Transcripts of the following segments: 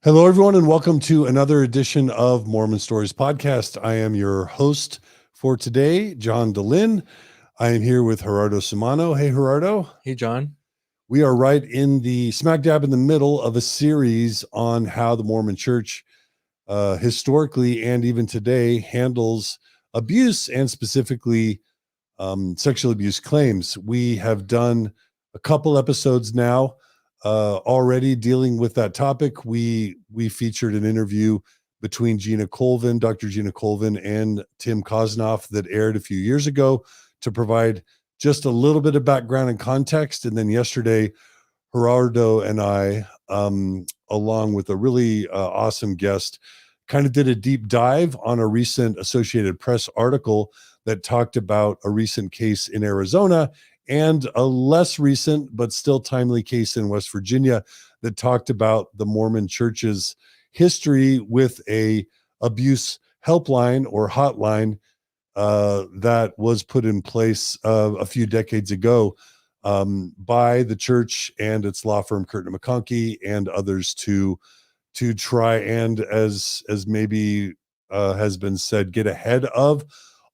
Hello, everyone, and welcome to another edition of Mormon Stories Podcast. I am your host for today, John DeLynn. I am here with Gerardo Simano. Hey, Gerardo. Hey, John. We are right in the smack dab in the middle of a series on how the Mormon Church historically and even today handles abuse and specifically sexual abuse claims. We have done a couple episodes now already dealing with that topic. We featured an interview between Dr. Gina Colvin and Tim Kosnoff that aired a few years ago to provide just a little bit of background and context. And then yesterday, Gerardo and I, along with a really awesome guest, kind of did a deep dive on a recent Associated Press article that talked about a recent case in Arizona and a less recent but still timely case in West Virginia that talked about the Mormon Church's history with a abuse helpline or hotline that was put in place a few decades ago by the church and its law firm Curtin and McConkie and others to try and, as maybe has been said, get ahead of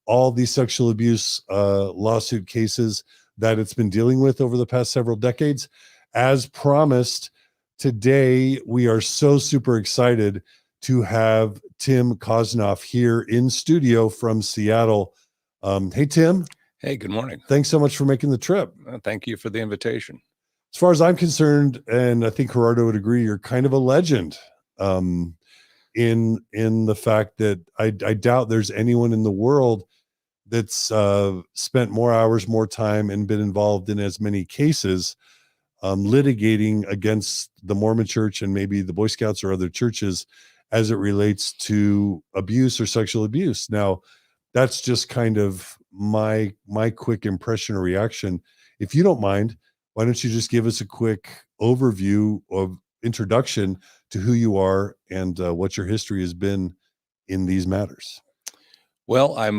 all these sexual abuse lawsuit cases that it's been dealing with over the past several decades. As promised, today we are so super excited to have Tim Kosnoff here in studio from Seattle. Hey, Tim. Hey, good morning. Thanks so much for making the trip. Thank you for the invitation. As far as I'm concerned, and I think Gerardo would agree, you're kind of a legend in the fact that I doubt there's anyone in the world that's spent more hours, more time, and been involved in as many cases litigating against the Mormon Church and maybe the Boy Scouts or other churches as it relates to abuse or sexual abuse. Now, that's just kind of my quick impression or reaction. If you don't mind, why don't you just give us a quick overview of introduction to who you are and what your history has been in these matters? Well, I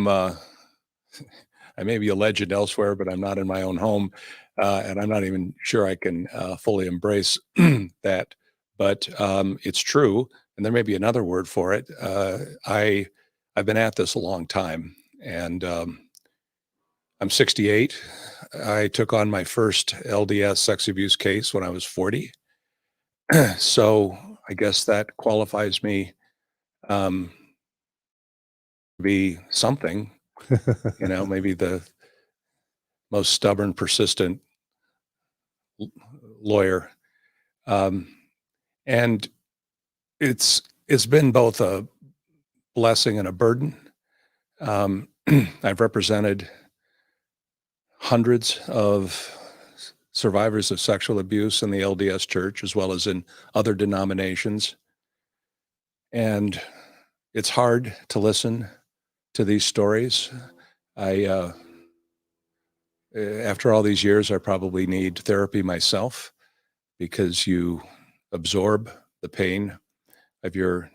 may be a legend elsewhere, but I'm not in my own home, and I'm not even sure I can fully embrace that. But it's true, and there may be another word for it. I've been at this a long time, and I'm 68. I took on my first LDS sex abuse case when I was 40. So I guess that qualifies me to be something. Maybe the most stubborn, persistent lawyer. And it's been both a blessing and a burden. I've represented hundreds of survivors of sexual abuse in the LDS Church, as well as in other denominations. And it's hard to listen to these stories. After all these years, I probably need therapy myself, because you absorb the pain of your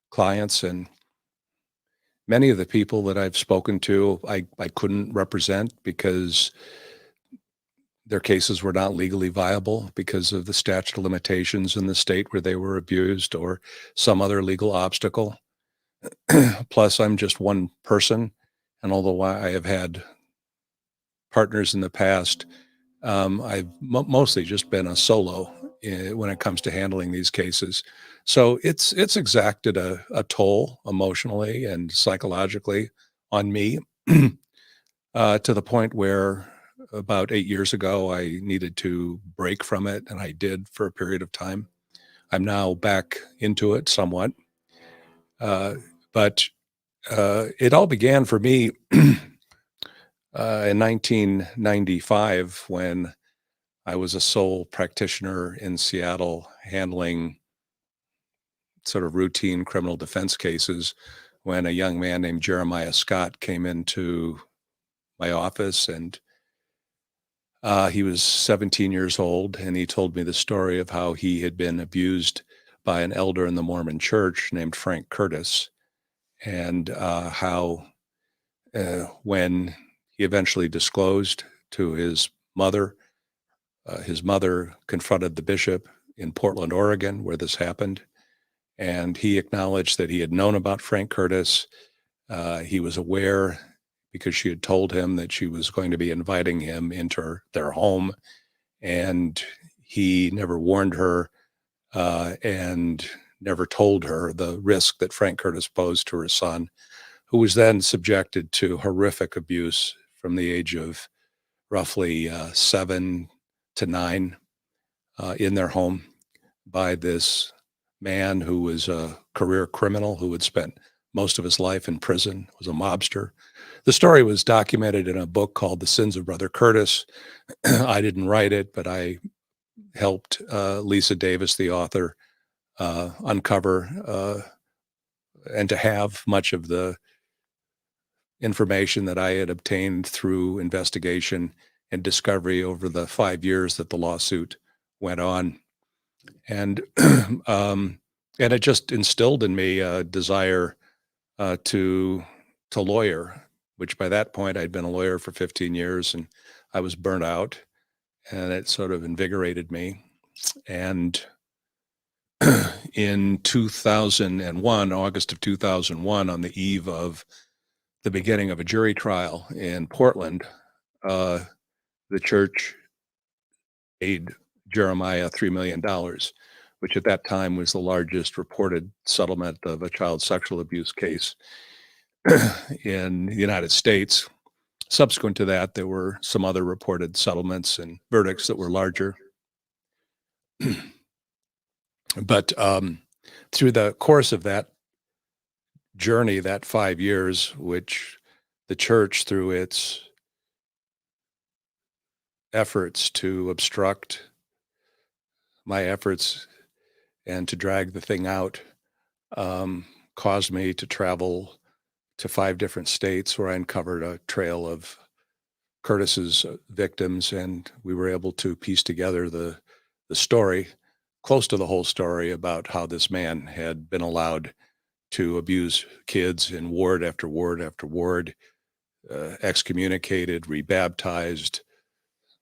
clients. And many of the people that I've spoken to, I couldn't represent because their cases were not legally viable because of the statute of limitations in the state where they were abused or some other legal obstacle. Plus, I'm just one person. And although I have had partners in the past, I've mostly just been a solo when it comes to handling these cases. So it's exacted a toll emotionally and psychologically on me to the point where about 8 years ago, I needed to break from it, and I did for a period of time. I'm now back into it somewhat. But it all began for me in 1995 when I was a sole practitioner in Seattle handling sort of routine criminal defense cases, when a young man named Jeremiah Scott came into my office, and he was 17 years old, and he told me the story of how he had been abused by an elder in the Mormon Church named Frank Curtis, and how when he eventually disclosed to his mother confronted the bishop in Portland, Oregon, where this happened, And he acknowledged that he had known about Frank Curtis. He was aware because she had told him that she was going to be inviting him into their home, and he never warned her and never told her the risk that Frank Curtis posed to her son, who was then subjected to horrific abuse from the age of roughly 7 to 9 in their home by this man who was a career criminal who had spent most of his life in prison, was a mobster. The story was documented in a book called The Sins of Brother Curtis. I didn't write it, but I helped Lisa Davis, the author, uncover and to have much of the information that I had obtained through investigation and discovery over the 5 years that the lawsuit went on. And and it just instilled in me a desire to lawyer, which by that point I'd been a lawyer for 15 years and I was burnt out, and it sort of invigorated me. And in 2001, August of 2001, on the eve of the beginning of a jury trial in Portland, the church paid Jeremiah $3 million, which at that time was the largest reported settlement of a child sexual abuse case in the United States. Subsequent to that, there were some other reported settlements and verdicts that were larger. But through the course of that journey, that 5 years, which the church, through its efforts to obstruct my efforts and to drag the thing out, caused me to travel to 5 different states where I uncovered a trail of Curtis's victims, and we were able to piece together the story, close to the whole story, about how this man had been allowed to abuse kids in ward after ward after ward, excommunicated, rebaptized,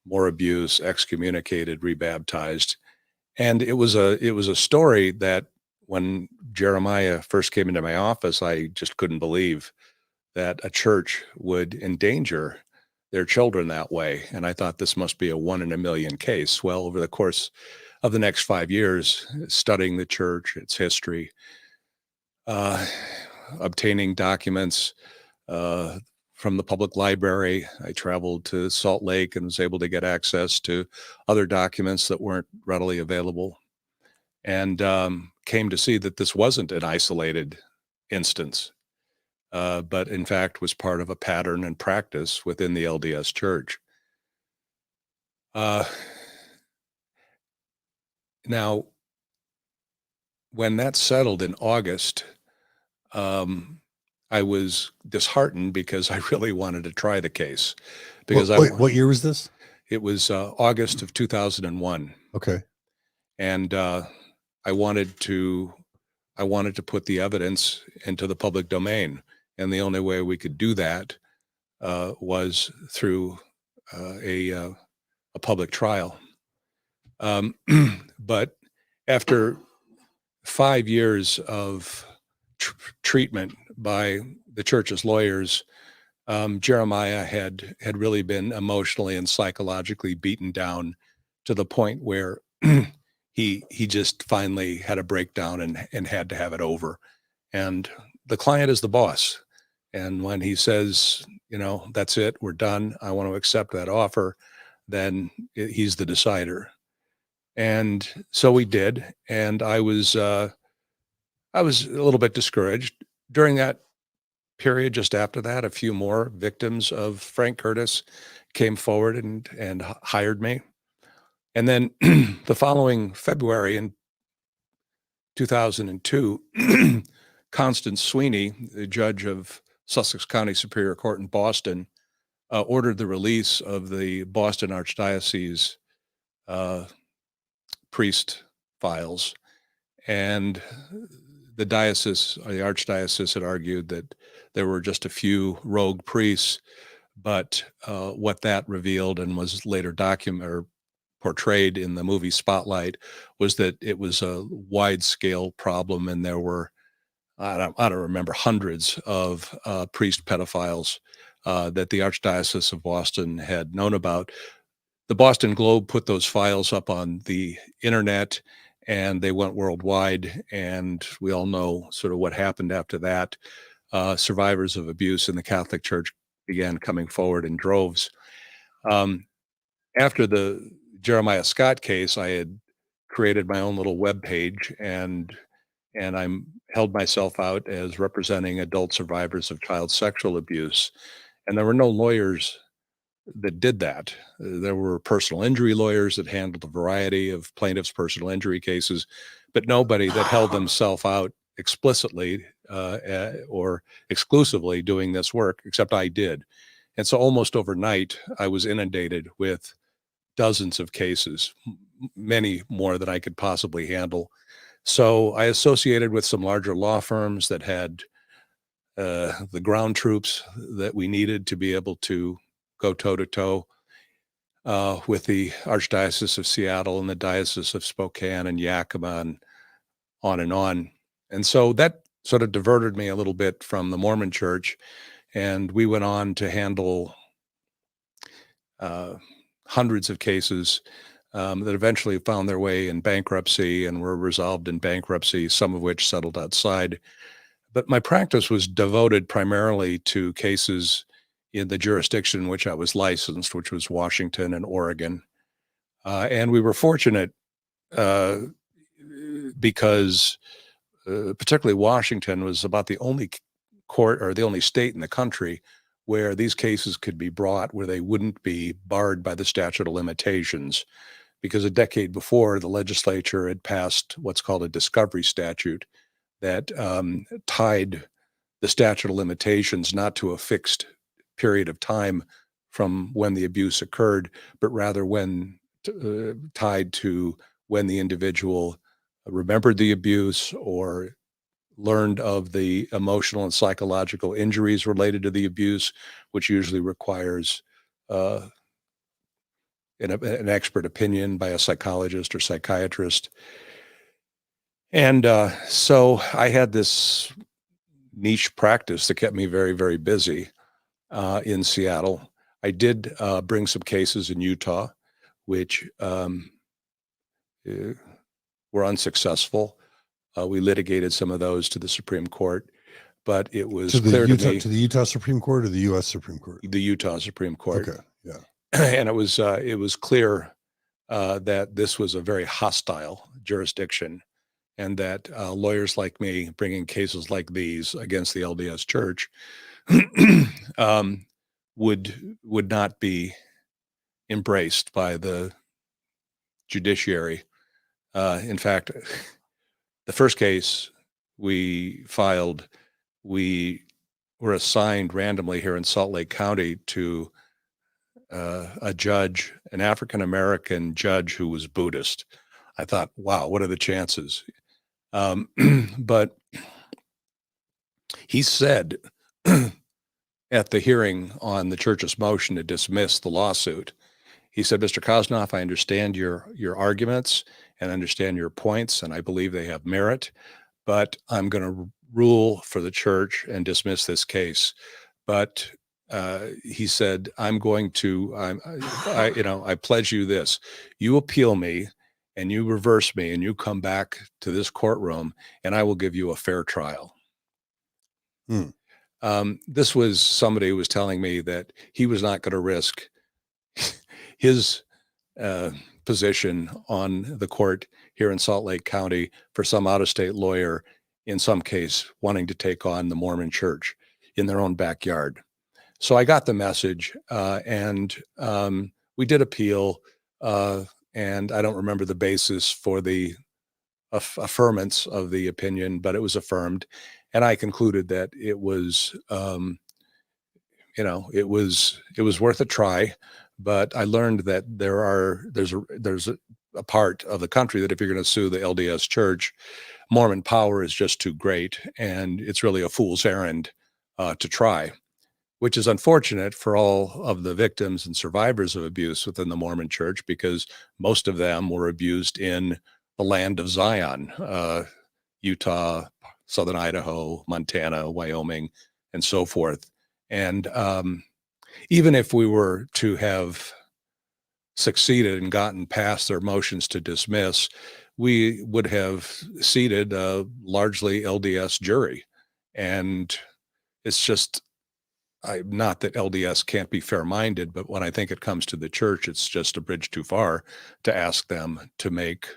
more abuse, excommunicated, rebaptized. And it was a story that when Jeremiah first came into my office, I just couldn't believe that a church would endanger their children that way. And I thought this must be a 1 in a million case. Well, over the course of the next 5 years, studying the church, its history, obtaining documents from the public library. I traveled to Salt Lake and was able to get access to other documents that weren't readily available, and came to see that this wasn't an isolated instance, but in fact was part of a pattern and practice within the LDS Church. Now, when that settled in August, I was disheartened because I really wanted to try the case. Because what year was this? It was August of 2001. Okay. And I wanted to put the evidence into the public domain, and the only way we could do that was through a public trial. But after 5 years of treatment by the church's lawyers, Jeremiah had really been emotionally and psychologically beaten down to the point where he just finally had a breakdown and had to have it over. And the client is the boss. And when he says, that's it, we're done, I want to accept that offer, then he's the decider. And so we did. And I was a little bit discouraged. During that period, just after that, a few more victims of Frank Curtis came forward and hired me. And then the following February in 2002, Constance Sweeney, the judge of Sussex County Superior Court in Boston, ordered the release of the Boston Archdiocese priest files. And the archdiocese had argued that there were just a few rogue priests, but what that revealed and was later portrayed in the movie Spotlight was that it was a wide-scale problem, and there were, I don't remember, hundreds of priest pedophiles that the Archdiocese of Boston had known about. The Boston Globe put those files up on the internet, and they went worldwide, and we all know sort of what happened after that. Survivors of abuse in the Catholic Church began coming forward in droves. After the Jeremiah Scott case, I had created my own little web page, and I held myself out as representing adult survivors of child sexual abuse. And there were no lawyers that did that. There were personal injury lawyers that handled a variety of plaintiffs' personal injury cases, but nobody that held themselves out explicitly or exclusively doing this work, except I did. And so almost overnight, I was inundated with dozens of cases, many more than I could possibly handle. So I associated with some larger law firms that had the ground troops that we needed to be able to go toe-to-toe with the Archdiocese of Seattle and the Diocese of Spokane and Yakima and on and on. And so that sort of diverted me a little bit from the Mormon Church, and we went on to handle hundreds of cases that eventually found their way in bankruptcy and were resolved in bankruptcy, some of which settled outside. But my practice was devoted primarily to cases in the jurisdiction in which I was licensed, which was Washington and Oregon. And we were fortunate because particularly Washington was about the only court or the only state in the country where these cases could be brought where they wouldn't be barred by the statute of limitations. Because a decade before, the legislature had passed what's called a discovery statute that tied the statute of limitations not to a fixed period of time from when the abuse occurred, but rather when tied to when the individual remembered the abuse or learned of the emotional and psychological injuries related to the abuse, which usually requires an expert opinion by a psychologist or psychiatrist. And so I had this niche practice that kept me very, very busy in Seattle. I did bring some cases in Utah, which were unsuccessful. We litigated some of those to the Supreme Court, but it was clear to me. To the Utah Supreme Court or the U.S. Supreme Court? The Utah Supreme Court. Okay, yeah. And it was clear that this was a very hostile jurisdiction, and that lawyers like me bringing cases like these against the LDS Church would not be embraced by the judiciary. In fact, the first case we filed, we were assigned randomly here in Salt Lake County to a judge, an African-American judge who was Buddhist. I thought, wow, what are the chances? But he said at the hearing on the church's motion to dismiss the lawsuit, he said, Mr. Kosnoff, I understand your arguments and understand your points, and I believe they have merit, but I'm going to rule for the church and dismiss this case. But he said, I pledge you this. You appeal me and you reverse me and you come back to this courtroom and I will give you a fair trial. This was somebody who was telling me that he was not going to risk his position on the court here in Salt Lake County for some out-of-state lawyer, in some case, wanting to take on the Mormon Church in their own backyard. So I got the message, and we did appeal, and I don't remember the basis for the affirmance of the opinion, but it was affirmed, and I concluded that it was, it was worth a try. But I learned that there's a part of the country that if you're going to sue the LDS Church, Mormon power is just too great, and it's really a fool's errand to try, which is unfortunate for all of the victims and survivors of abuse within the Mormon Church, because most of them were abused in the land of Zion, Utah, Southern Idaho, Montana, Wyoming, and so forth. And even if we were to have succeeded and gotten past their motions to dismiss, we would have seated a largely LDS jury. And it's just, not that LDS can't be fair-minded, but when I think it comes to the church, it's just a bridge too far to ask them to make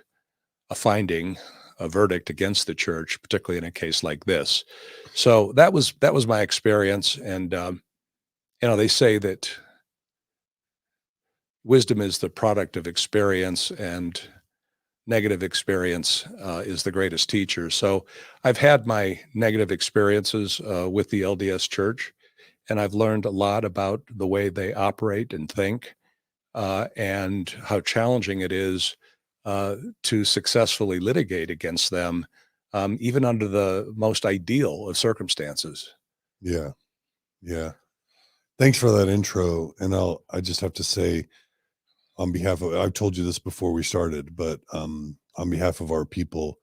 a finding, a verdict against the church, particularly in a case like this. So that was my experience. And, they say that wisdom is the product of experience, and negative experience is the greatest teacher. So I've had my negative experiences with the LDS Church, and I've learned a lot about the way they operate and think, and how challenging it is to successfully litigate against them, even under the most ideal of circumstances. Yeah. Yeah. Thanks for that intro. And I just have to say, on behalf of, I've told you this before we started, but on behalf of our people,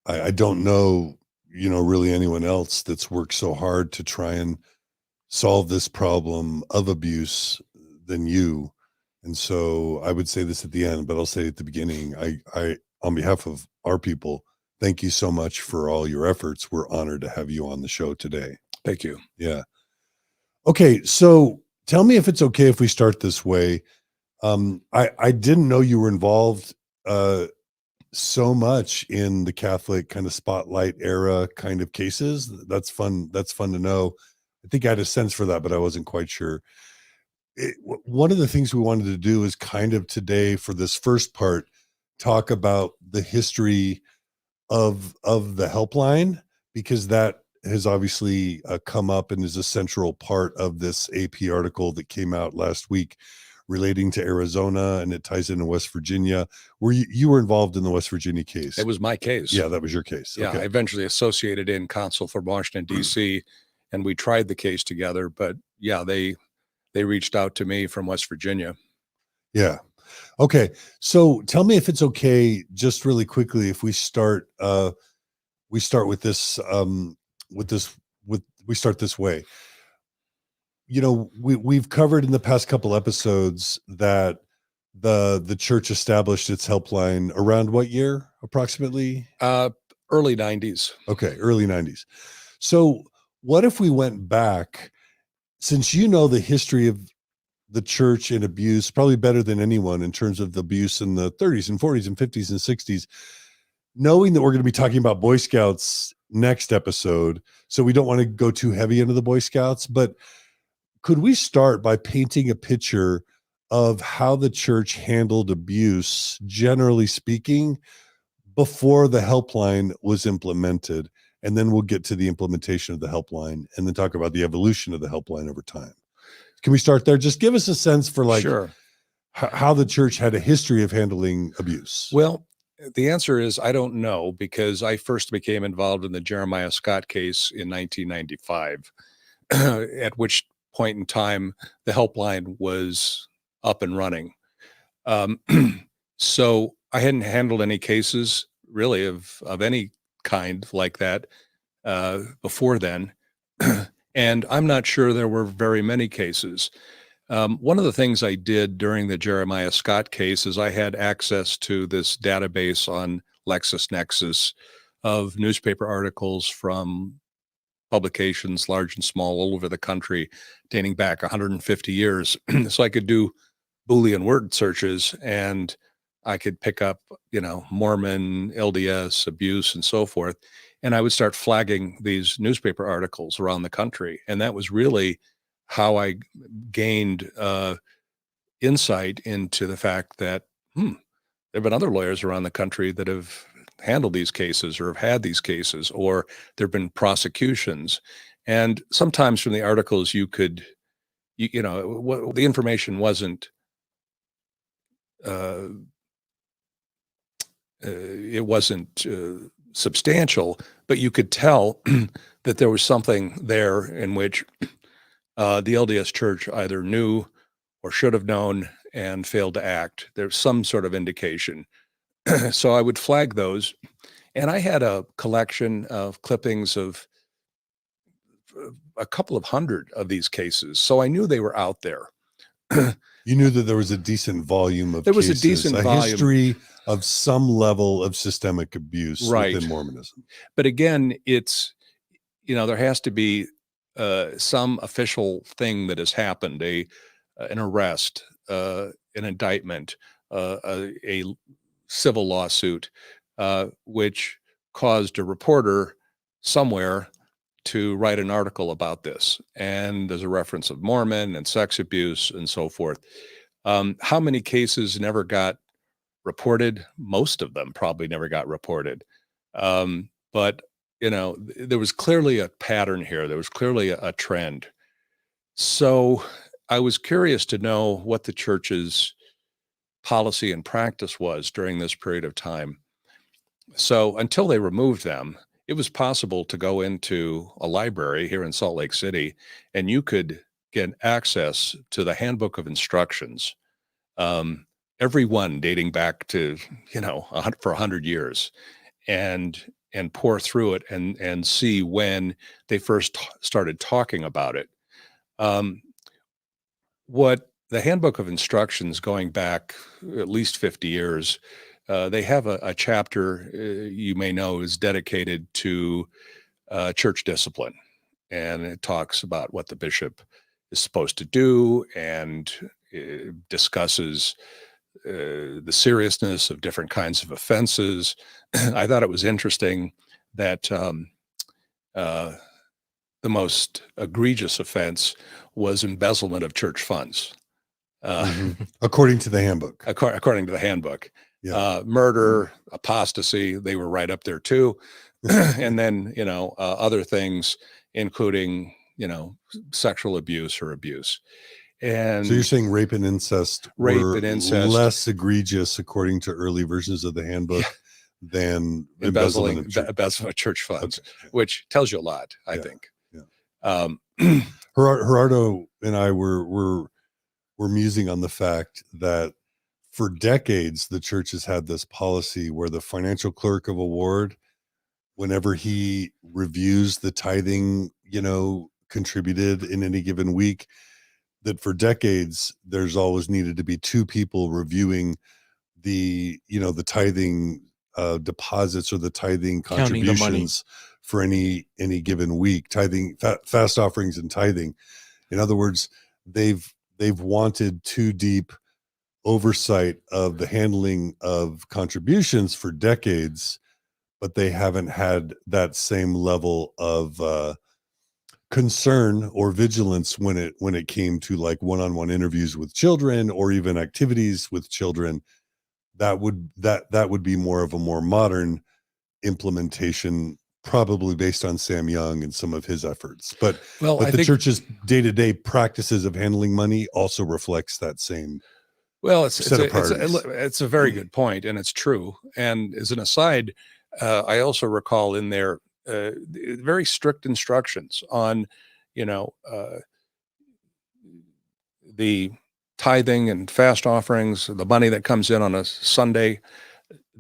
I don't know, really anyone else that's worked so hard to try and solve this problem of abuse than you. And so I would say this at the end, but I'll say at the beginning, I on behalf of our people, thank you so much for all your efforts. We're honored to have you on the show today. Thank you. Yeah. Okay. So tell me if it's okay if we start this way. I didn't know you were involved so much in the Catholic kind of spotlight era kind of cases. That's fun. That's fun to know. I think I had a sense for that, but I wasn't quite sure. One of the things we wanted to do is kind of today, for this first part, talk about the history of the helpline, because that has obviously come up and is a central part of this AP article that came out last week relating to Arizona, and it ties into West Virginia, where you were involved in the West Virginia case. It was my case. Yeah, that was your case. Yeah, Okay. I eventually associated in counsel for Washington, D.C., and we tried the case together. But yeah, they reached out to me from West Virginia. Yeah. Okay. So tell me if it's okay, just really quickly, if we start with this we start this way. We've covered in the past couple episodes that the church established its helpline around what year approximately? Early 90s. Okay, early 90s. So what if we went back, since you know the history of the church and abuse probably better than anyone in terms of the abuse in the 30s and 40s and 50s and 60s, knowing that we're going to be talking about Boy Scouts next episode, so we don't want to go too heavy into the Boy Scouts, but could we start by painting a picture of how the church handled abuse, generally speaking, before the helpline was implemented? And then we'll get to the implementation of the helpline and then talk about the evolution of the helpline over time. Can we start there? Just give us a sense for Sure. how the church had a history of handling abuse. Well, the answer is I don't know, because I first became involved in the Jeremiah Scott case in 1995, at which point in time the helpline was up and running. So I hadn't handled any cases really of any kind like that before then. And I'm not sure there were very many cases. One of the things I did during the Jeremiah Scott case is I had access to this database on LexisNexis of newspaper articles from publications, large and small, all over the country, dating back 150 years. So I could do Boolean word searches, and I could pick up, Mormon, LDS, abuse, and so forth. And I would start flagging these newspaper articles around the country. And that was really how I gained insight into the fact that there have been other lawyers around the country that have handled these cases or have had these cases, or there have been prosecutions. And sometimes from the articles the information wasn't substantial, but you could tell that there was something there in which the LDS Church either knew or should have known and failed to act. There's some sort of indication. So I would flag those. And I had a collection of clippings of a couple of hundred of these cases. So I knew they were out there. You knew that there was a decent volume of There was cases, a decent volume. history of some level of systemic abuse Right. within Mormonism. But again, it's, there has to be some official thing that has happened, an arrest, an indictment, a civil lawsuit, which caused a reporter somewhere to write an article about this. And there's a reference of Mormon and sex abuse and so forth. How many cases never got reported? Most of them probably never got reported. But there was clearly a pattern here. There was clearly a trend. So I was curious to know what the church's policy and practice was during this period of time. So until they removed them, it was possible to go into a library here in Salt Lake City and you could get access to the Handbook of Instructions, every one dating back to, for 100 years, and pour through it and see when they first started talking about it. What the Handbook of Instructions, going back at least 50 years, they have a chapter, you may know, is dedicated to church discipline. And it talks about what the bishop is supposed to do and discusses the seriousness of different kinds of offenses. I thought it was interesting that the most egregious offense was embezzlement of church funds. According to the handbook. According to the handbook. Yeah. Murder, apostasy, they were right up there too. And then, other things, including, sexual abuse or abuse. And so you're saying rape and incest were incest, less egregious according to early versions of the handbook than embezzlement of church funds, okay. Which tells you a lot, I think. Yeah. Gerardo and I were musing on the fact that for decades, the church has had this policy where the financial clerk of a ward, whenever he reviews the tithing, contributed in any given week, that for decades, there's always needed to be two people reviewing the tithing deposits or the tithing contributions for any given week, tithing, fast offerings and tithing. In other words, they've wanted too deep oversight of the handling of contributions for decades, but they haven't had that same level of concern or vigilance when it came to like one-on-one interviews with children or even activities with children. That would be more of a more modern implementation, probably based on Sam Young and some of his efforts. But the church's day-to-day practices of handling money also reflects that same. Well, it's a very good point, and it's true. And as an aside, I also recall in there very strict instructions on, the tithing and fast offerings, the money that comes in on a Sunday,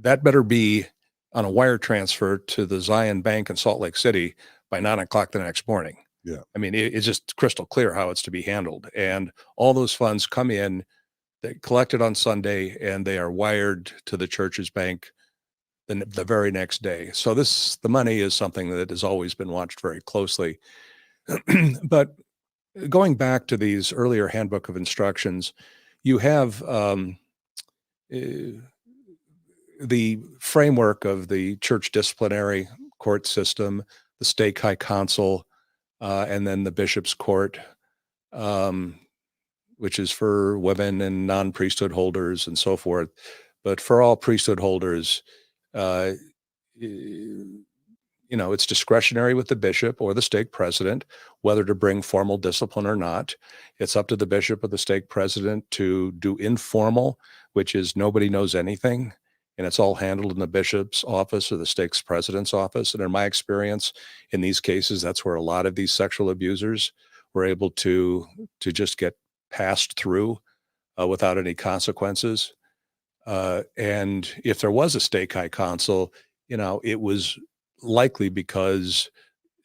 that better be on a wire transfer to the Zion Bank in Salt Lake City by 9:00 the next morning. Yeah. I mean, it's just crystal clear how it's to be handled. And all those funds come in, they collected on Sunday, and they are wired to the church's bank the very next day. So the money is something that has always been watched very closely. But going back to these earlier Handbook of Instructions, you have the framework of the church disciplinary court system, the stake high council, and then the bishop's court, which is for women and non-priesthood holders and so forth. But for all priesthood holders, it's discretionary with the bishop or the stake president whether to bring formal discipline or not. It's up to the bishop or the stake president to do informal, which is nobody knows anything, and it's all handled in the bishop's office or the stake's president's office. And in my experience, in these cases, that's where a lot of these sexual abusers were able to just get passed through without any consequences. And if there was a stake high council, it was likely because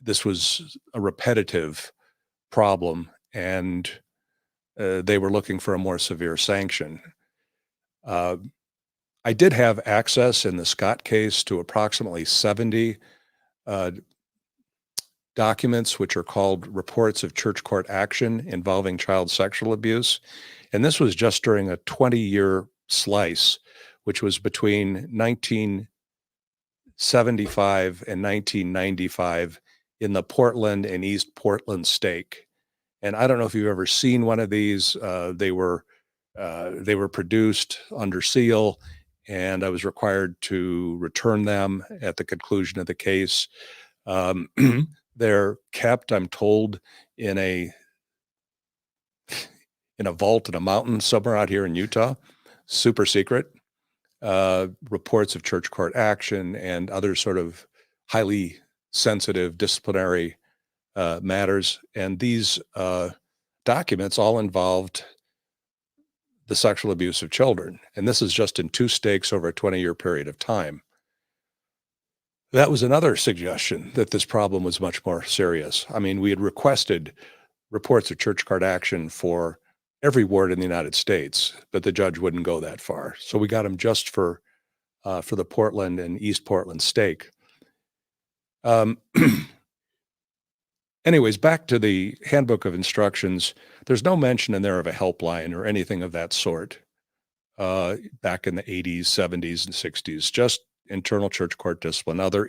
this was a repetitive problem, and they were looking for a more severe sanction. I did have access in the Scott case to approximately 70 documents, which are called reports of church court action involving child sexual abuse. And this was just during a 20-year slice, which was between 1975 and 1995 in the Portland and East Portland stake. And I don't know if you've ever seen one of these. They were produced under seal, and I was required to return them at the conclusion of the case. They're kept, I'm told, in a vault in a mountain somewhere out here in Utah, super secret. Reports of church court action and other sort of highly sensitive disciplinary matters. And these documents all involved the sexual abuse of children. And this is just in 2 stakes over a 20-year period of time. That was another suggestion that this problem was much more serious. I mean, we had requested reports of church court action for every ward in the United States, but the judge wouldn't go that far. So we got him just for the Portland and East Portland stake. Anyways, back to the Handbook of Instructions. There's no mention in there of a helpline or anything of that sort back in the 80s, 70s, and 60s, just internal church court discipline. Now, there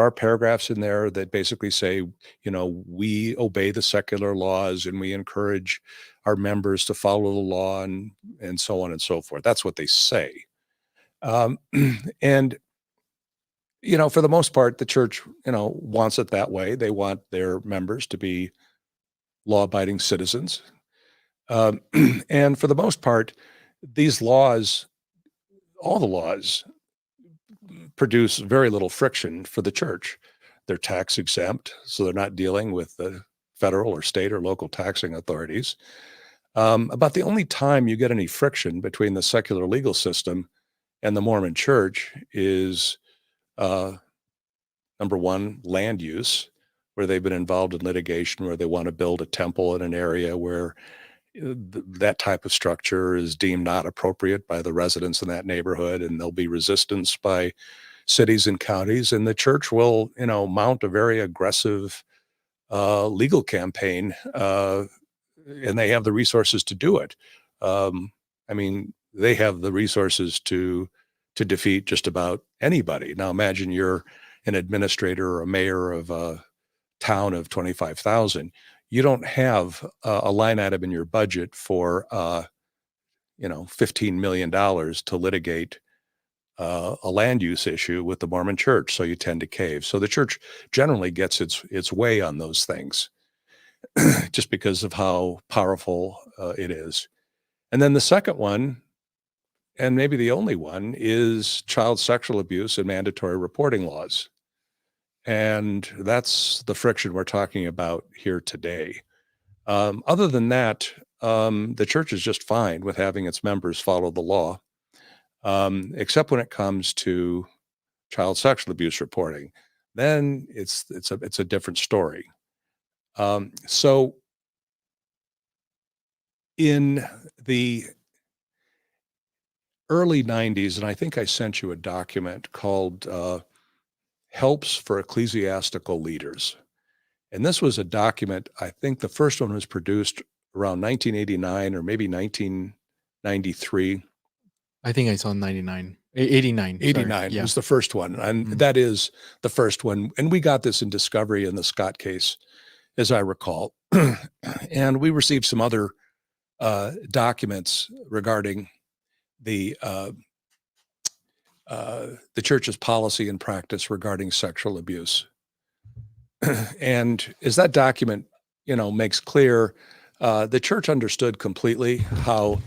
are paragraphs in there that basically say, we obey the secular laws and we encourage our members to follow the law and so on and so forth. That's what they say. And for the most part, the church, wants it that way. They want their members to be law-abiding citizens. And for the most part, these laws, all the laws, produce very little friction for the church. They're tax exempt, so they're not dealing with the federal or state or local taxing authorities. About the only time you get any friction between the secular legal system and the Mormon church is number one, land use, where they've been involved in litigation where they want to build a temple in an area where that type of structure is deemed not appropriate by the residents in that neighborhood, and there'll be resistance by cities and counties, and the church will, mount a very aggressive legal campaign, and they have the resources to do it. They have the resources to defeat just about anybody. Now, imagine you're an administrator or a mayor of a town of 25,000. You don't have a line item in your budget for, $15 million to litigate a land use issue with the Mormon church. So you tend to cave. So the church generally gets its way on those things just because of how powerful it is. And then the second one, and maybe the only one, is child sexual abuse and mandatory reporting laws. And that's the friction we're talking about here today. Other than that, the church is just fine with having its members follow the law, except when it comes to child sexual abuse reporting. Then it's a different story. So in the early 90s, and I think I sent you a document called Helps for Ecclesiastical Leaders. And this was a document, I think the first one was produced around 1989 or maybe 1993. I think I saw 89. 89 yeah. Was the first one. And that is the first one. And we got this in discovery in the Scott case, as I recall. And we received some other documents regarding the church's policy and practice regarding sexual abuse. And as that document, makes clear, the church understood completely how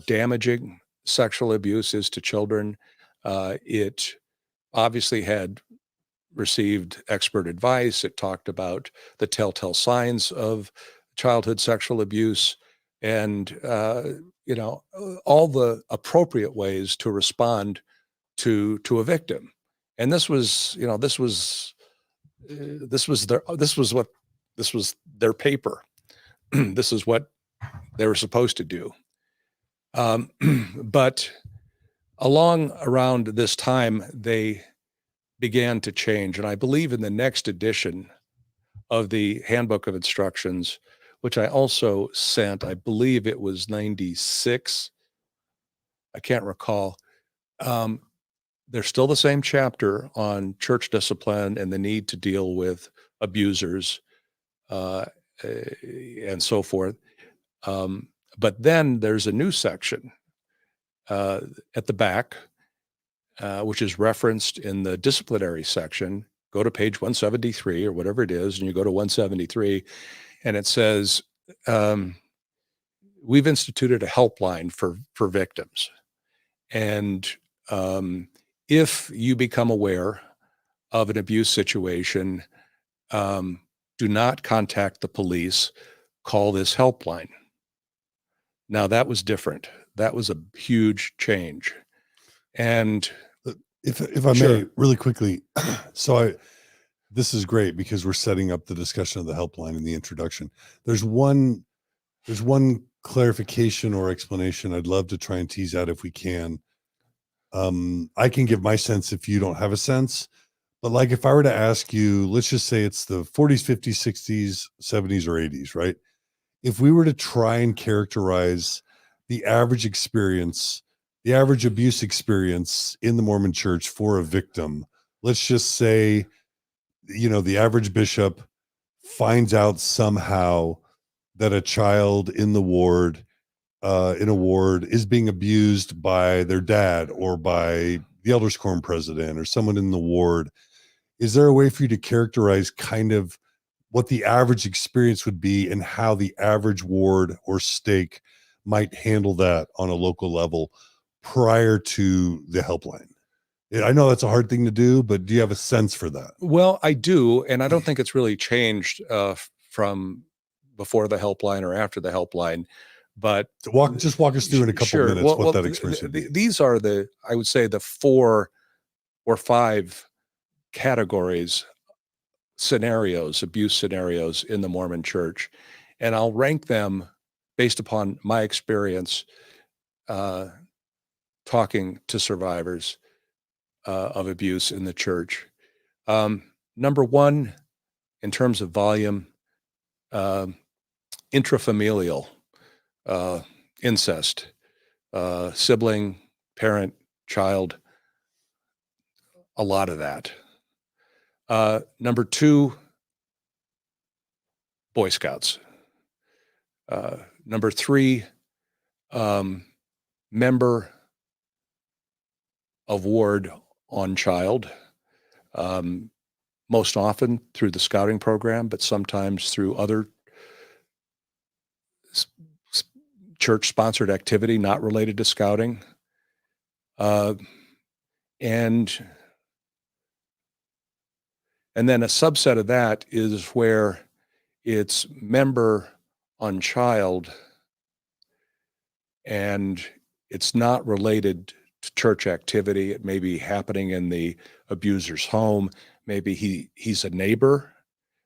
damaging sexual abuse is to children. It obviously had received expert advice. It talked about the telltale signs of childhood sexual abuse and, all the appropriate ways to respond to a victim. And this was their paper. This is what they were supposed to do. But around this time, they began to change. And I believe in the next edition of the Handbook of Instructions, which I also sent, I believe it was 96. I can't recall. There's still the same chapter on church discipline and the need to deal with abusers and so forth. But then there's a new section at the back, which is referenced in the disciplinary section. Go to page 173 or whatever it is, and you go to 173, and it says, we've instituted a helpline for victims. And if you become aware of an abuse situation, do not contact the police, call this helpline. Now that was different. That was a huge change. And if I may, really quickly, this is great because we're setting up the discussion of the helpline in the introduction. There's one clarification or explanation I'd love to try and tease out if we can. I can give my sense if you don't have a sense, but like if I were to ask you, let's just say it's the 40s, 50s, 60s, 70s, or 80s, right? If we were to try and characterize the average experience, the average abuse experience in the Mormon church for a victim, let's just say, the average bishop finds out somehow that a child in the ward, in a ward, is being abused by their dad or by the elders quorum president or someone in the ward. Is there a way for you to characterize kind of what the average experience would be and how the average ward or stake might handle that on a local level prior to the helpline? I know that's a hard thing to do, but do you have a sense for that? Well, I do, and I don't think it's really changed from before the helpline or after the helpline. But walk us through in a couple minutes what that experience would be. These are I would say the 4 or 5 categories, abuse scenarios in the Mormon church. And I'll rank them based upon my experience talking to survivors of abuse in the church. Number 1, in terms of volume, intrafamilial incest, sibling, parent, child, a lot of that. Number 2, Boy Scouts. Number 3, member of ward on child, most often through the scouting program, but sometimes through other church-sponsored activity not related to scouting. And then a subset of that is where it's member on child and it's not related to church activity. It may be happening in the abuser's home. Maybe he's a neighbor,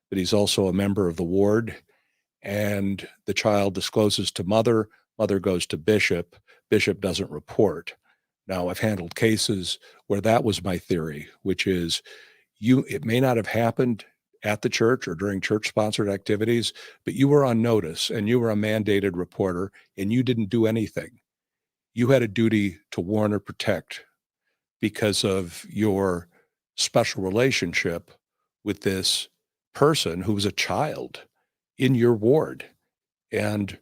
but he's also a member of the ward. And the child discloses to mother, mother goes to bishop, bishop doesn't report. Now, I've handled cases where that was my theory, which is it may not have happened at the church or during church-sponsored activities, but you were on notice and you were a mandated reporter and you didn't do anything. You had a duty to warn or protect because of your special relationship with this person who was a child in your ward. And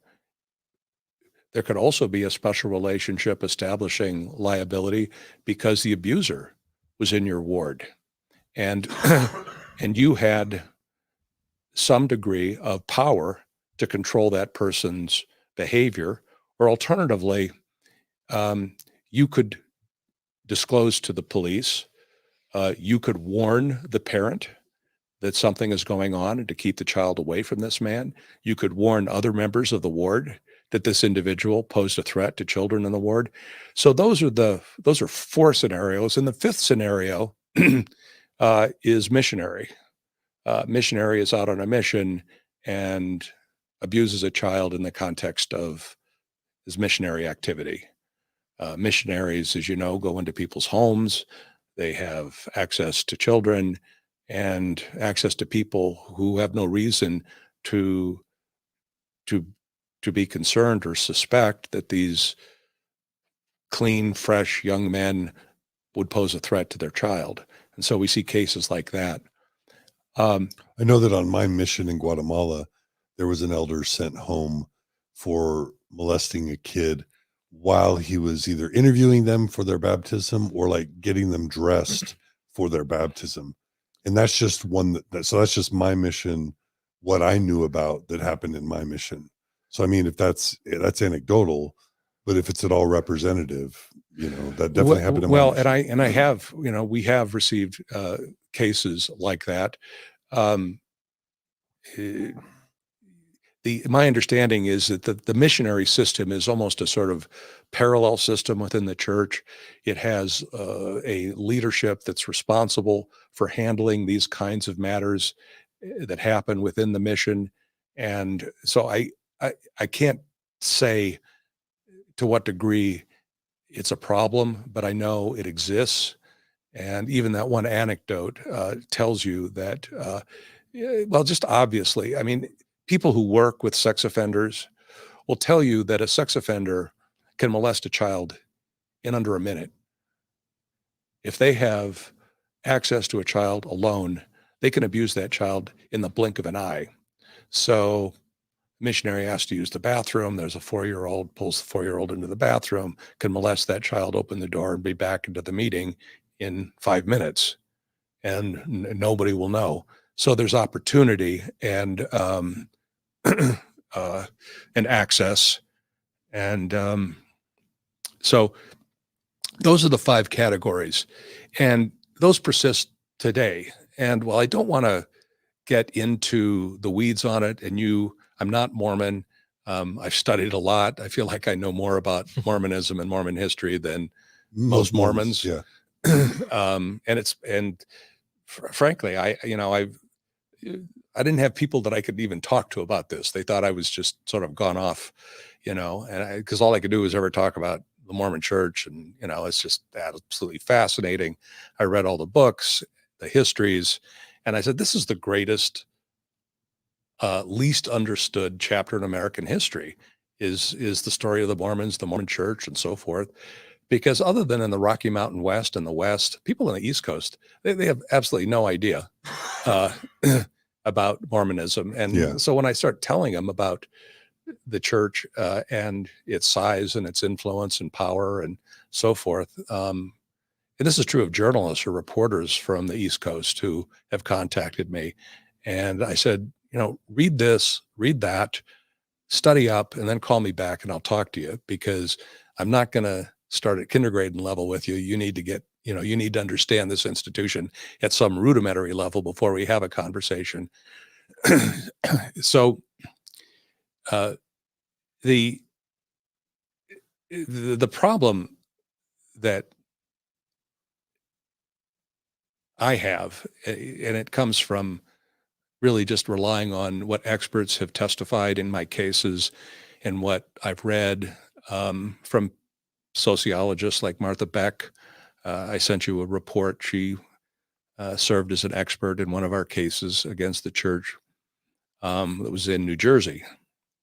there could also be a special relationship establishing liability because the abuser was in your ward. And and you had some degree of power to control that person's behavior, or alternatively, you could disclose to the police You could warn the parent that something is going on and to keep the child away from this man. You could warn other members of the ward that this individual posed a threat to children in the ward. So those are 4 scenarios. And the 5th scenario is missionary. Missionary is out on a mission and abuses a child in the context of his missionary activity. Missionaries, as you know, go into people's homes. They have access to children and access to people who have no reason to be concerned or suspect that these clean, fresh young men would pose a threat to their child. And so we see cases like that. I know that on my mission in Guatemala, there was an elder sent home for molesting a kid while he was either interviewing them for their baptism or like getting them dressed for their baptism. And that's just one so that's just my mission, what I knew about that happened in my mission. So, I mean, if that's anecdotal, but if it's at all representative, that definitely happened in my mission. And I have, we have received cases like that. My understanding is that the missionary system is almost a sort of parallel system within the church. It has a leadership that's responsible for handling these kinds of matters that happen within the mission. And so I can't say to what degree it's a problem, but I know it exists. And even that one anecdote tells you that, just obviously, I mean, people who work with sex offenders will tell you that a sex offender can molest a child in under a minute. If they have access to a child alone, they can abuse that child in the blink of an eye. So missionary has to use the bathroom. There's a 4-year-old, pulls the 4-year-old into the bathroom, can molest that child, open the door, and be back into the meeting in 5 minutes, and nobody will know. So there's opportunity and access, and so those are the 5 categories, and those persist today. And while I don't want to get into the weeds on it, and I'm not Mormon. I've studied a lot. I feel like I know more about Mormonism and Mormon history than most Mormons. Yeah. Frankly, I didn't have people that I could even talk to about this. They thought I was just sort of gone off, and because all I could do was ever talk about the Mormon Church, and it's just absolutely fascinating. I read all the books, the histories, and I said, this is the greatest, least understood chapter in American history is the story of the Mormons, the Mormon Church, and so forth. Because other than in the Rocky Mountain West and the West, people on the East Coast, they have absolutely no idea about Mormonism. And so when I start telling them about the church and its size and its influence and power and so forth, and this is true of journalists or reporters from the East Coast who have contacted me. And I said, read this, read that, study up, and then call me back and I'll talk to you, because I'm not going to start at kindergarten level with you. You need to get, you need to understand this institution at some rudimentary level before we have a conversation. So the problem that I have, and it comes from really just relying on what experts have testified in my cases and what I've read from sociologists like Martha Beck. I sent you a report. She served as an expert in one of our cases against the church that was in New Jersey.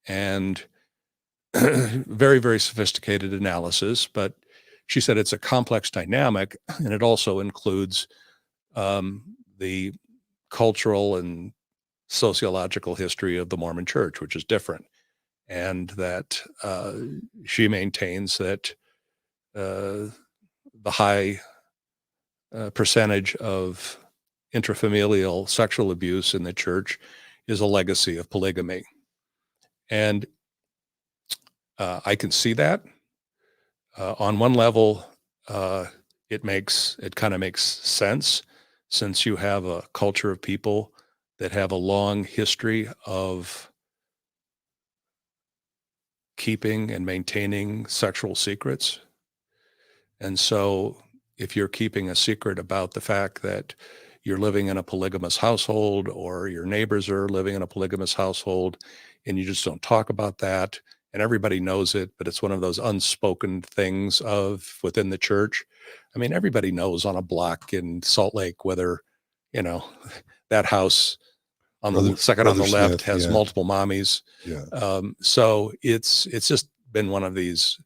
And very, very sophisticated analysis, but she said it's a complex dynamic, and it also includes the cultural and sociological history of the Mormon Church, which is different. And that she maintains that the high percentage of intrafamilial sexual abuse in the church is a legacy of polygamy. And I can see that. On one level, it kind of makes sense, since you have a culture of people that have a long history of keeping and maintaining sexual secrets. And so if you're keeping a secret about the fact that you're living in a polygamous household, or your neighbors are living in a polygamous household, and you just don't talk about that, and everybody knows it, but it's one of those unspoken things of within the church. I mean, everybody knows on a block in Salt Lake whether, you know, that house on the second on the left has multiple mommies. Yeah. So it's just been one of these,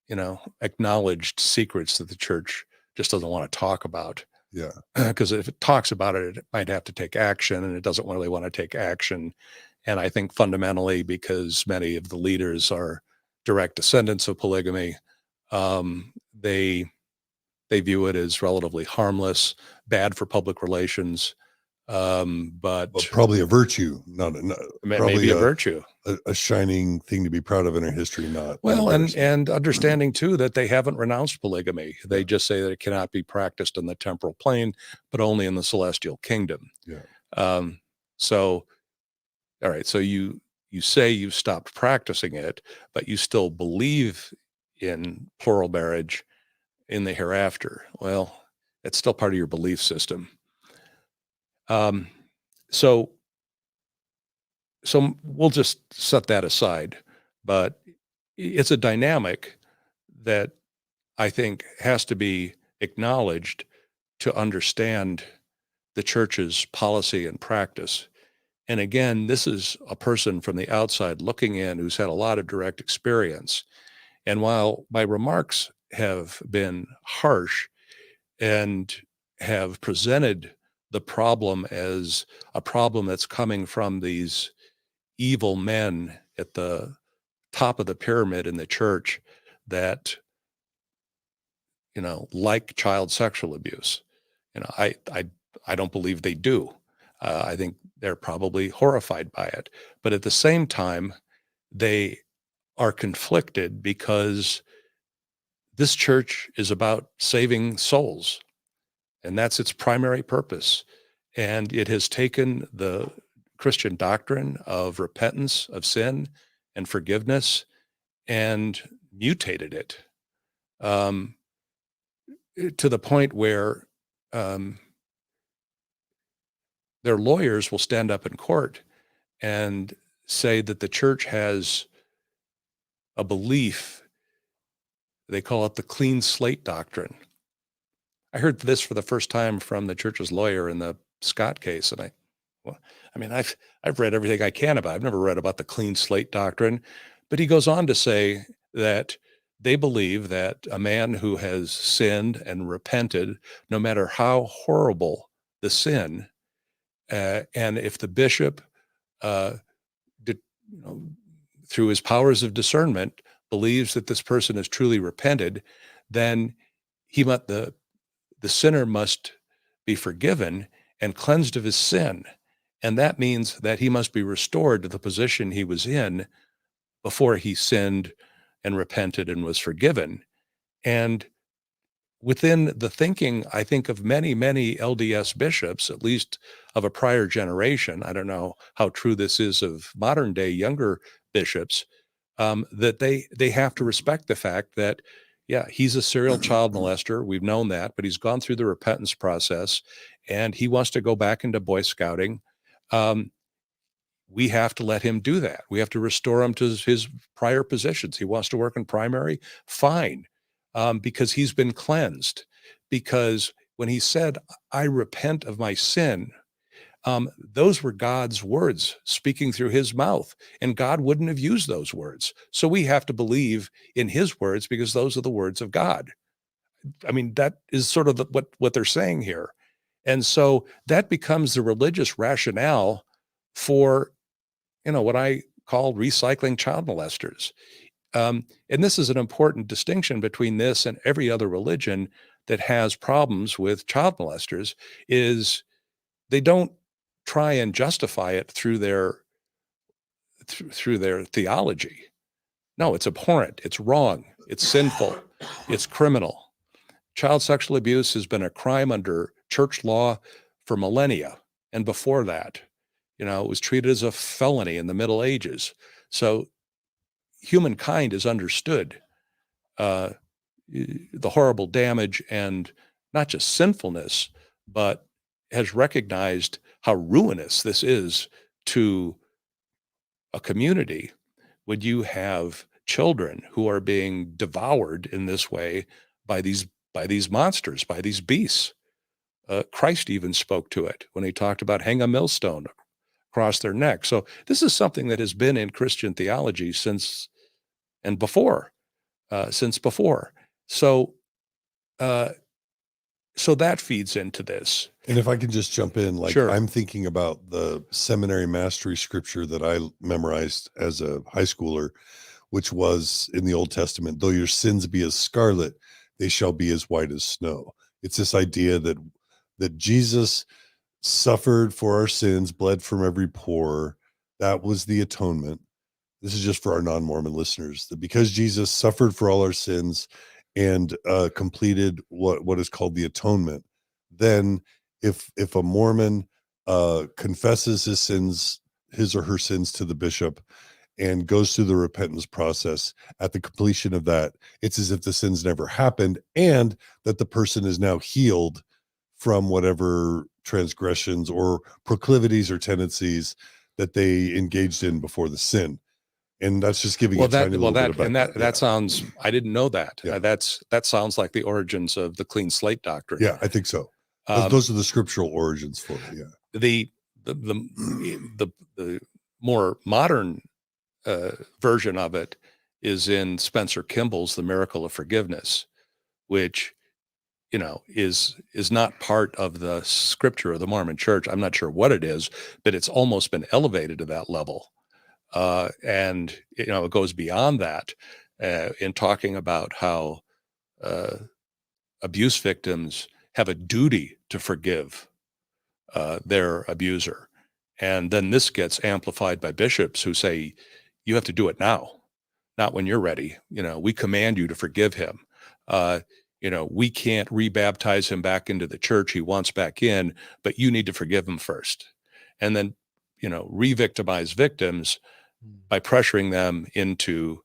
you know, acknowledged secrets that the church just doesn't want to talk about. Yeah. Because if it talks about it, it might have to take action, and it doesn't really want to take action. And I think fundamentally, because many of the leaders are direct descendants of polygamy, they view it as relatively harmless, bad for public relations, but probably a virtue, not maybe a virtue, a shining thing to be proud of in our history. Not well, and understanding too that they haven't renounced polygamy. They just say that it cannot be practiced in the temporal plane, but only in the celestial kingdom. Yeah. So, all right. So you say you've stopped practicing it, but you still believe in plural marriage in the hereafter. Well, it's still part of your belief system. So we'll just set that aside, but it's a dynamic that I think has to be acknowledged to understand the church's policy and practice. And again, this is a person from the outside looking in who's had a lot of direct experience. And while my remarks have been harsh and have presented the problem as a problem that's coming from these evil men at the top of the pyramid in the church that, you know, like child sexual abuse. You know, I don't believe they do. I think they're probably horrified by it. But at the same time, they are conflicted because this church is about saving souls, and that's its primary purpose. And it has taken the Christian doctrine of repentance of sin and forgiveness and mutated it to the point where their lawyers will stand up in court and say that the church has a belief. They call it the clean slate doctrine. I heard this for the first time from the church's lawyer in the Scott case, and I've read everything I can about it. I've never read about the clean slate doctrine, but he goes on to say that they believe that a man who has sinned and repented, no matter how horrible the sin, and if the bishop, through his powers of discernment, believes that this person has truly repented, then the sinner must be forgiven and cleansed of his sin. And that means that he must be restored to the position he was in before he sinned and repented and was forgiven. And within the thinking, I think, of many, many LDS bishops, at least of a prior generation, I don't know how true this is of modern day younger bishops, that they have to respect the fact that, yeah, he's a serial child molester. We've known that, but he's gone through the repentance process and he wants to go back into Boy Scouting. We have to let him do that. We have to restore him to his prior positions. He wants to work in primary, fine, because he's been cleansed. Because when he said, I repent of my sin, those were God's words speaking through his mouth, and God wouldn't have used those words. So we have to believe in his words because those are the words of God. I mean, that is sort of what they're saying here. And so that becomes the religious rationale for, what I call recycling child molesters. And this is an important distinction between this and every other religion that has problems with child molesters, is they don't try and justify it through their theology. No, it's abhorrent, it's wrong, it's sinful, it's criminal. child sexual abuse has been a crime under church law for millennia. And before that, it was treated as a felony in the Middle Ages. So humankind has understood the horrible damage and not just sinfulness, but has recognized how ruinous this is to a community when you have children who are being devoured in this way by these monsters, by these beasts. Christ even spoke to it when he talked about hang a millstone across their neck. So this is something that has been in Christian theology since before. So that feeds into this. And if I can just jump in, like Sure. I'm thinking about the seminary mastery scripture that I memorized as a high schooler, which was in the Old Testament, though your sins be as scarlet, they shall be as white as snow. It's this idea that Jesus suffered for our sins, bled from every pore. That was the atonement. This is just for our non-Mormon listeners, that because Jesus suffered for all our sins and completed what is called the atonement, then if a Mormon confesses his or her sins to the bishop and goes through the repentance process, at the completion of that, it's as if the sins never happened and that the person is now healed from whatever transgressions or proclivities or tendencies that they engaged in before the sin. And that's just giving a tiny little bit about that sounds, I didn't know that. Yeah. That sounds like the origins of the clean slate doctrine. Yeah, I think so. Those are the scriptural origins for it. Yeah. The more modern version of it is in Spencer Kimball's The Miracle of Forgiveness, which is not part of the scripture of the Mormon Church. I'm not sure what it is, but it's almost been elevated to that level. And it goes beyond that in talking about how abuse victims have a duty to forgive their abuser. And then this gets amplified by bishops who say, you have to do it now, not when you're ready. We command you to forgive him. We can't rebaptize him back into the church he wants back in, but you need to forgive him first. And then, re-victimize victims by pressuring them into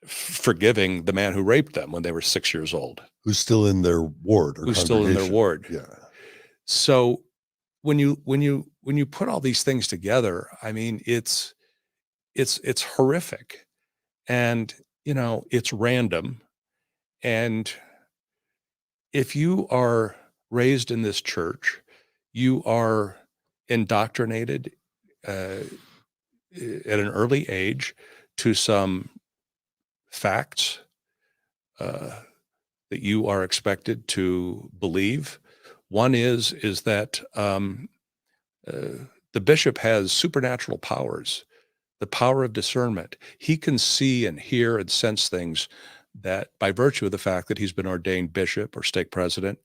forgiving the man who raped them when they were 6 years old. Who's still in their ward or who's still in their ward. Yeah. So when you put all these things together, I mean, it's horrific, and it's random. And if you are raised in this church, you are indoctrinated at an early age to some facts that you are expected to believe. One is that the bishop has supernatural powers, the power of discernment. He can see and hear and sense things that, by virtue of the fact that he's been ordained bishop or stake president,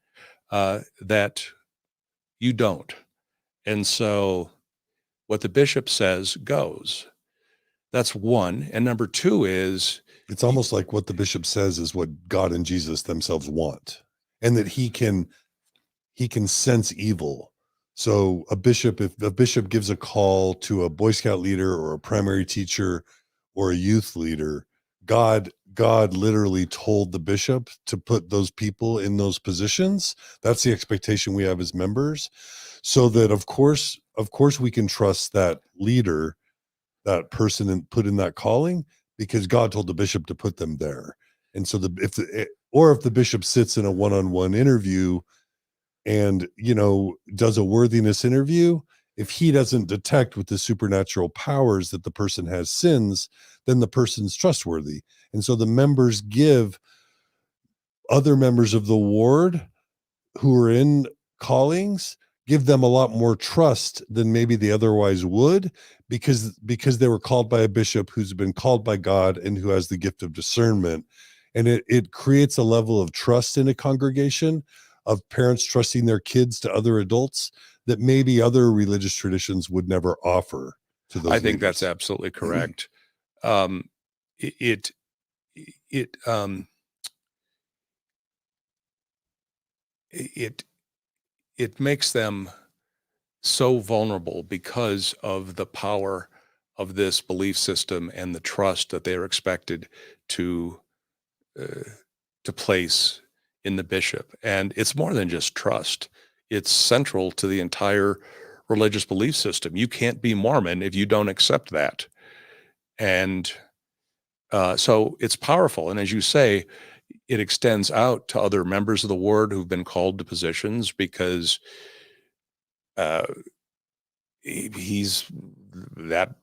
that you don't. And so what the bishop says goes. That's one. And number two is, it's almost like what the bishop says is what God and Jesus themselves want, and that he can sense evil. So if a bishop gives a call to a Boy Scout leader or a primary teacher or a youth leader, God literally told the bishop to put those people in those positions. That's the expectation we have as members, so that of course we can trust that leader, that person, and put in that calling, because God told the bishop to put them there. And so if the bishop sits in a one-on-one interview and does a worthiness interview, if he doesn't detect with the supernatural powers that the person has sins, then the person's trustworthy. And so the members give other members of the ward who are in callings, give them a lot more trust than maybe they otherwise would, because they were called by a bishop who's been called by God and who has the gift of discernment. And it creates a level of trust in a congregation, of parents trusting their kids to other adults, that maybe other religious traditions would never offer to those. I think that's absolutely correct. it makes them so vulnerable because of the power of this belief system and the trust that they are expected to place in the bishop. And it's more than just trust. It's central to the entire religious belief system. You can't be Mormon if you don't accept that. And so it's powerful. And as you say, it extends out to other members of the ward who've been called to positions because he's that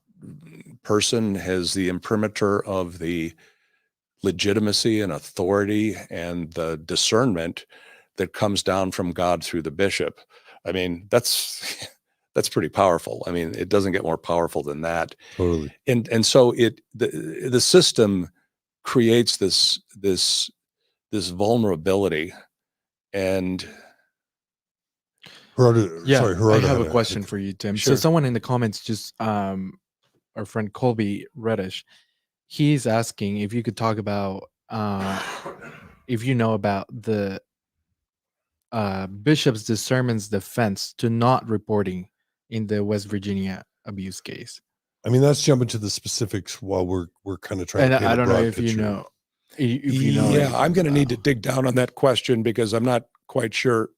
person has the imprimatur of the legitimacy and authority and the discernment that comes down from God through the bishop. I mean, that's pretty powerful. I mean, it doesn't get more powerful than that. Totally. And so the system creates this vulnerability. And Gerardo, Yeah, sorry, Gerardo I have had a question for you, Tim. Sure. So someone in the comments just our friend Colby Reddish, he's asking if you could talk about if you know about the bishop's discernment's defense to not reporting in the West Virginia abuse case. I mean, that's jumping to the specifics while we're kind of trying And to paint I a don't know broad if picture. you know. If you know yeah, anything I'm going to need to about- dig down on that question because I'm not quite sure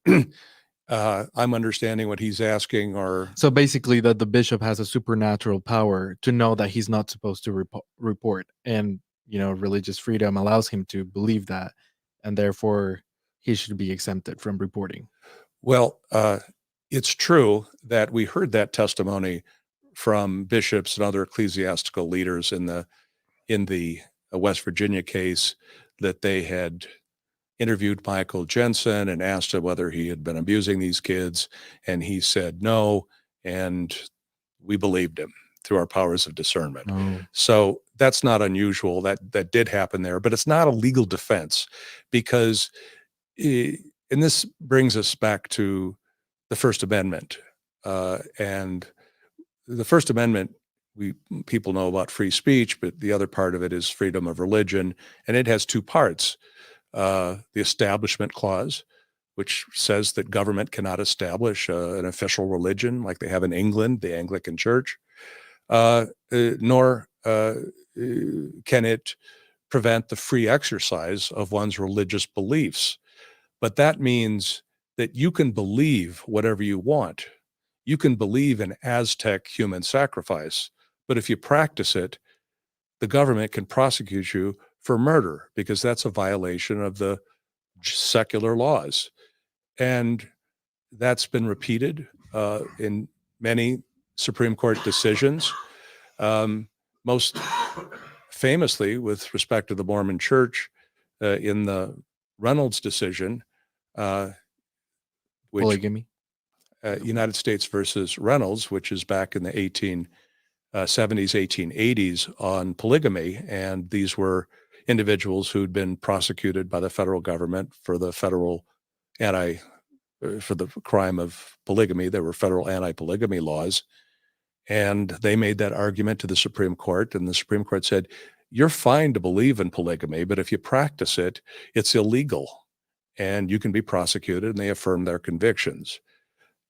I'm understanding what he's asking. Or So basically, that the bishop has a supernatural power to know that he's not supposed to report, and religious freedom allows him to believe that, and therefore he should be exempted from reporting. well, it's true that we heard that testimony from bishops and other ecclesiastical leaders in the West Virginia case, that they had interviewed Michael Jensen and asked him whether he had been abusing these kids, and he said no, and we believed him through our powers of discernment. Oh. So that's not unusual. That did happen there, but it's not a legal defense because, and this brings us back to the First Amendment. And the First Amendment, people know about free speech, but the other part of it is freedom of religion, and it has two parts. The Establishment Clause, which says that government cannot establish an official religion like they have in England, the Anglican Church, nor can it prevent the free exercise of one's religious beliefs. But that means that you can believe whatever you want. You can believe in Aztec human sacrifice, but if you practice it, the government can prosecute you for murder because that's a violation of the secular laws. And that's been repeated in many Supreme Court decisions. Most famously, with respect to the Mormon Church, in the Reynolds decision, which Polygamy. United States versus Reynolds, which is back in the 1870s, 1880s on polygamy. And these were individuals who'd been prosecuted by the federal government for the for the crime of polygamy. There were federal anti-polygamy laws. And they made that argument to the Supreme Court. And the Supreme Court said, you're fine to believe in polygamy, but if you practice it, it's illegal and you can be prosecuted. And they affirmed their convictions.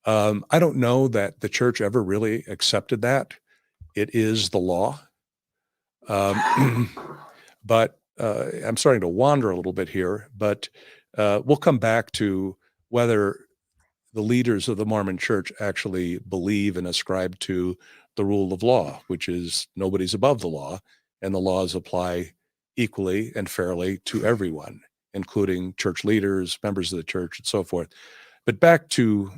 I don't know that the church ever really accepted that. It is the law. But I'm starting to wander a little bit here, but we'll come back to whether the leaders of the Mormon Church actually believe and ascribe to the rule of law, which is nobody's above the law, and the laws apply equally and fairly to everyone, including church leaders, members of the church, and so forth. But back to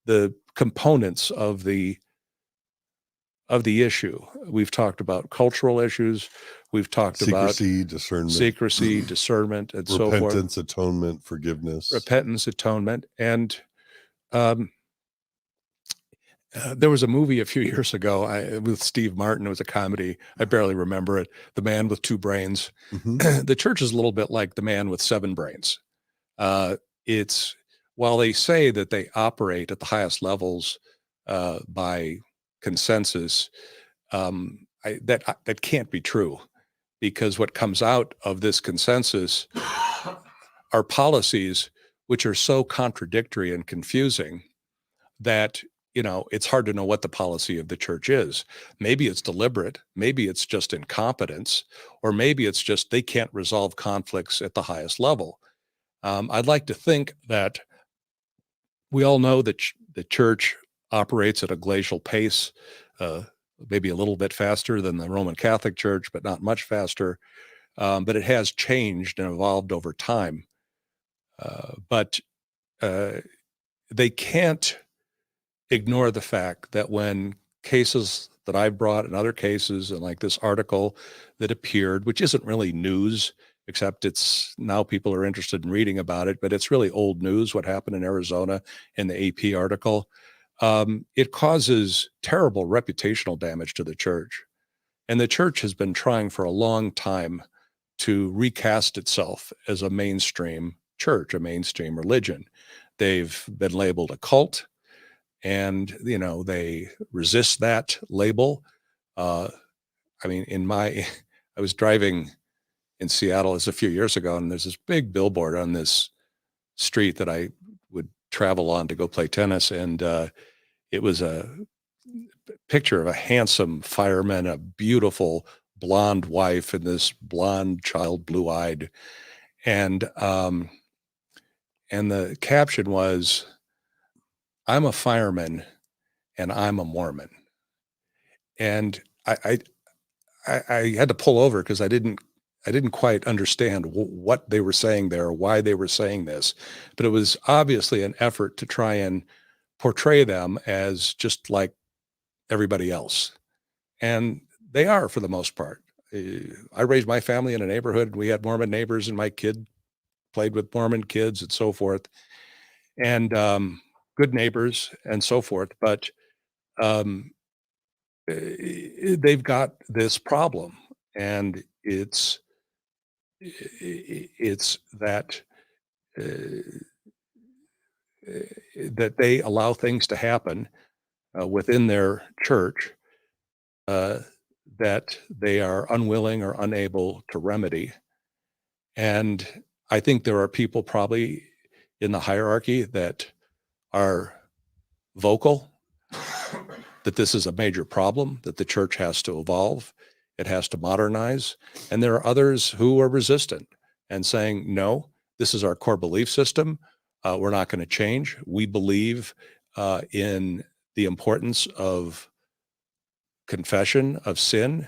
the components of the issue. We've talked about cultural issues. We've talked Secrecy, about discernment, discernment, and so forth. repentance, atonement, forgiveness. Repentance, atonement. And there was a movie a few years ago with Steve Martin. It was a comedy. I barely remember it. The Man with Two Brains. Mhm. The church is a little bit like the man with seven brains. It's while they say that they operate at the highest levels by consensus, that can't be true, because what comes out of this consensus are policies which are so contradictory and confusing that, it's hard to know what the policy of the church is. Maybe it's deliberate, maybe it's just incompetence, or maybe it's just they can't resolve conflicts at the highest level. I'd like to think that we all know that the church operates at a glacial pace, uh, maybe a little bit faster than the Roman Catholic Church, but not much faster. But it has changed and evolved over time. But they can't ignore the fact that when cases that I brought and other cases, and like this article that appeared, which isn't really news, except it's now people are interested in reading about it, but it's really old news, what happened in Arizona in the AP article. It causes terrible reputational damage to the church. And the church has been trying for a long time to recast itself as a mainstream church, a mainstream religion. They've been labeled a cult, and they resist that label. I mean, I was driving in Seattle a few years ago, and there's this big billboard on this street that I would travel on to go play tennis, and it was a picture of a handsome fireman, a beautiful blonde wife, and this blonde child, blue-eyed, and the caption was, "I'm a fireman and I'm a Mormon." And I had to pull over because I didn't quite understand what they were saying there, why they were saying this, but it was obviously an effort to try and portray them as just like everybody else. And they are, for the most part. I raised my family in a neighborhood. We had Mormon neighbors, and my kid played with Mormon kids and so forth, and good neighbors and so forth. But they've got this problem, and it's that that they allow things to happen within their church that they are unwilling or unable to remedy. And I think there are people probably in the hierarchy that are vocal that this is a major problem, that the church has to evolve, it has to modernize. And there are others who are resistant and saying, no, this is our core belief system. We're not going to change. We believe in the importance of confession of sin.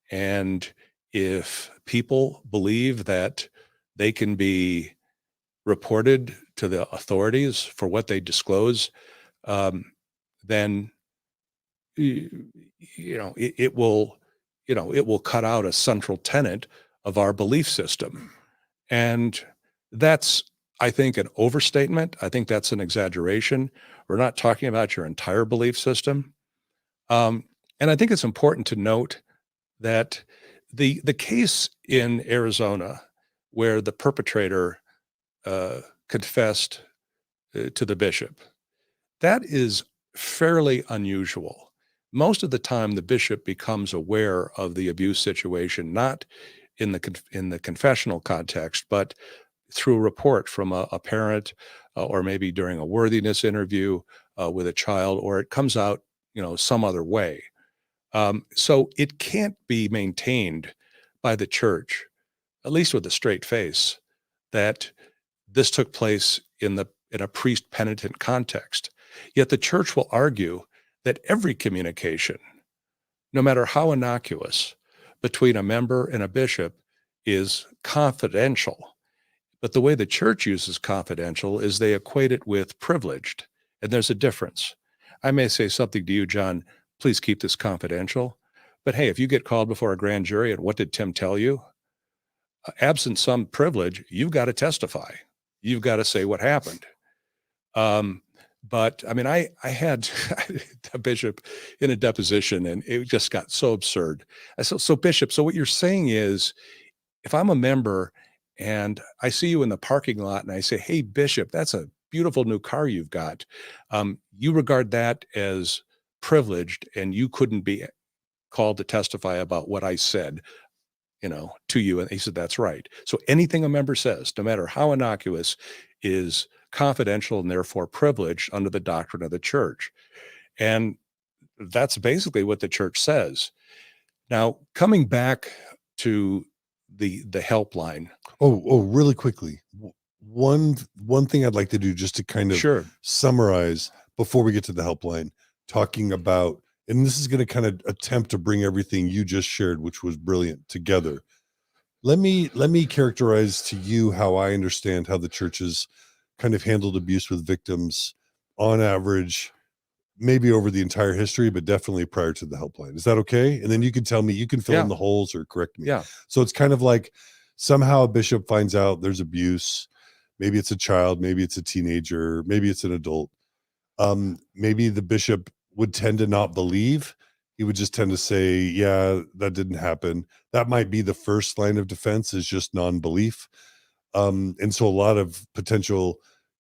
And if people believe that they can be reported to the authorities for what they disclose, then it will cut out a central tenet of our belief system. And that's, I think, an overstatement. I think that's an exaggeration. We're not talking about your entire belief system. And I think it's important to note that the case in Arizona where the perpetrator confessed to the bishop, that is fairly unusual. Most of the time, the bishop becomes aware of the abuse situation, not in the confessional context, but through a report from a parent, or maybe during a worthiness interview with a child, or it comes out, some other way. So it can't be maintained by the church, at least with a straight face, that this took place in a priest penitent context. Yet the church will argue that every communication, no matter how innocuous, between a member and a bishop is confidential. But the way the church uses confidential is they equate it with privileged, and there's a difference. I may say something to you, John, please keep this confidential. But hey, if you get called before a grand jury and what did Tim tell you? Absent some privilege, you've got to testify. You've got to say what happened. But I mean, I had a bishop in a deposition, and it just got so absurd. I said, so Bishop, so what you're saying is, if I'm a member and I see you in the parking lot and I say, hey, Bishop, that's a beautiful new car you've got. You regard that as privileged, and you couldn't be called to testify about what I said. to you. And he said, that's right. So anything a member says, no matter how innocuous, is confidential and therefore privileged under the doctrine of the church. And that's basically what the church says. Now, coming back to the helpline. Oh, really quickly. One thing I'd like to do just to kind of Sure. summarize before we get to the helpline, talking about, and this is going to kind of attempt to bring everything you just shared, which was brilliant, together. Let me characterize to you how I understand how the churches kind of handled abuse with victims on average, maybe over the entire history, but definitely prior to the helpline. Is that okay? And then you can tell me, you can fill in the holes or correct me. Yeah. So it's kind of like somehow a bishop finds out there's abuse. Maybe it's a child, maybe it's a teenager, maybe it's an adult. Maybe the bishop would tend to not believe. He would just tend to say, yeah, that didn't happen. That might be the first line of defense, is just non-belief. And so a lot of potential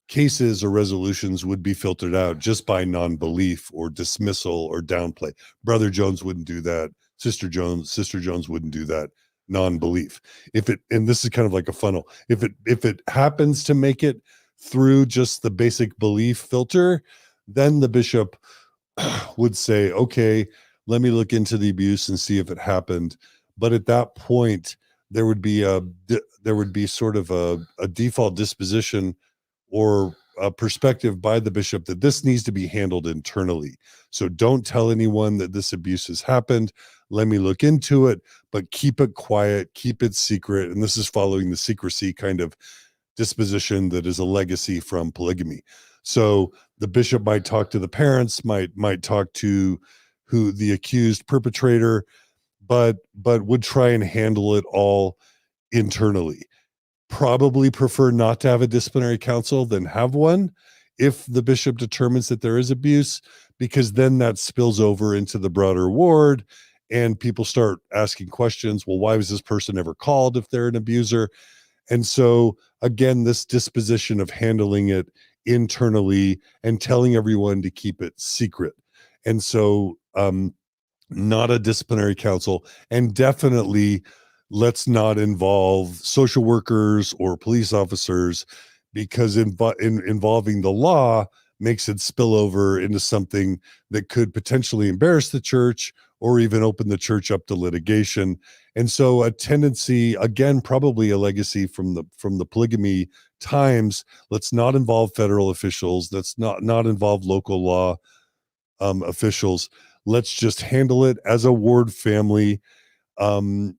cases or resolutions would be filtered out just by non-belief or dismissal or downplay. Brother Jones wouldn't do that. Sister Jones wouldn't do that. Non-belief. And this is kind of like a funnel. If it happens to make it through just the basic belief filter, then the bishop would say, okay, let me look into the abuse and see if it happened. But at that point, there would be sort of a default disposition or a perspective by the bishop that this needs to be handled internally. So don't tell anyone that this abuse has happened. Let me look into it, but keep it quiet, keep it secret. And this is following the secrecy kind of disposition that is a legacy from polygamy. So the bishop might talk to the parents, might talk to who the accused perpetrator, but would try and handle it all internally. Probably prefer not to have a disciplinary council than have one if the bishop determines that there is abuse, because then that spills over into the broader ward and people start asking questions. Well, why was this person ever called if they're an abuser? And so again, this disposition of handling it internally and telling everyone to keep it secret. And so not a disciplinary council, and definitely let's not involve social workers or police officers, because involving the law makes it spill over into something that could potentially embarrass the church or even open the church up to litigation. And so a tendency, again, probably a legacy from the polygamy times, let's not involve federal officials, let's not involve local law officials. Let's just handle it as a ward family. And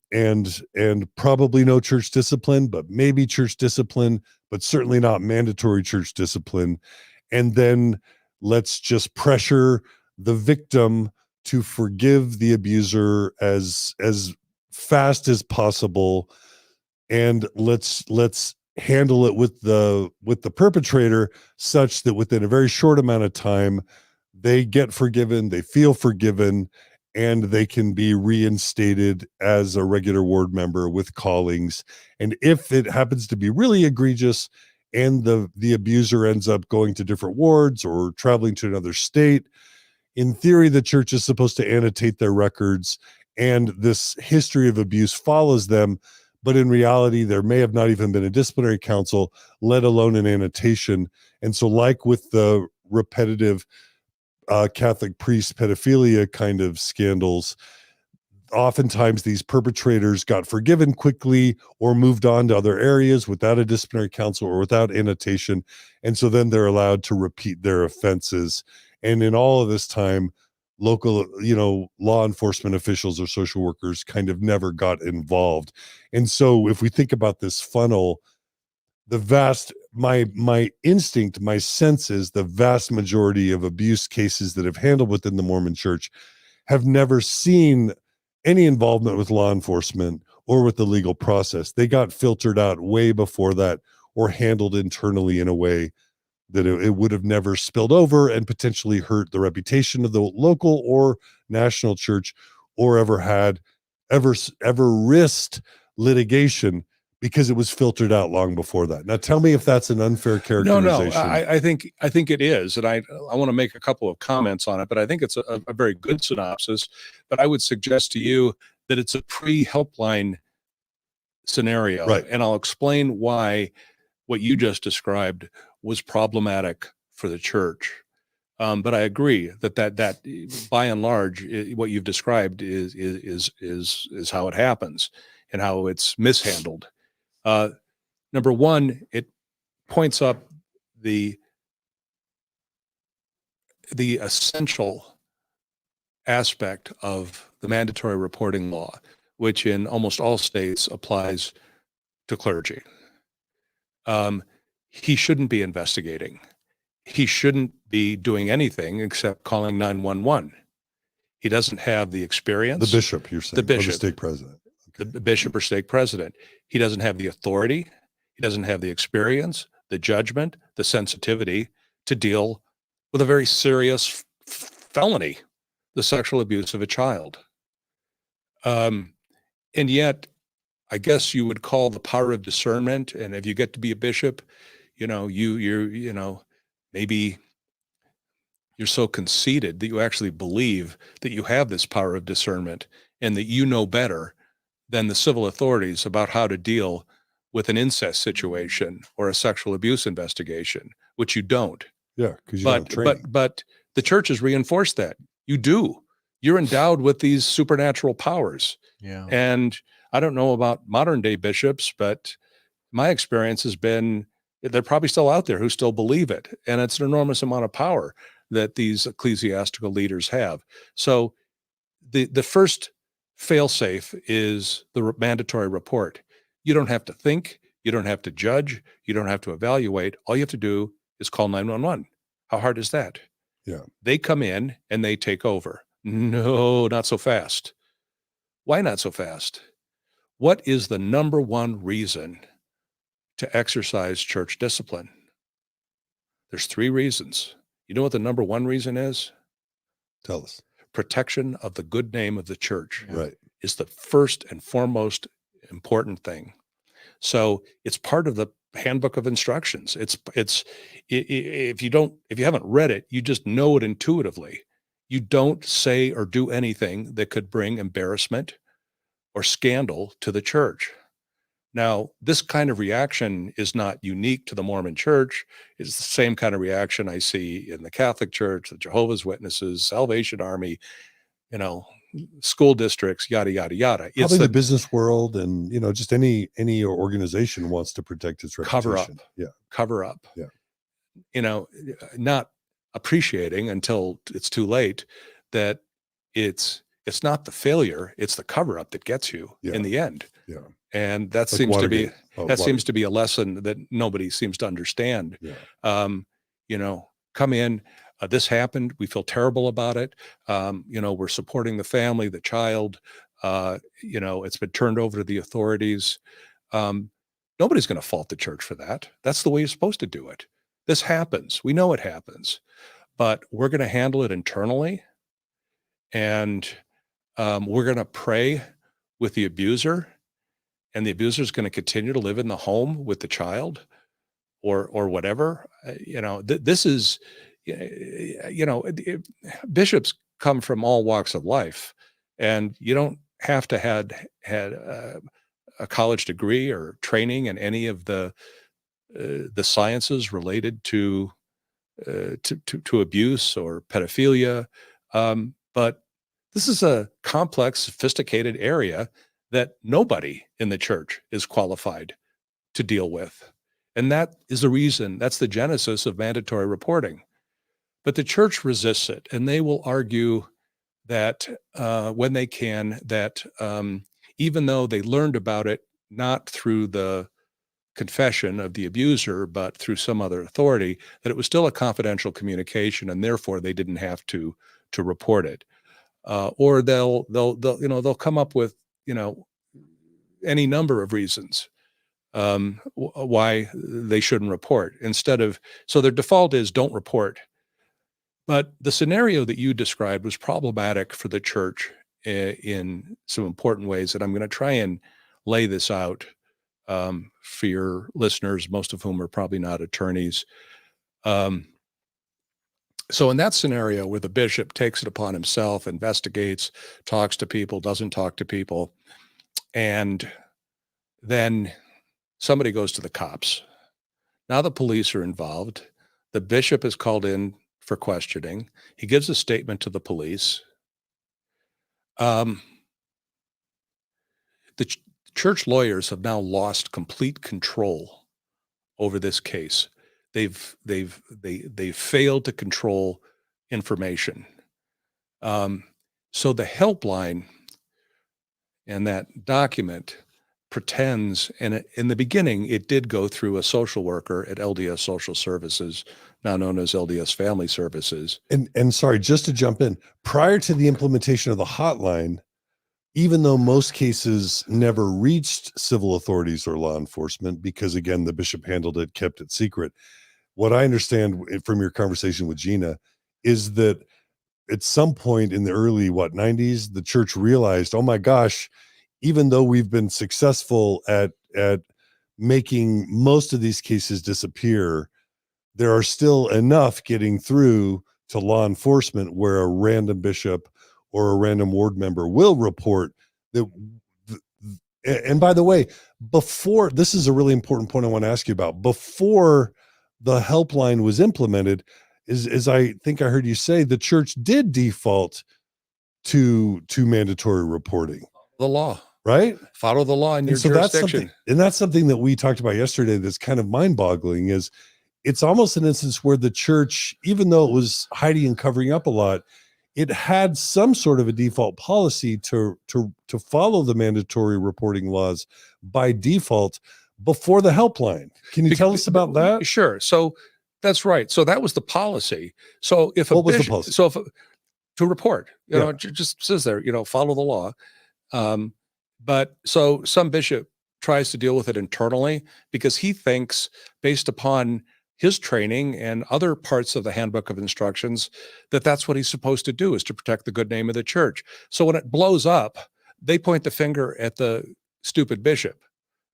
probably no church discipline, but maybe church discipline, but certainly not mandatory church discipline. And then let's just pressure the victim to forgive the abuser as fast as possible. And let's handle it with the perpetrator such that within a very short amount of time, they get forgiven, they feel forgiven, and they can be reinstated as a regular ward member with callings. And if it happens to be really egregious and the abuser ends up going to different wards or traveling to another state, in theory, the church is supposed to annotate their records and this history of abuse follows them. But in reality, there may have not even been a disciplinary council, let alone an annotation. And so like with the repetitive Catholic priest pedophilia kind of scandals, oftentimes these perpetrators got forgiven quickly or moved on to other areas without a disciplinary council or without annotation. And so then they're allowed to repeat their offenses. And in all of this time, local, law enforcement officials or social workers kind of never got involved. And so if we think about this funnel, my instinct, my sense is the vast majority of abuse cases that have handled within the Mormon church have never seen any involvement with law enforcement or with the legal process. They got filtered out way before that or handled internally in a way that it would have never spilled over and potentially hurt the reputation of the local or national church, or ever risked litigation because it was filtered out long before that. Now tell me if that's an unfair characterization. No, I think it is. And I want to make a couple of comments on it, but I think it's a very good synopsis. But I would suggest to you that it's a pre-helpline scenario. Right. And I'll explain why what you just described was problematic for the church. But I agree that by and large, what you've described is how it happens and how it's mishandled. Number one, it points up the essential aspect of the mandatory reporting law, which in almost all states applies to clergy. He shouldn't be investigating. He shouldn't be doing anything except calling 911. He doesn't have the experience. The bishop, you're saying, The bishop. or the stake president. Okay. The bishop or stake president. He doesn't have the authority. He doesn't have the experience, the judgment, the sensitivity to deal with a very serious felony, the sexual abuse of a child. And yet, I guess you would call the power of discernment. And if you get to be a bishop, maybe you're so conceited that you actually believe that you have this power of discernment and that you know better than the civil authorities about how to deal with an incest situation or a sexual abuse investigation, which you don't. Yeah, because you don't have training. But the church has reinforced that. You do. You're endowed with these supernatural powers. Yeah. And I don't know about modern day bishops, but my experience has been they're probably still out there who still believe it. And it's an enormous amount of power that these ecclesiastical leaders have. So the first fail-safe is the mandatory report. You don't have to think, you don't have to judge, you don't have to evaluate. All you have to do is call 911. How hard is that? Yeah. They come in and they take over. No, not so fast. Why not so fast? What is the number one reason to exercise church discipline? There's 3 reasons. You know what the number one reason is? Tell us. Protection of the good name of the church. Right. Is the first and foremost important thing. So it's part of the Handbook of Instructions. If you haven't read it, you just know it intuitively. You don't say or do anything that could bring embarrassment or scandal to the church. Now, this kind of reaction is not unique to the Mormon Church. It's the same kind of reaction I see in the Catholic Church, the Jehovah's Witnesses, Salvation Army, school districts, yada, yada, yada. Probably the business world and, just any organization wants to protect its reputation. Cover up. Yeah. Cover up. Yeah. Not appreciating until it's too late that it's not the failure, it's the cover up that gets you in the end. Yeah. And that Like seems Watergate. seems to be a lesson that nobody seems to understand. Yeah. Come in, this happened, we feel terrible about it. We're supporting the family, the child, it's been turned over to the authorities. Nobody's going to fault the church for that. That's the way you're supposed to do it. This happens. We know it happens, but we're going to handle it internally. And we're going to pray with the abuser, and the abuser is going to continue to live in the home with the child or whatever. This is, bishops come from all walks of life, and you don't have to had a college degree or training in any of the sciences related to abuse or pedophilia. But this is a complex, sophisticated area that nobody in the church is qualified to deal with. And that is the reason, that's the genesis of mandatory reporting. But the church resists it, and they will argue that when they can, that even though they learned about it not through the confession of the abuser, but through some other authority, that it was still a confidential communication, and therefore they didn't have to report it. Or they'll come up with any number of reasons why they shouldn't report so their default is don't report. But the scenario that you described was problematic for the church in some important ways, and I'm going to try and lay this out for your listeners, most of whom are probably not attorneys. So in that scenario where the bishop takes it upon himself, investigates, talks to people, doesn't talk to people, and then somebody goes to the cops. Now the police are involved. The bishop is called in for questioning. He gives a statement to the police. The church lawyers have now lost complete control over this case. They've failed to control information. So the helpline and that document pretends, and in the beginning, it did go through a social worker at LDS Social Services, now known as LDS Family Services. And sorry, just to jump in, prior to the implementation of the hotline, even though most cases never reached civil authorities or law enforcement, because again, the bishop handled it, kept it secret. What I understand from your conversation with Gina is that at some point in the early 90s, the church realized, oh my gosh, even though we've been successful at making most of these cases disappear, there are still enough getting through to law enforcement where a random bishop or a random ward member will report that. And by the way, before, this is a really important point I want to ask you about, before the helpline was implemented, is I think I heard you say the church did default to mandatory reporting. The law. Right? Follow the law in your jurisdiction. That's something that we talked about yesterday that's kind of mind-boggling. Is it's almost an instance where the church, even though it was hiding and covering up a lot, it had some sort of a default policy to follow the mandatory reporting laws by default before the helpline. Can you tell us about that? Sure. So that's right. So that was the policy. So if what was the policy? So if to report, you know, it just says there, you know, follow the law. But so some bishop tries to deal with it internally because he thinks, based upon his training and other parts of the Handbook of Instructions, that that's what he's supposed to do, is to protect the good name of the church. So when it blows up, they point the finger at the stupid bishop,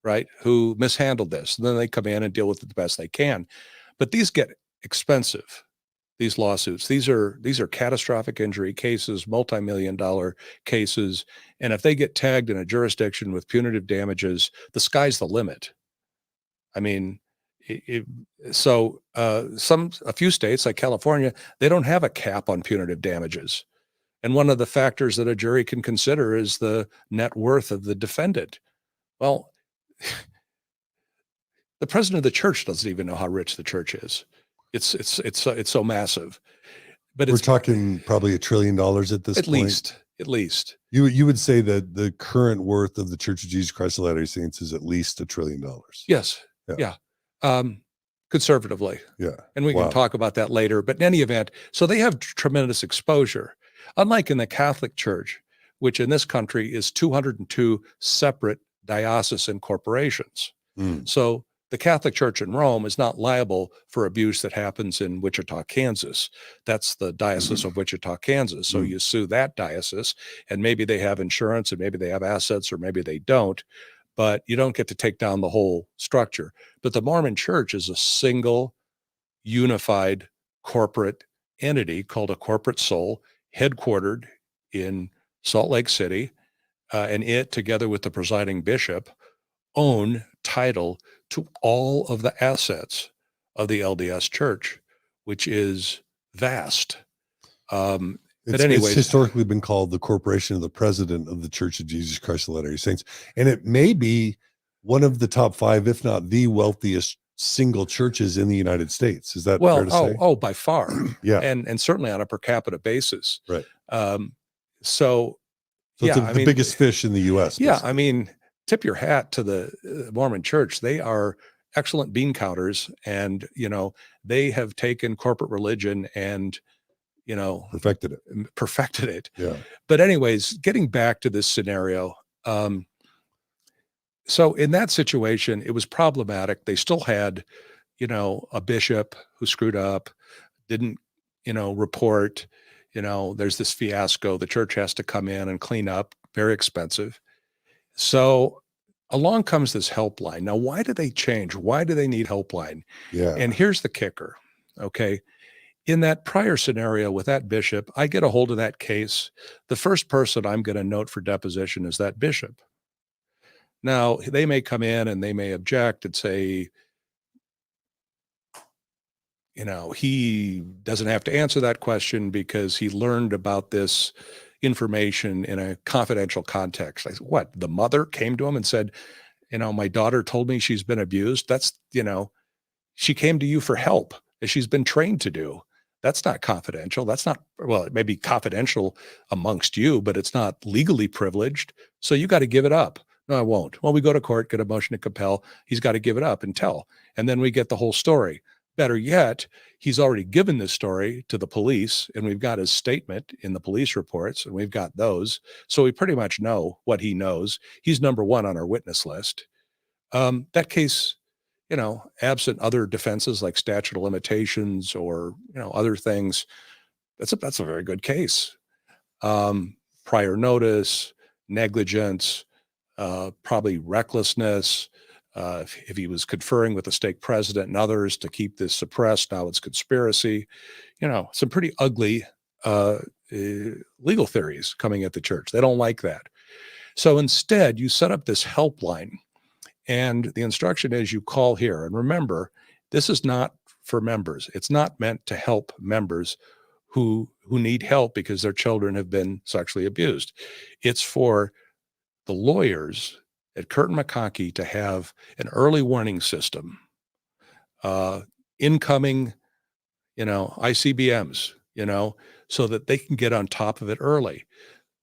right, who mishandled this. And then they come in and deal with it the best they can. But these get expensive, these lawsuits. These are catastrophic injury cases, multi-million-dollar cases. And if they get tagged in a jurisdiction with punitive damages, the sky's the limit. I mean, a few states like California, they don't have a cap on punitive damages. And one of the factors that a jury can consider is the net worth of the defendant. Well, the president of the church doesn't even know how rich the church is. It's so massive. But we're talking probably $1 trillion at this point. At least. You would say that the current worth of the Church of Jesus Christ of Latter-day Saints is at least $1 trillion. Yes. Yeah. Conservatively. Yeah. And we can talk about that later. But in any event, so they have tremendous exposure. Unlike in the Catholic Church, which in this country is 202 separate diocesan corporations. So the Catholic Church in Rome is not liable for abuse that happens in Wichita, Kansas. That's the Diocese of Wichita, Kansas. So you sue that diocese, and maybe they have insurance, and maybe they have assets, or maybe they don't, but you don't get to take down the whole structure. But the Mormon Church is a single, unified corporate entity called a corporate soul, headquartered in Salt Lake City, and it, together with the presiding bishop, own title to all of the assets of the LDS Church, which is vast. It's historically been called the Corporation of the President of the Church of Jesus Christ of Latter-day Saints. And it may be one of the top 5, if not the wealthiest single churches in the United States. Is that fair to say? Oh, by far. Yeah. And certainly on a per capita basis. Right. So it's the biggest fish in the U.S. Yeah. Basically. I mean, tip your hat to the Mormon Church. They are excellent bean counters, and, you know, they have taken corporate religion and, you know, perfected it. Yeah. But anyways, getting back to this scenario. So in that situation, it was problematic. They still had, you know, a bishop who screwed up, didn't, you know, report, you know, there's this fiasco. The church has to come in and clean up, very expensive. So along comes this helpline. Now, why do they change? Why do they need helpline? Yeah. And here's the kicker. Okay. In that prior scenario with that bishop, I get a hold of that case. The first person I'm going to note for deposition is that bishop. Now, they may come in and they may object and say, he doesn't have to answer that question because he learned about this information in a confidential context. I said, what? The mother came to him and said, my daughter told me she's been abused. That's, she came to you for help, as she's been trained to do. That's not confidential. That's not, well, it may be confidential amongst you, but it's not legally privileged. So you got to give it up. No, I won't. Well, we go to court, get a motion to compel. He's got to give it up and tell. And then we get the whole story. Better yet, he's already given this story to the police, and we've got his statement in the police reports, and we've got those. So we pretty much know what he knows. He's number one on our witness list. That case, absent other defenses like statute of limitations or, other things, that's a very good case. Prior notice, negligence, probably recklessness. If he was conferring with the stake president and others to keep this suppressed, now it's conspiracy. Some pretty ugly legal theories coming at the church. They don't like that. So instead, you set up this helpline, and the instruction is you call here. And remember, this is not for members. It's not meant to help members who need help because their children have been sexually abused. It's for the lawyers at Curtin McConkie to have an early warning system, incoming, ICBMs, so that they can get on top of it early.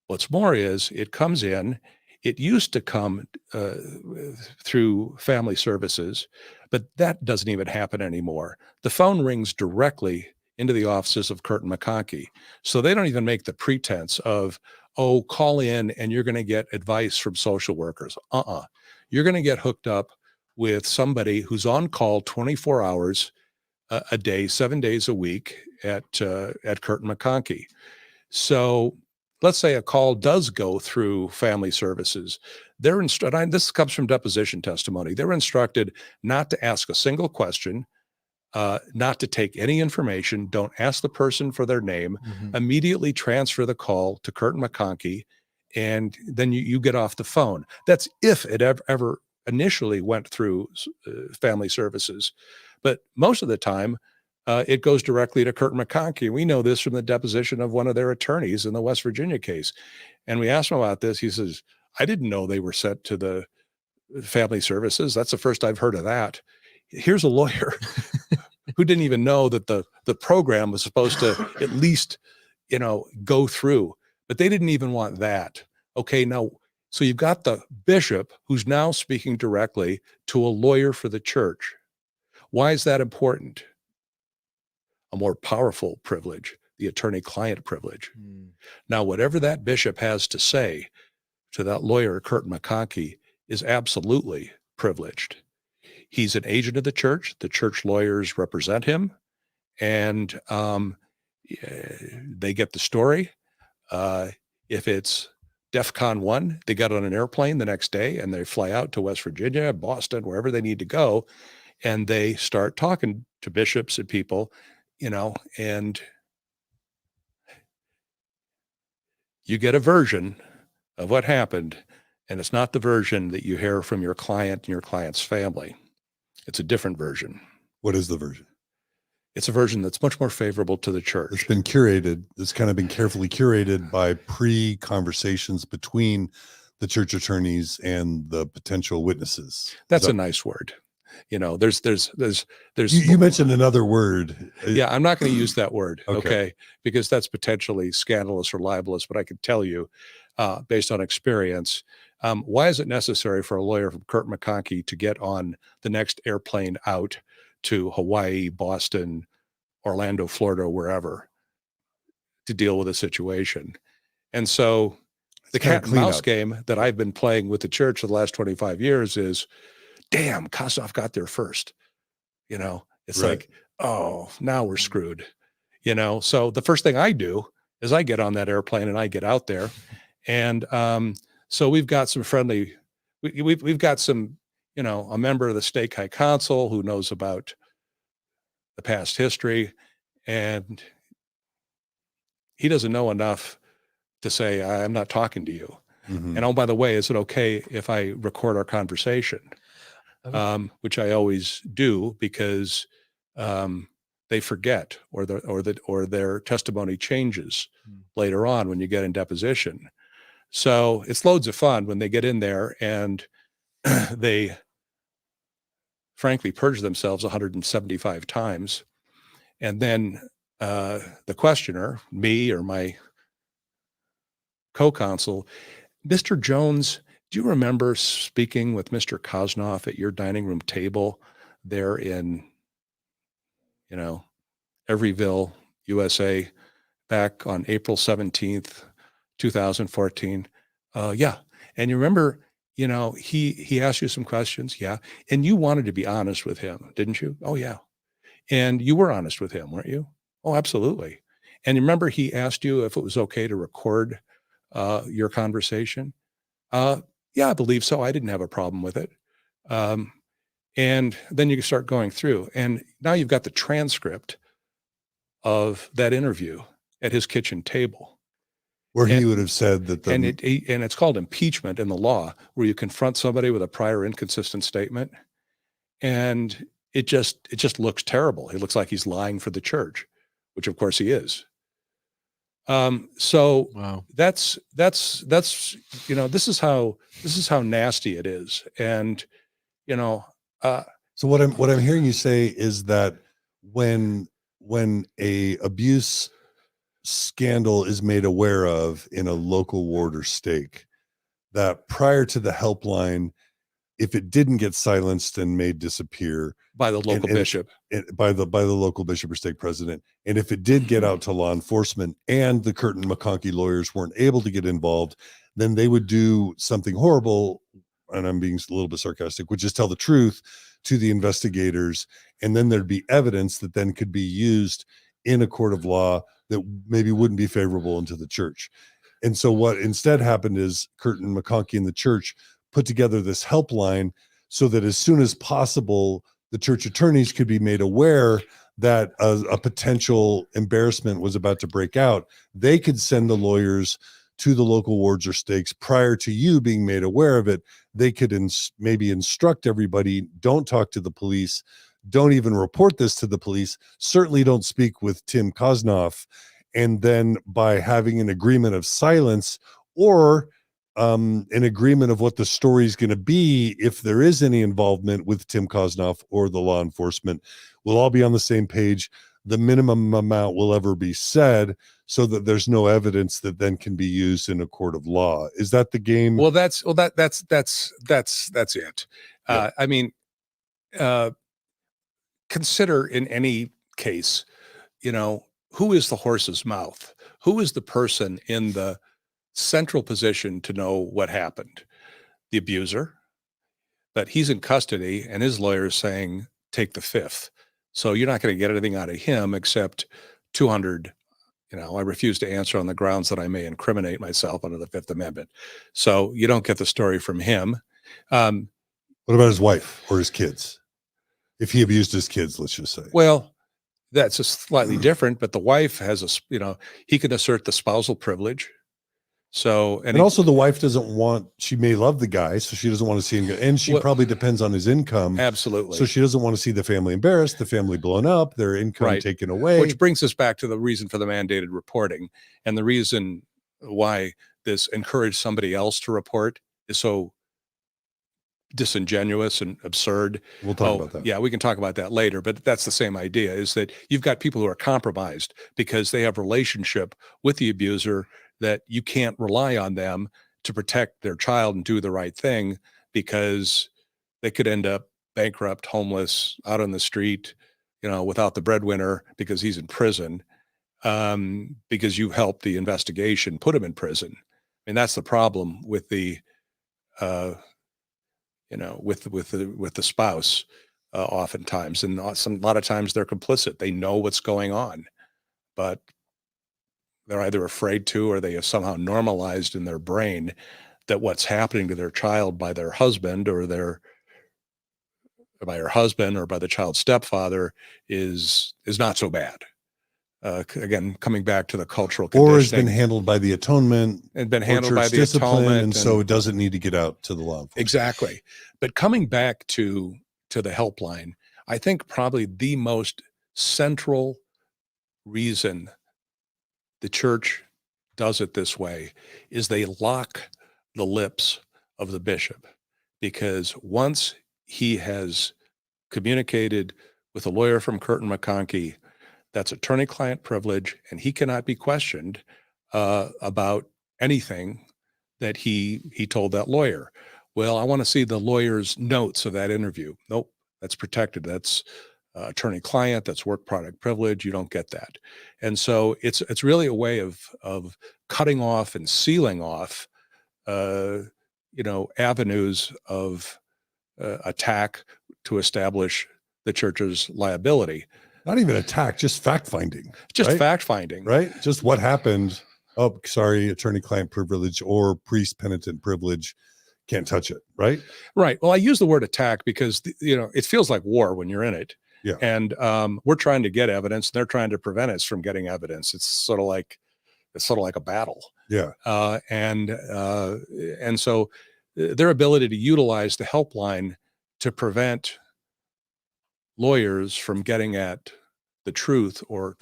What's more is it comes in, it used to come through family services, but that doesn't even happen anymore. The phone rings directly into the offices of Curtin McConkie. So they don't even make the pretense of, call in and you're going to get advice from social workers. You're going to get hooked up with somebody who's on call 24 hours a day, 7 days a week at Curtin McConkie. So let's say a call does go through family services. They're instructed, this comes from deposition testimony, they're instructed not to ask a single question, not to take any information, don't ask the person for their name, immediately transfer the call to Curtin McConkie, and then you get off the phone. That's if it ever initially went through family services. But most of the time, it goes directly to Curtin McConkie. We know this from the deposition of one of their attorneys in the West Virginia case. And we asked him about this. He says, I didn't know they were sent to the family services. That's the first I've heard of that. Here's a lawyer who didn't even know that the program was supposed to at least, go through, but they didn't even want that. Okay. Now, so you've got the bishop who's now speaking directly to a lawyer for the church. Why is that important? A more powerful privilege, the attorney-client privilege. Now, whatever that bishop has to say to that lawyer, Curtin McConkie, is absolutely privileged. He's an agent of the church lawyers represent him, and they get the story. If it's DEFCON 1, they get on an airplane the next day and they fly out to West Virginia, Boston, wherever they need to go, and they start talking to bishops and people, and you get a version of what happened, and it's not the version that you hear from your client and your client's family. It's a different version. What is the version? It's a version that's much more favorable to the church. It's been curated. It's kind of been carefully curated by pre-conversations between the church attorneys and the potential witnesses. That's a nice word. There's you mentioned another word. Yeah, I'm not going to use that word. Okay. Because that's potentially scandalous or libelous, but I can tell you, based on experience, why is it necessary for a lawyer from Curtin McConkie to get on the next airplane out to Hawaii, Boston, Orlando, Florida, wherever, to deal with a situation? And so the cat and mouse game that I've been playing with the church for the last 25 years is, damn, Kosnoff got there first. It's like, now we're screwed. So the first thing I do is I get on that airplane and I get out there. And so we've got some friendly, we've got some, a member of the Stake High Council who knows about the past history, and he doesn't know enough to say, I'm not talking to you. Mhm. And oh, by the way, is it okay if I record our conversation? Which I always do because they forget, or their testimony changes later on when you get in deposition. So it's loads of fun when they get in there and they frankly purge themselves 175 times. And then the questioner, me or my co-counsel, Mr. Jones, do you remember speaking with Mr. Kosnoff at your dining room table there in, Everyville, USA, back on April 17th, 2014? Yeah. And you remember, he asked you some questions. Yeah. And you wanted to be honest with him, didn't you? Oh, yeah. And you were honest with him, weren't you? Oh, absolutely. And you remember he asked you if it was okay to record your conversation? Yeah, I believe so. I didn't have a problem with it. And then you start going through, and now you've got the transcript of that interview at his kitchen table. Where he would have said that and it's called impeachment in the law, where you confront somebody with a prior inconsistent statement, and it just looks terrible. It looks like he's lying for the church, which of course he is. So Wow. that's this is how nasty it is. And so what I'm hearing you say is that when a abuse scandal is made aware of in a local ward or stake, that prior to the helpline, if it didn't get silenced and made disappear by the local bishop, by the local bishop or stake president, and if it did get out to law enforcement and the Curtin McConkie lawyers weren't able to get involved, then they would do something horrible, and I'm being a little bit sarcastic, would just tell the truth to the investigators, and then there'd be evidence that then could be used in a court of law that maybe wouldn't be favorable into the church. And so what instead happened is Curtin McConkie and the church put together this helpline so that as soon as possible, the church attorneys could be made aware that a potential embarrassment was about to break out. They could send the lawyers to the local wards or stakes prior to you being made aware of it. They could maybe instruct everybody, don't talk to the police, don't even report this to the police, certainly don't speak with Tim Kosnoff. And then by having an agreement of silence or an agreement of what the story is going to be, if there is any involvement with Tim Kosnoff or the law enforcement, we'll all be on the same page. The minimum amount will ever be said so that there's no evidence that then can be used in a court of law. Is that the game? Well, that's it. Yeah. I mean, consider in any case, who is the horse's mouth? Who is the person in the central position to know what happened? The abuser, but he's in custody and his lawyer is saying, take the fifth. So you're not going to get anything out of him except 200. I refuse to answer on the grounds that I may incriminate myself under the Fifth Amendment. So you don't get the story from him. What about his wife or his kids? If he abused his kids, let's just say. Well, that's a slightly different, but the wife has he can assert the spousal privilege. So, and also the wife she may love the guy, so she doesn't want to see him go, and she probably depends on his income. Absolutely. So she doesn't want to see the family embarrassed, the family blown up, their income taken away. Which brings us back to the reason for the mandated reporting, and the reason why this encouraged somebody else to report is so disingenuous and absurd. We'll talk about that. Yeah, we can talk about that later, but that's the same idea, is that you've got people who are compromised because they have relationship with the abuser, that you can't rely on them to protect their child and do the right thing, because they could end up bankrupt, homeless, out on the street, without the breadwinner because he's in prison, because you helped the investigation put him in prison. And that's the problem with the with the spouse, oftentimes, and a lot of times they're complicit. They know what's going on, but they're either afraid to, or they have somehow normalized in their brain that what's happening to their child by their husband or by her husband or by the child's stepfather is not so bad. again, coming back to the cultural or has been conditioning, handled by the Atonement, and been or handled by church the discipline, Atonement, and so it doesn't need to get out to the law enforcement. exactly. But coming back to the helpline, I think probably the most central reason the church does it this way is they lock the lips of the bishop, because once he has communicated with a lawyer from Curtin McConkie, that's attorney-client privilege, and he cannot be questioned about anything that he told that lawyer. Well, I want to see the lawyer's notes of that interview. Nope, that's protected. That's attorney-client. That's work product privilege. You don't get that. And so it's really a way of cutting off and sealing off, avenues of attack to establish the church's liability. Not even attack, just fact finding. Just right? fact finding. Right? Just what happened. Oh, sorry, attorney-client privilege or priest-penitent privilege. Can't touch it, right? Right. Well, I use the word attack because, it feels like war when you're in it. Yeah. And we're trying to get evidence, and they're trying to prevent us from getting evidence. It's sort of like a battle. Yeah. And so their ability to utilize the helpline to prevent lawyers from getting at the truth, or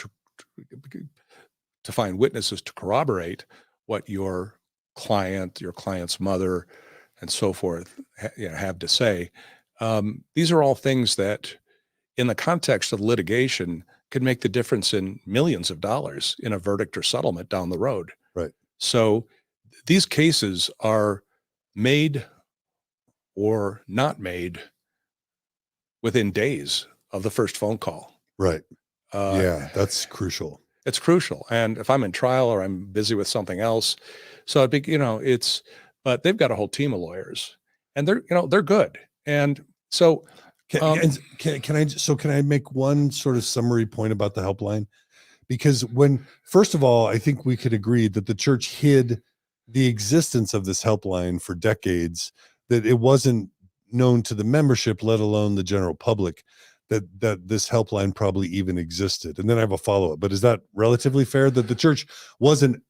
to find witnesses to corroborate what your client's mother, and so forth have to say. These are all things that, in the context of litigation, could make the difference in millions of dollars in a verdict or settlement down the road. Right. So these cases are made or not made within days of the first phone call. Right. Yeah, that's crucial. It's crucial. And if I'm in trial or I'm busy with something else, so but they've got a whole team of lawyers, and they're good. And so can I make one sort of summary point about the helpline? Because first of all, I think we could agree that the church hid the existence of this helpline for decades, that it wasn't known to the membership, let alone the general public, that this helpline probably even existed. And then I have a follow-up, but is that relatively fair, that the church wasn't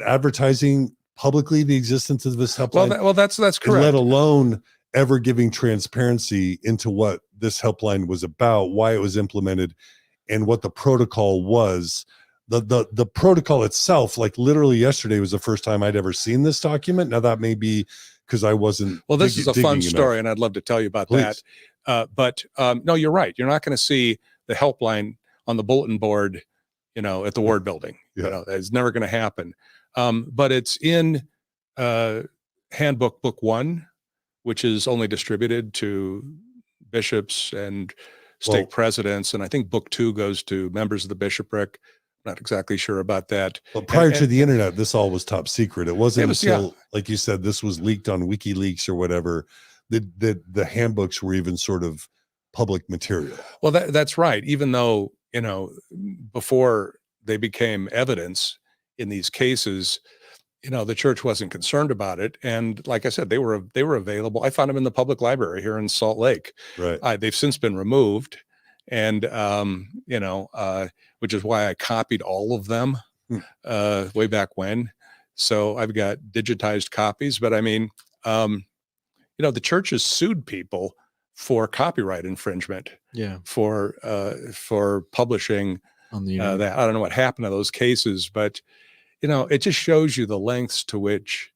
advertising publicly the existence of this helpline? Well, that's correct. Let alone ever giving transparency into what this helpline was about, why it was implemented, and what the protocol was. The protocol itself, like literally yesterday was the first time I'd ever seen this document. Now that may be because I wasn't. Well, this is a fun story, and I'd love to tell you about that. But no, you're right. You're not going to see the helpline on the bulletin board, at the ward building. Yeah. It's never going to happen. But it's in Handbook Book 1, which is only distributed to bishops and stake presidents. And I think Book 2 goes to members of the bishopric. Not exactly sure about that. But prior to the internet, this all was top secret. It wasn't until, like you said, this was leaked on WikiLeaks or whatever, the handbooks were even sort of public material. Well, that's right. Even though, before they became evidence in these cases, the church wasn't concerned about it. And like I said, they were available. I found them in the public library here in Salt Lake. Right. They've since been removed. And, which is why I copied all of them way back when. So I've got digitized copies, but I mean, the church has sued people for copyright infringement. Yeah. For publishing on the that. I don't know what happened to those cases, but it just shows you the lengths to which,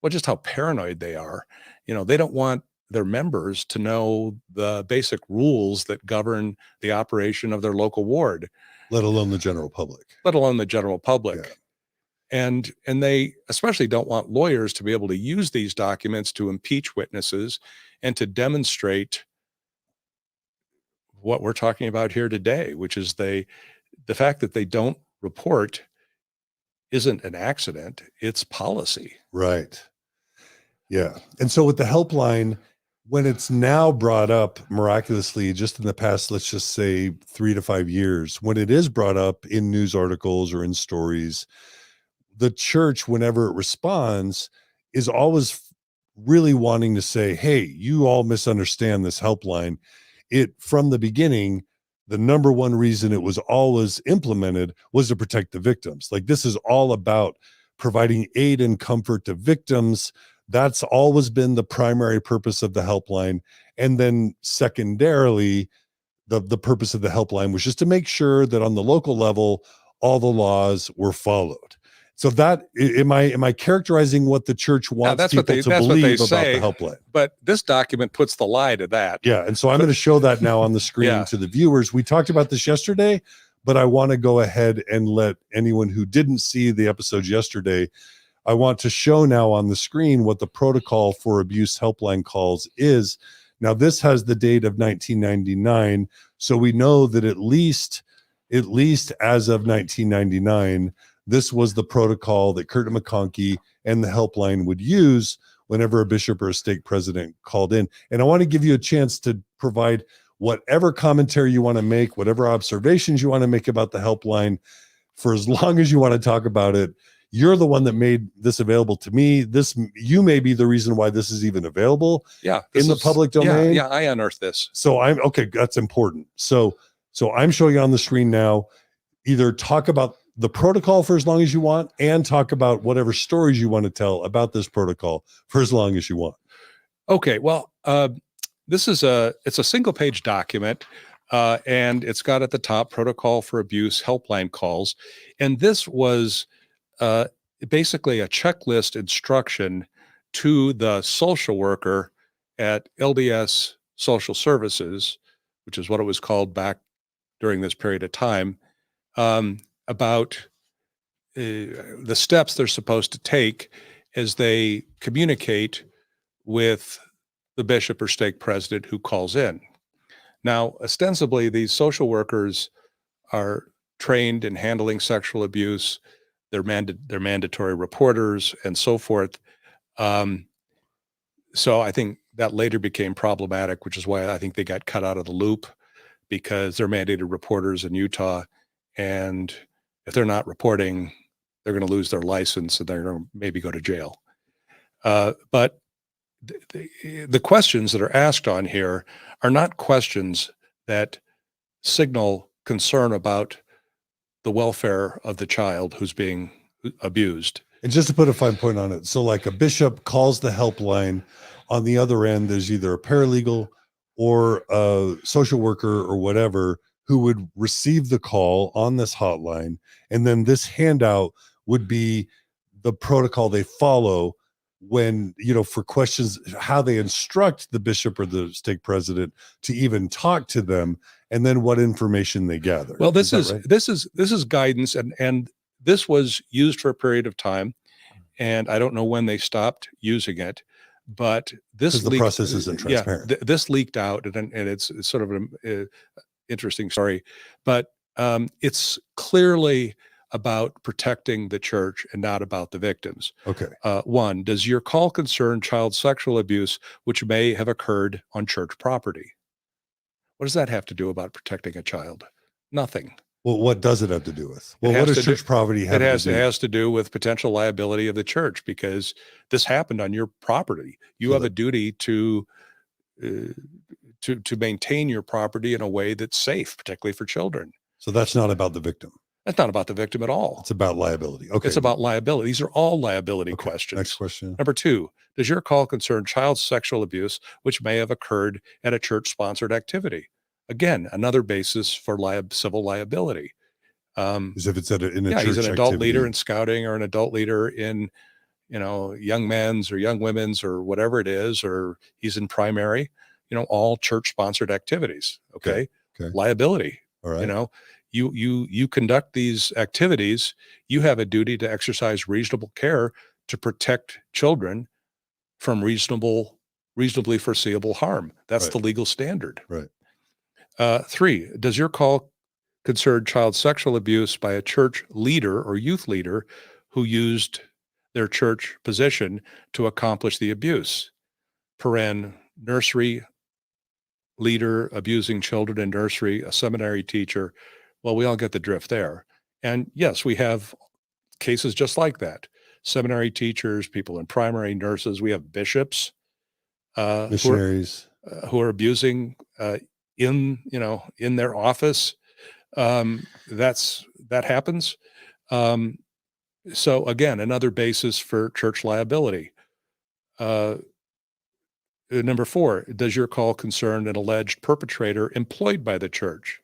just how paranoid they are. They don't want their members to know the basic rules that govern the operation of their local ward, let alone the general public. Yeah. And they especially don't want lawyers to be able to use these documents to impeach witnesses and to demonstrate what we're talking about here today, which is the fact that they don't report isn't an accident, it's policy. Right. Yeah. And so with the helpline, when it's now brought up miraculously, just in the past, let's just say 3 to 5 years, when it is brought up in news articles or in stories, the church, whenever it responds, is always really wanting to say, hey, you all misunderstand this helpline. From the beginning, the number one reason it was always implemented was to protect the victims. Like, this is all about providing aid and comfort to victims. That's always been the primary purpose of the helpline. And then secondarily, the purpose of the helpline was just to make sure that on the local level, all the laws were followed. So that, am I characterizing what the church wants people to believe about the helpline? But this document puts the lie to that. Yeah, and so I'm going to show that now on the screen to the viewers. We talked about this yesterday, but I want to go ahead and let anyone who didn't see the episodes yesterday, I want to show now on the screen what the protocol for abuse helpline calls is. Now, this has the date of 1999, so we know that at least as of 1999, this was the protocol that Kurt McConkie and the helpline would use whenever a bishop or a stake president called in. And I want to give you a chance to provide whatever commentary you want to make, whatever observations you want to make about the helpline, for as long as you want to talk about it. You're the one that made this available to me. You may be the reason why this is even available in the public domain. Yeah, I unearthed this. So okay, that's important. So I'm showing it on the screen now. Either talk about the protocol for as long as you want, and talk about whatever stories you want to tell about this protocol for as long as you want. Okay, well, it's a single page document, and it's got at the top protocol for abuse helpline calls. And this was basically a checklist instruction to the social worker at LDS Social Services, which is what it was called back during this period of time, about the steps they're supposed to take as they communicate with the bishop or stake president who calls in. Now, ostensibly, these social workers are trained in handling sexual abuse. They're mandatory reporters and so forth. So I think that later became problematic, which is why I think they got cut out of the loop, because they're mandated reporters in Utah. And if they're not reporting, they're going to lose their license and they're going to maybe go to jail. But the questions that are asked on here are not questions that signal concern about the welfare of the child who's being abused. And just to put a fine point on it, so like a bishop calls the helpline, on the other end, there's either a paralegal or a social worker or whatever who would receive the call on this hotline. And then this handout would be the protocol they follow when, for questions, how they instruct the bishop or the stake president to even talk to them, and then what information they gather. Well, this is guidance, and this was used for a period of time, and I don't know when they stopped using it, but this the process isn't transparent. This leaked out, and it's sort of an interesting story, but it's clearly about protecting the church and not about the victims. Okay. 1, does your call concern child sexual abuse which may have occurred on church property? What does that have to do about protecting a child? Nothing. Well, what does it have to do with? Well, what does church property have to do? It has to do with potential liability of the church, because this happened on your property. You have a duty to maintain your property in a way that's safe, particularly for children. So that's not about the victim. That's not about the victim at all. It's about liability. Okay. It's about liability. These are all liability questions. Next question. Number 2, does your call concern child sexual abuse which may have occurred at a church-sponsored activity? Again, another basis for civil liability. As if it's in a church he's an adult activity. leader in scouting, or an adult leader in, young men's or young women's or whatever it is, or he's in primary, all church-sponsored activities. Okay. Liability. All right. You conduct these activities, you have a duty to exercise reasonable care to protect children from reasonably foreseeable harm. That's the legal standard. Right. 3, does your call concern child sexual abuse by a church leader or youth leader who used their church position to accomplish the abuse? Nursery leader abusing children in nursery, a seminary teacher. Well, we all get the drift there. And yes, we have cases just like that. Seminary teachers, people in primary, nurses. We have bishops, missionaries who are abusing in their office. That happens. So again, another basis for church liability. Number 4, does your call concern an alleged perpetrator employed by the church?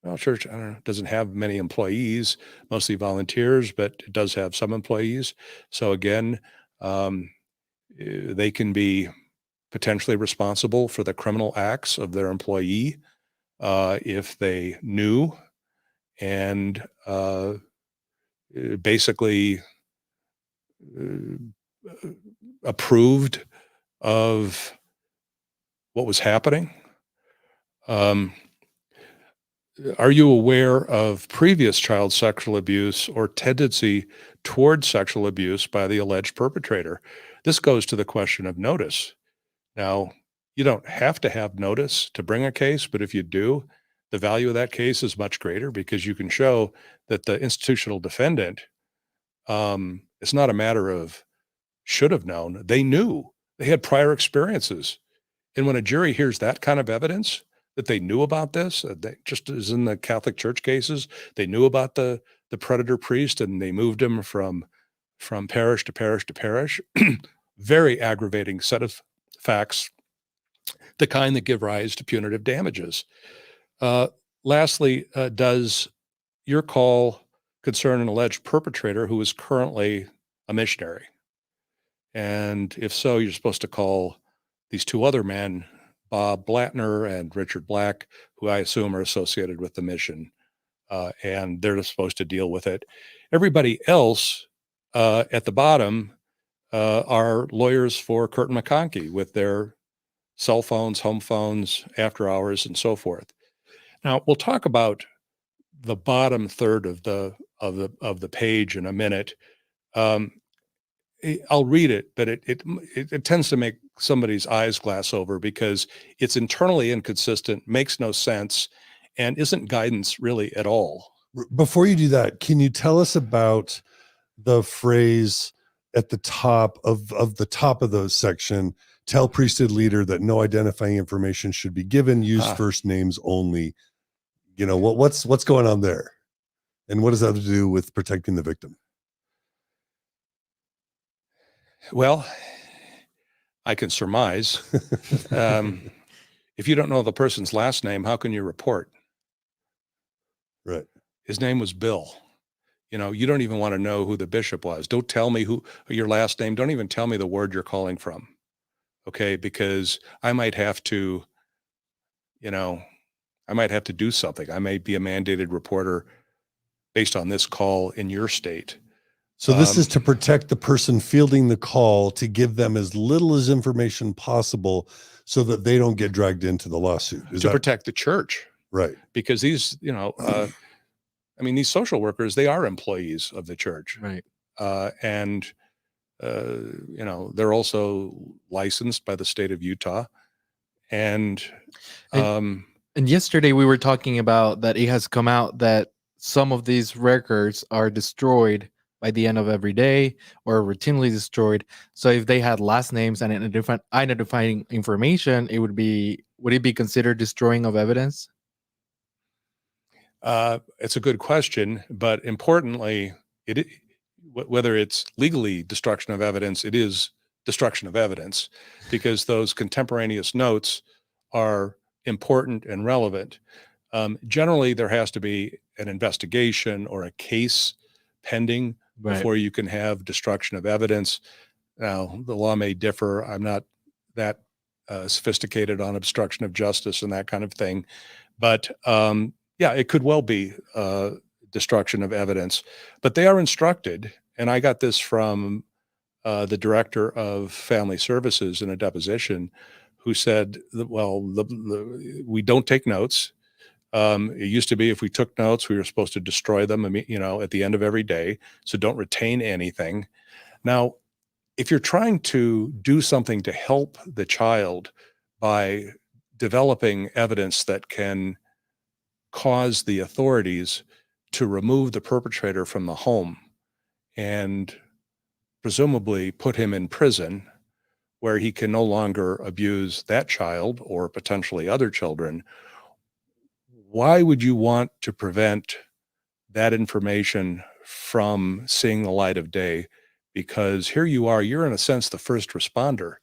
Well, church, I don't know, doesn't have many employees, mostly volunteers, but it does have some employees. So again, they can be potentially responsible for the criminal acts of their employee if they knew and basically approved of what was happening. Are you aware of previous child sexual abuse or tendency towards sexual abuse by the alleged perpetrator? This goes to the question of notice. Now, you don't have to have notice to bring a case, but if you do, the value of that case is much greater because you can show that the institutional defendant, it's not a matter of should have known. They knew. They had prior experiences. And when a jury hears that kind of evidence, that they knew about this, just as in the Catholic Church cases, they knew about the predator priest and they moved him from parish to parish to parish. Very aggravating set of facts, the kind that give rise to punitive damages. Lastly, does your call concern an alleged perpetrator who is currently a missionary? And if so, you're supposed to call these 2 other men, Bob Blattner and Richard Black, who I assume are associated with the mission, and they're supposed to deal with it. Everybody else at the bottom are lawyers for Kurt and McConkie with their cell phones, home phones, after hours, and so forth. Now, we'll talk about the bottom third of the page in a minute. I'll read it, but it tends to make somebody's eyes glass over because it's internally inconsistent, makes no sense, and isn't guidance really at all. Before you do that, can you tell us about the phrase at the top of those section, tell priesthood leader that no identifying information should be given, use first names only? What's going on there? And what does that have to do with protecting the victim? Well, I can surmise. If you don't know the person's last name, how can you report? Right. His name was Bill. You don't even want to know who the bishop was. Don't tell me who your last name. Don't even tell me the ward you're calling from. Okay. Because I might have to do something. I may be a mandated reporter based on this call in your state. So this is to protect the person fielding the call, to give them as little as information possible so that they don't get dragged into the lawsuit. Protect the church. Right. Because these, these social workers, they are employees of the church. Right. And they're also licensed by the state of Utah. And yesterday we were talking about that it has come out that some of these records are destroyed by the end of every day or routinely destroyed. So if they had last names and identifying information, would it be considered destroying of evidence? It's a good question, but importantly, whether it's legally destruction of evidence, it is destruction of evidence because those contemporaneous notes are important and relevant. Generally, there has to be an investigation or a case pending before you can have destruction of evidence. Now, the law may differ. I'm not that sophisticated on obstruction of justice and that kind of thing. But it could well be destruction of evidence. But they are instructed, and I got this from the director of family services in a deposition, who said, we don't take notes. It used to be if we took notes, we were supposed to destroy them, at the end of every day. So don't retain anything. Now, if you're trying to do something to help the child by developing evidence that can cause the authorities to remove the perpetrator from the home and presumably put him in prison where he can no longer abuse that child or potentially other children, why would you want to prevent that information from seeing the light of day? Because here you are, you're in a sense the first responder.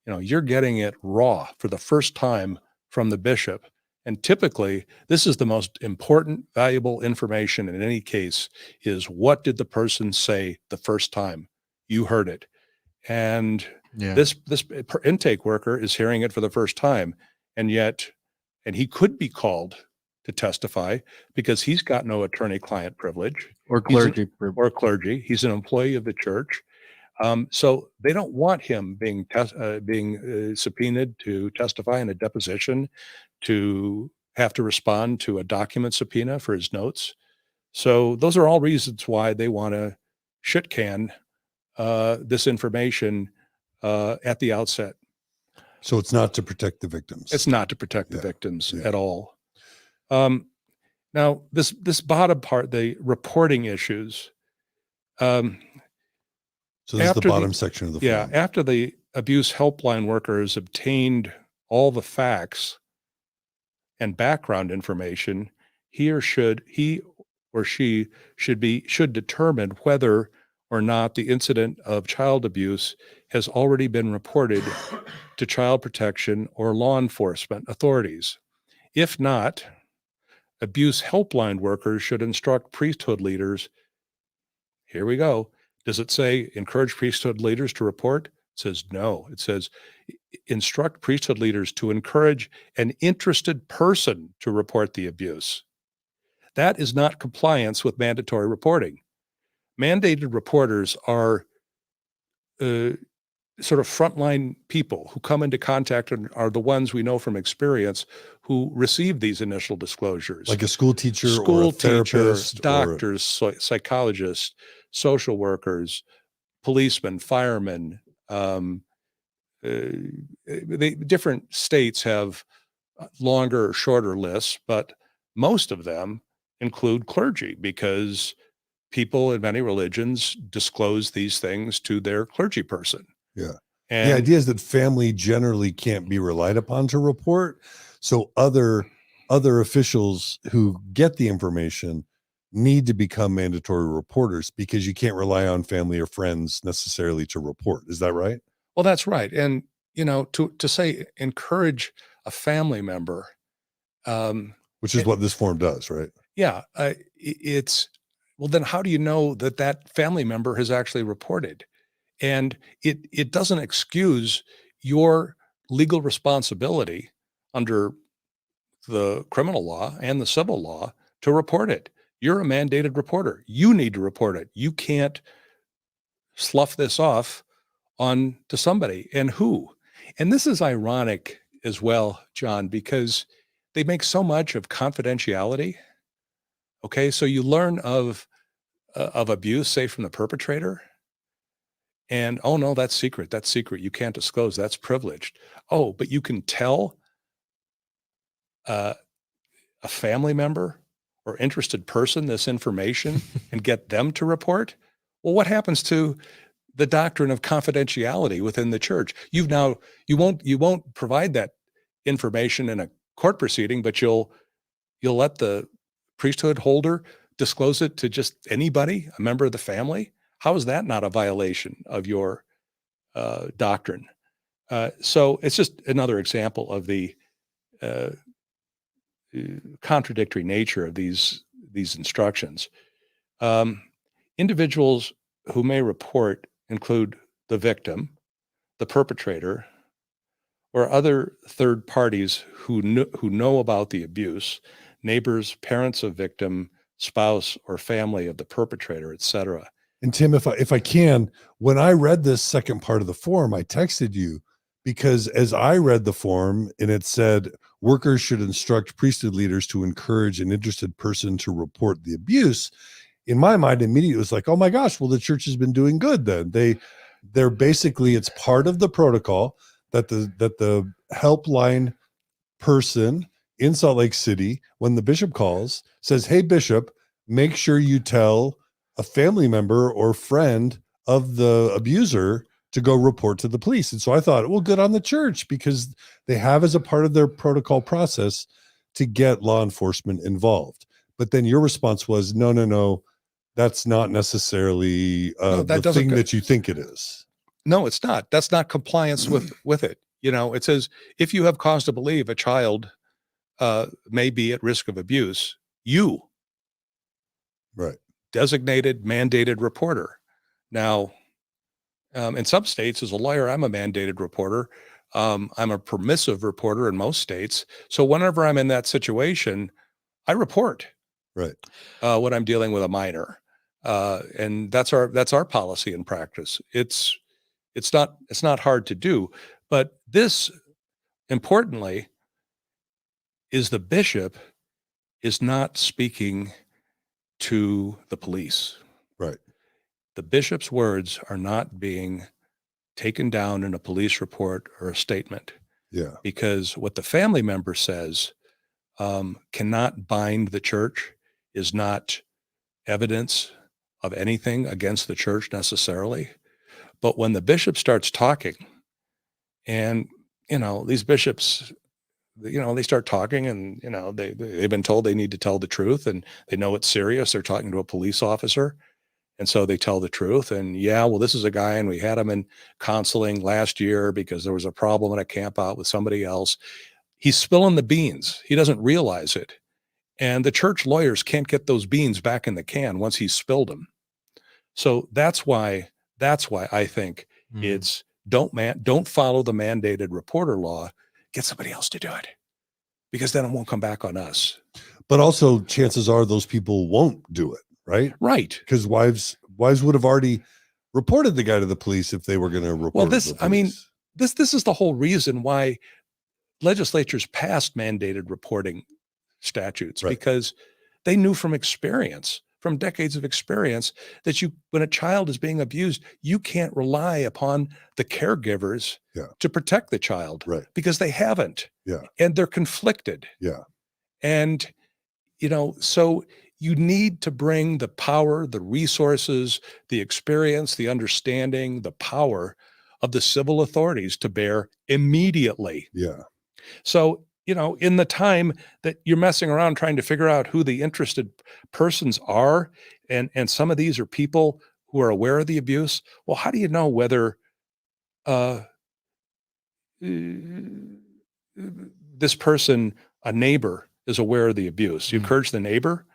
You're getting it raw for the first time from the bishop. And typically, this is the most important, valuable information in any case, is what did the person say the first time you heard it? And this intake worker is hearing it for the first time, and he could be called to testify because he's got no attorney-client privilege or clergy He's an employee of the church. So they don't want him being subpoenaed to testify in a deposition, to have to respond to a document subpoena for his notes. So those are all reasons why they want to shit can this information at the outset. So it's not to protect the victims. It's not to protect the victims at all. Now, this bottom part, the reporting issues. So this is the bottom section of the form. Yeah, after the abuse helpline workers obtained all the facts and background information, he or she should determine whether or not the incident of child abuse has already been reported to child protection or law enforcement authorities. If not, abuse helpline workers should instruct priesthood leaders. Here we go. Does it say encourage priesthood leaders to report? It says no. It says instruct priesthood leaders to encourage an interested person to report the abuse. That is not compliance with mandatory reporting. Mandated reporters are sort of frontline people who come into contact and are the ones we know from experience who receive these initial disclosures. Like a school teacher or a therapist, doctors, psychologists, social workers, policemen, firemen. Different states have longer or shorter lists, but most of them include clergy because people in many religions disclose these things to their clergy person. Yeah. And the idea is that family generally can't be relied upon to report. So other officials who get the information need to become mandatory reporters because you can't rely on family or friends necessarily to report. Is that right? Well, that's right. And, to say encourage a family member. Which is what this form does, right? Yeah. Well, then how do you know that family member has actually reported? And it doesn't excuse your legal responsibility under the criminal law and the civil law to report it. You're a mandated reporter. You need to report it. You can't slough this off on to somebody. And who? And this is ironic as well, John, because they make so much of confidentiality. Okay, so you learn of abuse, say from the perpetrator, and oh no, that's secret. That's secret. You can't disclose. That's privileged. Oh, but you can tell a family member or interested person this information and get them to report. Well, what happens to the doctrine of confidentiality within the church? You won't provide that information in a court proceeding, but you'll let the priesthood holder disclose it to just anybody, a member of the family. How is that not a violation of your doctrine? So it's just another example of the contradictory nature of these instructions. Individuals who may report include the victim, the perpetrator, or other third parties who know about the abuse, neighbors, parents of victim, spouse, or family of the perpetrator, etc. And Tim, if I can, when I read this second part of the form, I texted you because as I read the form and it said workers should instruct priesthood leaders to encourage an interested person to report the abuse, in my mind immediately it was like, oh my gosh, well the church has been doing good then. They're basically, it's part of the protocol that the helpline person in Salt Lake City, when the bishop calls, says, hey bishop, make sure you tell a family member or friend of the abuser to go report to the police. And so I thought, well, good on the church, because they have as a part of their protocol process to get law enforcement involved. But then your response was, no, that's not necessarily No, that the doesn't thing go- that you think it is. No, it's not. That's not compliance with it. It says if you have cause to believe a child may be at risk of abuse, you Right. designated mandated reporter. Now, in some states, as a lawyer, I'm a mandated reporter. I'm a permissive reporter in most states. So whenever I'm in that situation, I report. Right. When I'm dealing with a minor, and that's our policy and practice. It's not hard to do, but this, importantly, is the bishop is not speaking to the police. Right. The bishop's words are not being taken down in a police report or a statement, Yeah. because what the family member says cannot bind the church, is not evidence of anything against the church necessarily. But when the bishop starts talking, and these bishops, they start talking, and they've been told they need to tell the truth, and they know it's serious. They're talking to a police officer, and so they tell the truth. And this is a guy, and we had him in counseling last year because there was a problem in a camp out with somebody else. He's spilling the beans. He doesn't realize it. And the church lawyers can't get those beans back in the can once he's spilled them. So that's why I think it's don't follow the mandated reporter law. Get somebody else to do it, because then it won't come back on us. But also, chances are those people won't do it, right? Right. Because wives would have already reported the guy to the police if they were going to report. Well, him to the police. this is the whole reason why legislatures passed mandated reporting statutes, Right. because they knew from decades of experience, that when a child is being abused, you can't rely upon the caregivers to protect the child, Right. because they haven't. Yeah. And they're conflicted. Yeah. And, so you need to bring the power, the resources, the experience, the understanding, the power of the civil authorities to bear immediately. Yeah. So, in the time that you're messing around trying to figure out who the interested persons are, and some of these are people who are aware of the abuse, well, how do you know whether this person, a neighbor, is aware of the abuse? You encourage the neighbor.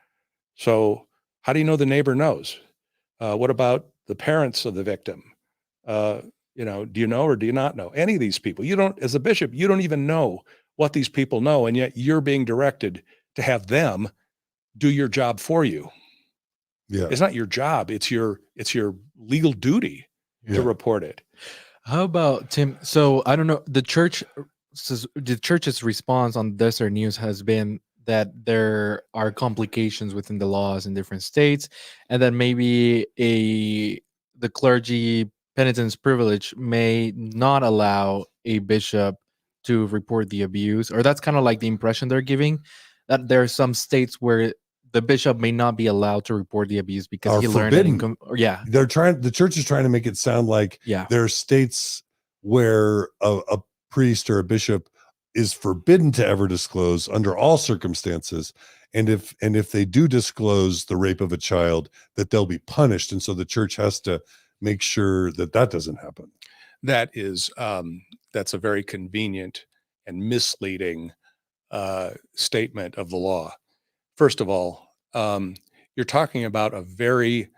So how do you know the neighbor knows? What about the parents of the victim? Do you know or do you not know any of these people? You don't, as a bishop, you don't even know what these people know, and yet you're being directed to have them do your job for you. Yeah. It's not your job. It's your legal duty to report it. How about Tim? So I don't know. The church's response on Desert News has been that there are complications within the laws in different states, and that maybe the clergy penitence privilege may not allow a bishop to report the abuse, or that's kind of like the impression they're giving, that there are some states where the bishop may not be allowed to report the abuse because he learned that the church is trying to make it sound like there are states where a priest or a bishop is forbidden to ever disclose under all circumstances, and if they do disclose the rape of a child, that they'll be punished, and so the church has to make sure that doesn't happen. That is that's a very convenient and misleading statement of the law. First of all, you're talking about a very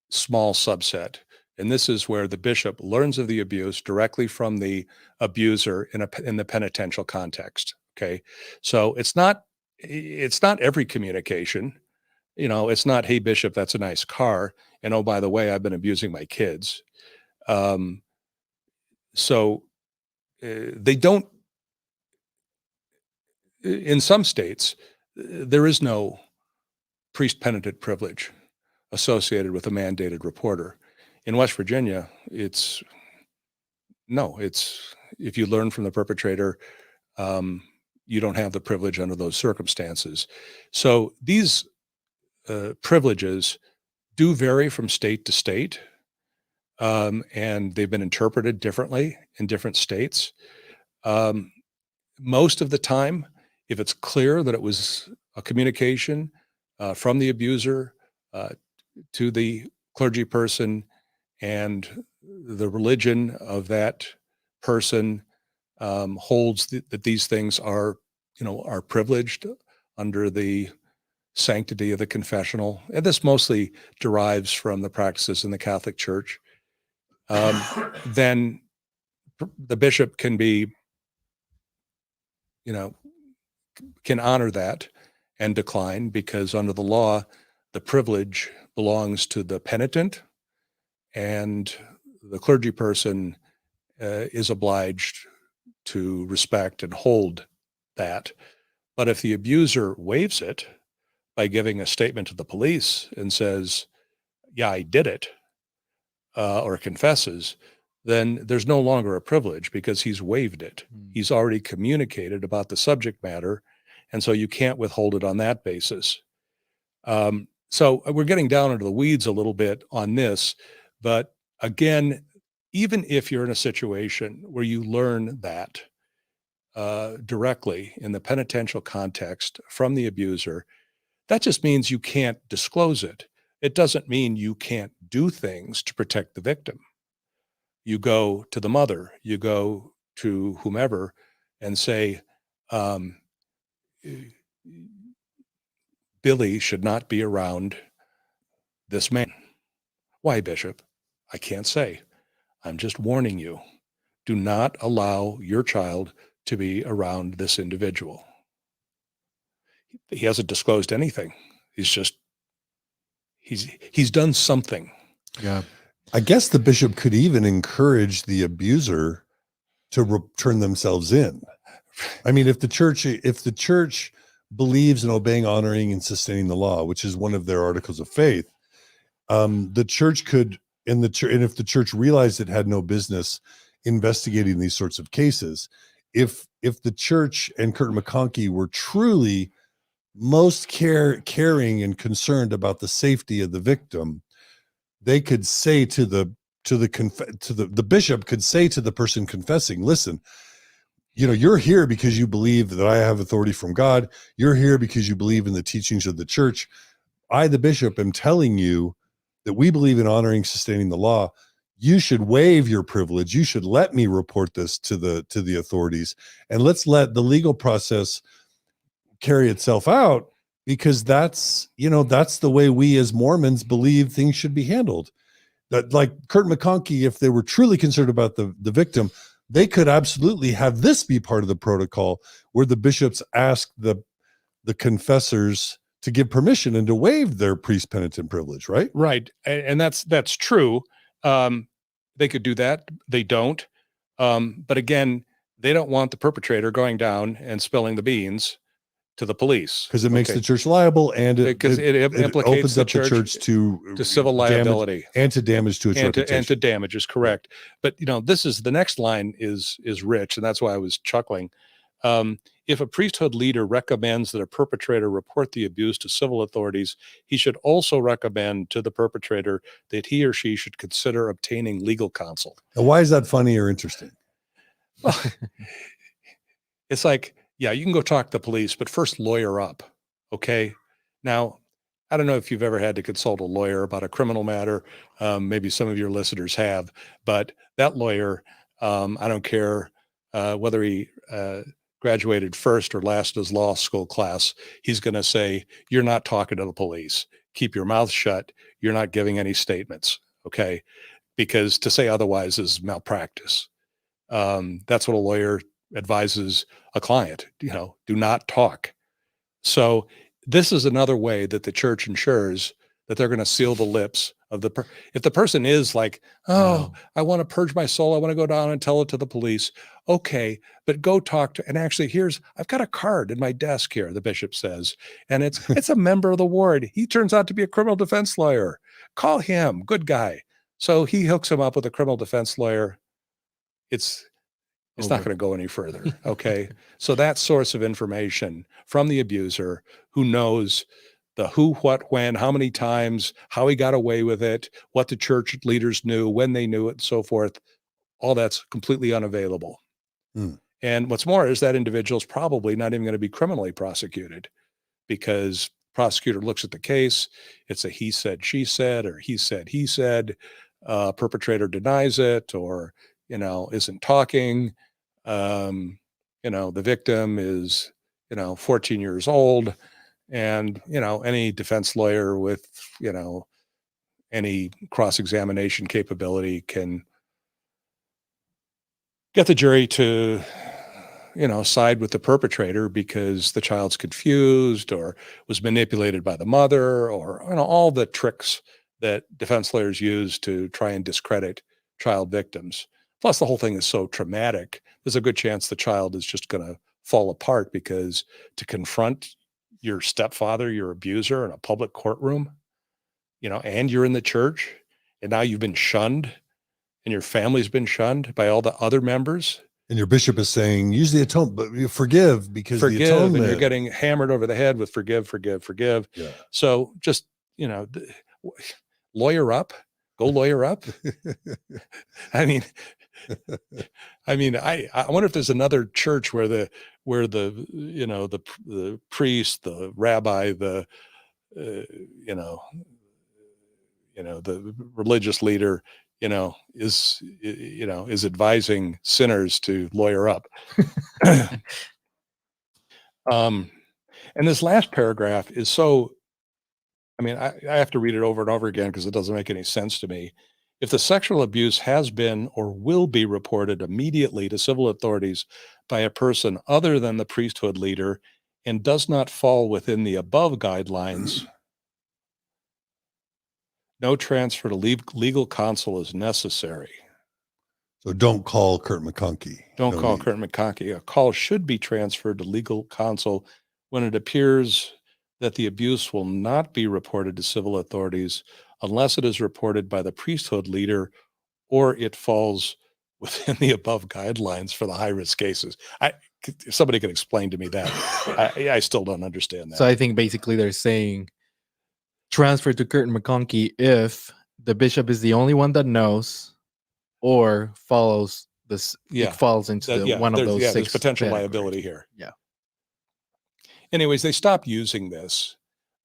small subset, and this is where the bishop learns of the abuse directly from the abuser in the penitential context. Okay, so it's not every communication. It's not, "Hey, bishop, that's a nice car, and oh, by the way, I've been abusing my kids." So they don't. In some states, there is no priest penitent privilege associated with a mandated reporter. In West Virginia, it's if you learn from the perpetrator, you don't have the privilege under those circumstances. So these privileges do vary from state to state. and they've been interpreted differently in different states. Most of the time, if it's clear that it was a communication from the abuser to the clergy person, and the religion of that person holds that these things are, are privileged under the sanctity of the confessional, and this mostly derives from the practices in the Catholic Church, then the bishop can be, can honor that and decline, because under the law, the privilege belongs to the penitent, and the clergy person is obliged to respect and hold that. But if the abuser waives it by giving a statement to the police and says, yeah, I did it, or confesses, then there's no longer a privilege because he's waived it. He's already communicated about the subject matter, and so you can't withhold it on that basis. So we're getting down into the weeds a little bit on this, but again, even if you're in a situation where you learn that directly in the penitential context from the abuser, that just means you can't disclose it. It doesn't mean you can't do things to protect the victim. You go to the mother, you go to whomever and say, Billy should not be around this man. Why, Bishop? I can't say. I'm just warning you. Do not allow your child to be around this individual. He hasn't disclosed anything. He's done something. Yeah. I guess the bishop could even encourage the abuser to turn themselves in. I mean, if the church believes in obeying, honoring, and sustaining the law, which is one of their articles of faith, the church could, and if the church realized it had no business investigating these sorts of cases, if the church and Kurt McConkie were truly most caring and concerned about the safety of the victim, they could say to the bishop could say to the person confessing, listen, you're here because you believe that I have authority from God. You're here because you believe in the teachings of the church. I, the bishop, am telling you that we believe in honoring, sustaining the law. You should waive your privilege. You should let me report this to the authorities, and let's let the legal process carry itself out, because that's the way we as Mormons believe things should be handled. That, like Kurt McConkie, if they were truly concerned about the victim, they could absolutely have this be part of the protocol, where the bishops ask the confessors to give permission and to waive their priest penitent privilege, right? Right. And that's true. They could do that. They don't. But again, they don't want the perpetrator going down and spilling the beans to the police, because it makes the church liable, and it implicates opens the up the church to civil liability and to damage to its reputation. And to damage is correct. But this is the next line is rich, and that's why I was chuckling. If a priesthood leader recommends that a perpetrator report the abuse to civil authorities, he should also recommend to the perpetrator that he or she should consider obtaining legal counsel. And why is that funny or interesting? Well, it's like, yeah, you can go talk to the police, but first lawyer up. Okay. Now, I don't know if you've ever had to consult a lawyer about a criminal matter. Maybe some of your listeners have, but that lawyer, I don't care whether he graduated first or last in his law school class, he's going to say, you're not talking to the police. Keep your mouth shut. You're not giving any statements. Okay. Because to say otherwise is malpractice. That's what a lawyer advises a client, do not talk. So this is another way that the church ensures that they're going to seal the lips of if the person is like, oh, I want to purge my soul, I want to go down and tell it to the police. Okay, but go talk to, and actually I've got a card in my desk here, the bishop says, and it's a member of the ward. He turns out to be a criminal defense lawyer. Call him, good guy. So he hooks him up with a criminal defense lawyer. It's not going to go any further. Okay. So that source of information from the abuser, who knows the who, what, when, how many times, how he got away with it, what the church leaders knew, when they knew it, and so forth. All that's completely unavailable. Hmm. And what's more is that individual is probably not even going to be criminally prosecuted, because prosecutor looks at the case. It's a he said, she said, or he said, perpetrator denies it, or, isn't talking. The victim is, 14 years old, and, any defense lawyer with, any cross-examination capability can get the jury to, side with the perpetrator because the child's confused or was manipulated by the mother, or, all the tricks that defense lawyers use to try and discredit child victims. Plus, the whole thing is so traumatic. There's a good chance the child is just going to fall apart, because to confront your stepfather, your abuser, in a public courtroom, and you're in the church, and now you've been shunned, and your family's been shunned by all the other members. And your bishop is saying, use the atonement, but you forgive, because the Forgive, atonement. and you're getting hammered over the head with forgive, forgive, forgive. Yeah. So just, lawyer up, go lawyer up. I mean, I wonder if there's another church where the priest, the rabbi, the the religious leader, is advising sinners to lawyer up. And this last paragraph is so, I have to read it over and over again because it doesn't make any sense to me. If the sexual abuse has been or will be reported immediately to civil authorities by a person other than the priesthood leader and does not fall within the above guidelines, no transfer to legal counsel is necessary. So don't call Kurt McConkie. Don't call Kurt McConkie. A call should be transferred to legal counsel when it appears that the abuse will not be reported to civil authorities unless it is reported by the priesthood leader or it falls within the above guidelines for the high-risk cases. If somebody can explain to me that. I still don't understand that. So I think basically they're saying transfer to Kurt McConkie if the bishop is the only one that knows or follows this. Yeah. It falls into one of those six. There's potential categories. liability here. Yeah. Anyways, they stopped using this,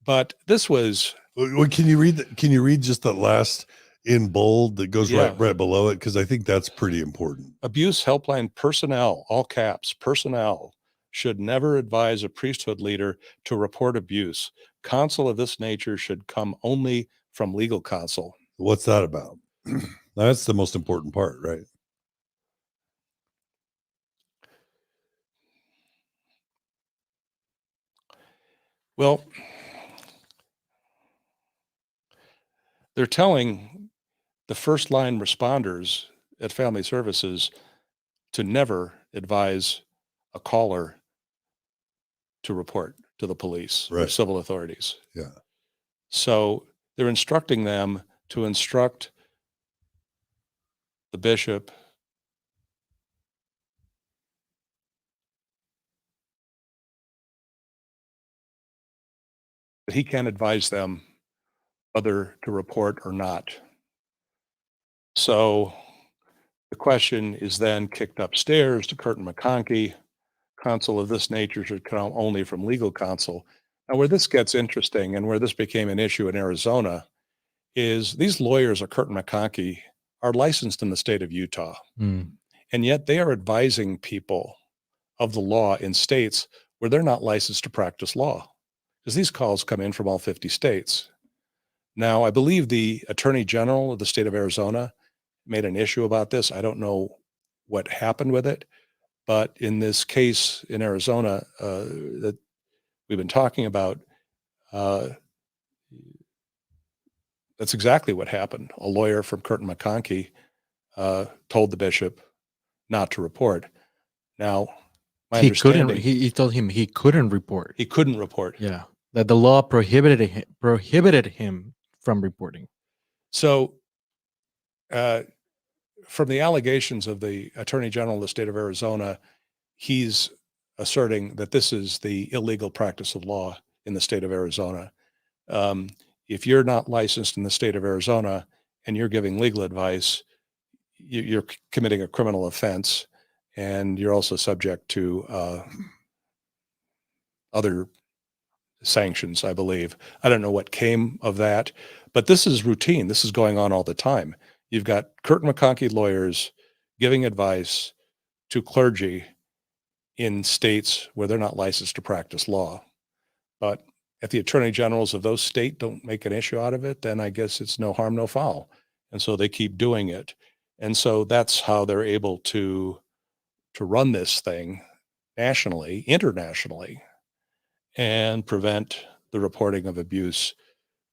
but this was. Well, can you read just the last in bold that goes right below it? Because I think that's pretty important. Abuse helpline personnel, all caps, personnel, should never advise a priesthood leader to report abuse. Counsel of this nature should come only from legal counsel. What's that about? That's the most important part, right? Well, they're telling the first line responders at family services to never advise a caller to report to the police or civil authorities. Yeah. So they're instructing them to instruct the bishop that he can't advise them whether to report or not. So the question is then kicked upstairs to Kurt McConkie. Counsel of this nature should come only from legal counsel. Now, where this gets interesting and where this became an issue in Arizona is these lawyers of Kurt McConkie are licensed in the state of Utah. Mm. And yet they are advising people of the law in states where they're not licensed to practice law, because these calls come in from all 50 states. Now, I believe the Attorney General of the state of Arizona made an issue about this. I don't know what happened with it, but in this case in Arizona that we've been talking about, that's exactly what happened. A lawyer from Kurt McConkie told the bishop not to report. Now, my understanding, he told him he couldn't report. He couldn't report. Yeah, that the law prohibited him from reporting. So, from the allegations of the Attorney General of the state of Arizona, he's asserting that this is the illegal practice of law in the state of Arizona. If you're not licensed in the state of Arizona and you're giving legal advice, you're committing a criminal offense, and you're also subject to other sanctions, I believe. I don't know what came of that, but this is routine. This is going on all the time. You've got Kurt McConkie lawyers giving advice to clergy in states where they're not licensed to practice law. But if the attorney generals of those states don't make an issue out of it, then I guess it's no harm, no foul. And so they keep doing it. And so that's how they're able to run this thing nationally, internationally, and prevent the reporting of abuse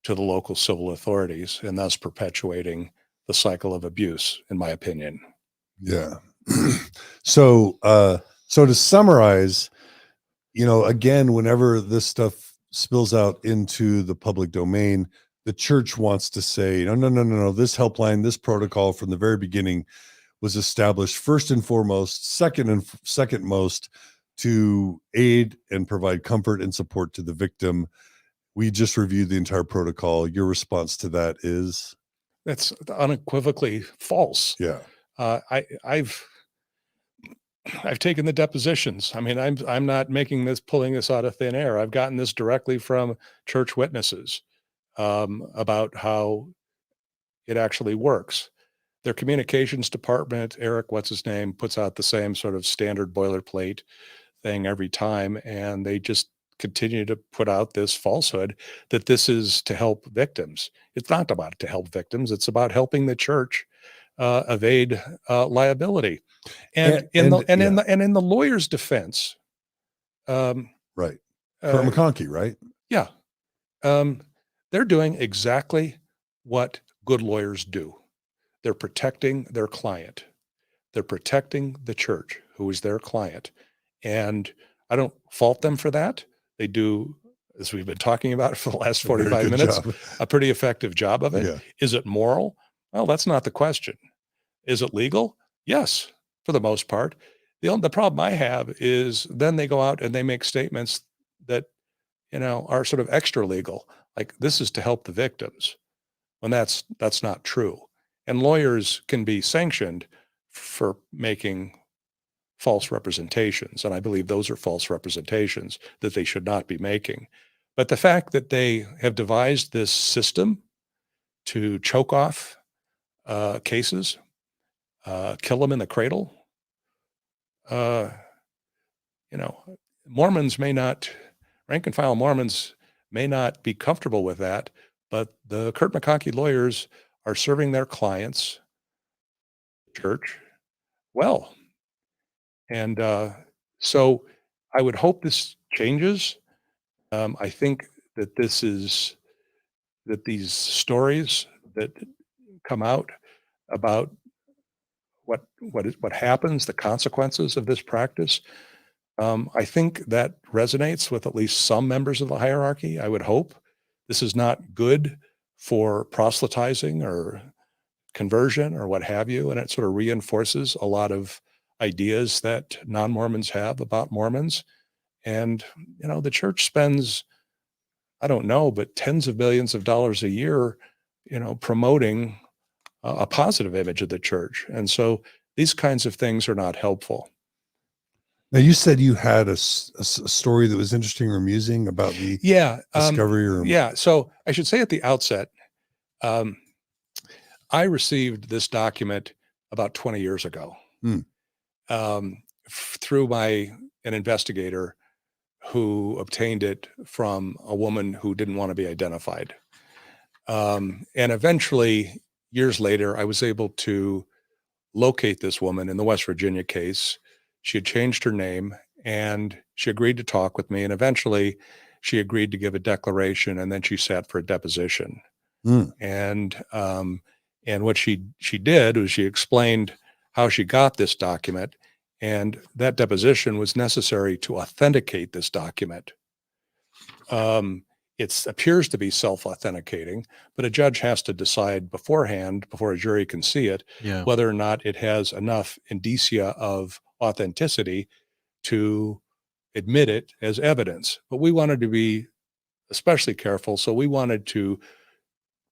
to the local civil authorities, and thus perpetuating the cycle of abuse, in my opinion. Yeah. So to summarize, again, whenever this stuff spills out into the public domain, the church wants to say, no, this helpline, this protocol from the very beginning was established first and foremost, second most, to aid and provide comfort and support to the victim. We just reviewed the entire protocol. Your response to that is? That's unequivocally false. Yeah. I've taken the depositions. I mean, I'm not pulling this out of thin air. I've gotten this directly from church witnesses about how it actually works. Their communications department, Eric, what's his name, puts out the same sort of standard boilerplate thing every time, and they just continue to put out this falsehood that this is to help victims. It's not about to help victims. It's about helping the church evade liability. And in the lawyer's defense, right, Kurt McConkie, right? Yeah, they're doing exactly what good lawyers do. They're protecting their client. They're protecting the church, who is their client. And I don't fault them for that. They do, as we've been talking about for the last 45 minutes, a pretty effective job of it. Yeah. Is it moral? Well, that's not the question. Is it legal? Yes, for the most part. The problem I have is then they go out and they make statements that, are sort of extra legal, like this is to help the victims, when that's not true. And lawyers can be sanctioned for making false representations. And I believe those are false representations that they should not be making. But the fact that they have devised this system to choke off cases, kill them in the cradle, Mormons may not, rank and file Mormons may not be comfortable with that, but the Kurt McConkie lawyers are serving their clients, church, well. And so I would hope this changes. I think that these stories that come out about what happens, the consequences of this practice, I think that resonates with at least some members of the hierarchy. I would hope. This is not good for proselytizing or conversion or what have you, and it sort of reinforces a lot of ideas that non-Mormons have about Mormons. And the church spends, I don't know, but tens of millions of dollars a year promoting a positive image of the church. And so these kinds of things are not helpful. Now, you said you had a story that was interesting or amusing about the discovery. So I should say at the outset, I received this document about 20 years ago through an investigator who obtained it from a woman who didn't want to be identified. And eventually, years later, I was able to locate this woman in the West Virginia case. She had changed her name, and she agreed to talk with me. And eventually, she agreed to give a declaration, and then she sat for a deposition. And what she did was she explained how she got this document, and that deposition was necessary to authenticate this document. It appears to be self-authenticating, but a judge has to decide beforehand, before a jury can see it, whether or not it has enough indicia of authenticity to admit it as evidence. But we wanted to be especially careful. So we wanted to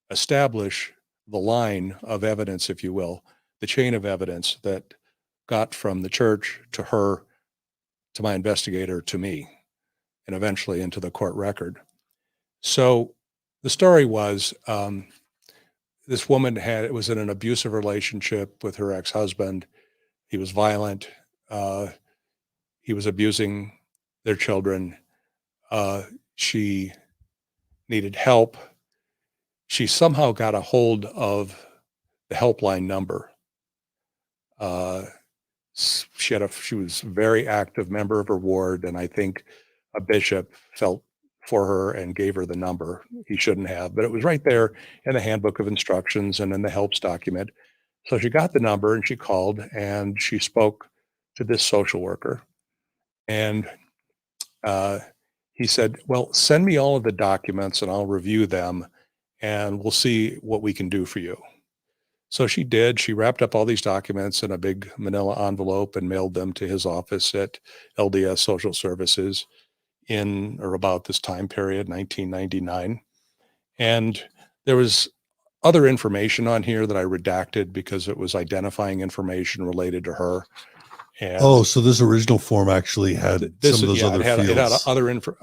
establish the line of evidence, if you will, the chain of evidence that got from the church to her, to my investigator, to me, and eventually into the court record. So the story was, this woman was in an abusive relationship with her ex-husband. He was violent. He was abusing their children. She needed help. She somehow got a hold of the helpline number. She was a very active member of her ward, and I think a bishop felt for her and gave her the number. He shouldn't have, but it was right there in the Handbook of Instructions and in the helps document. So she got the number and she called and she spoke to this social worker. And he said, well, send me all of the documents and I'll review them and we'll see what we can do for you. So she did. She wrapped up all these documents in a big manila envelope and mailed them to his office at LDS Social Services in or about this time period, 1999. And there was other information on here that I redacted because it was identifying information related to her. And so this original form actually had some of those other fields. It had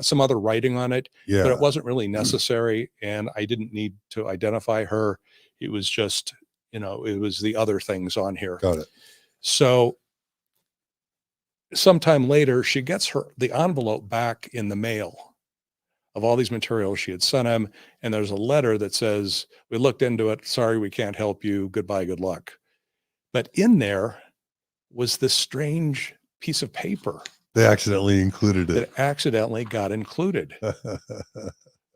some other writing on it, Yeah. but it wasn't really necessary. And I didn't need to identify her. It was just, it was the other things on here. Got it. So sometime later, she gets the envelope back in the mail of all these materials she had sent him. And there's a letter that says, we looked into it. Sorry, we can't help you. Goodbye. Good luck. But in there was this strange piece of paper. They accidentally included it. That accidentally got included.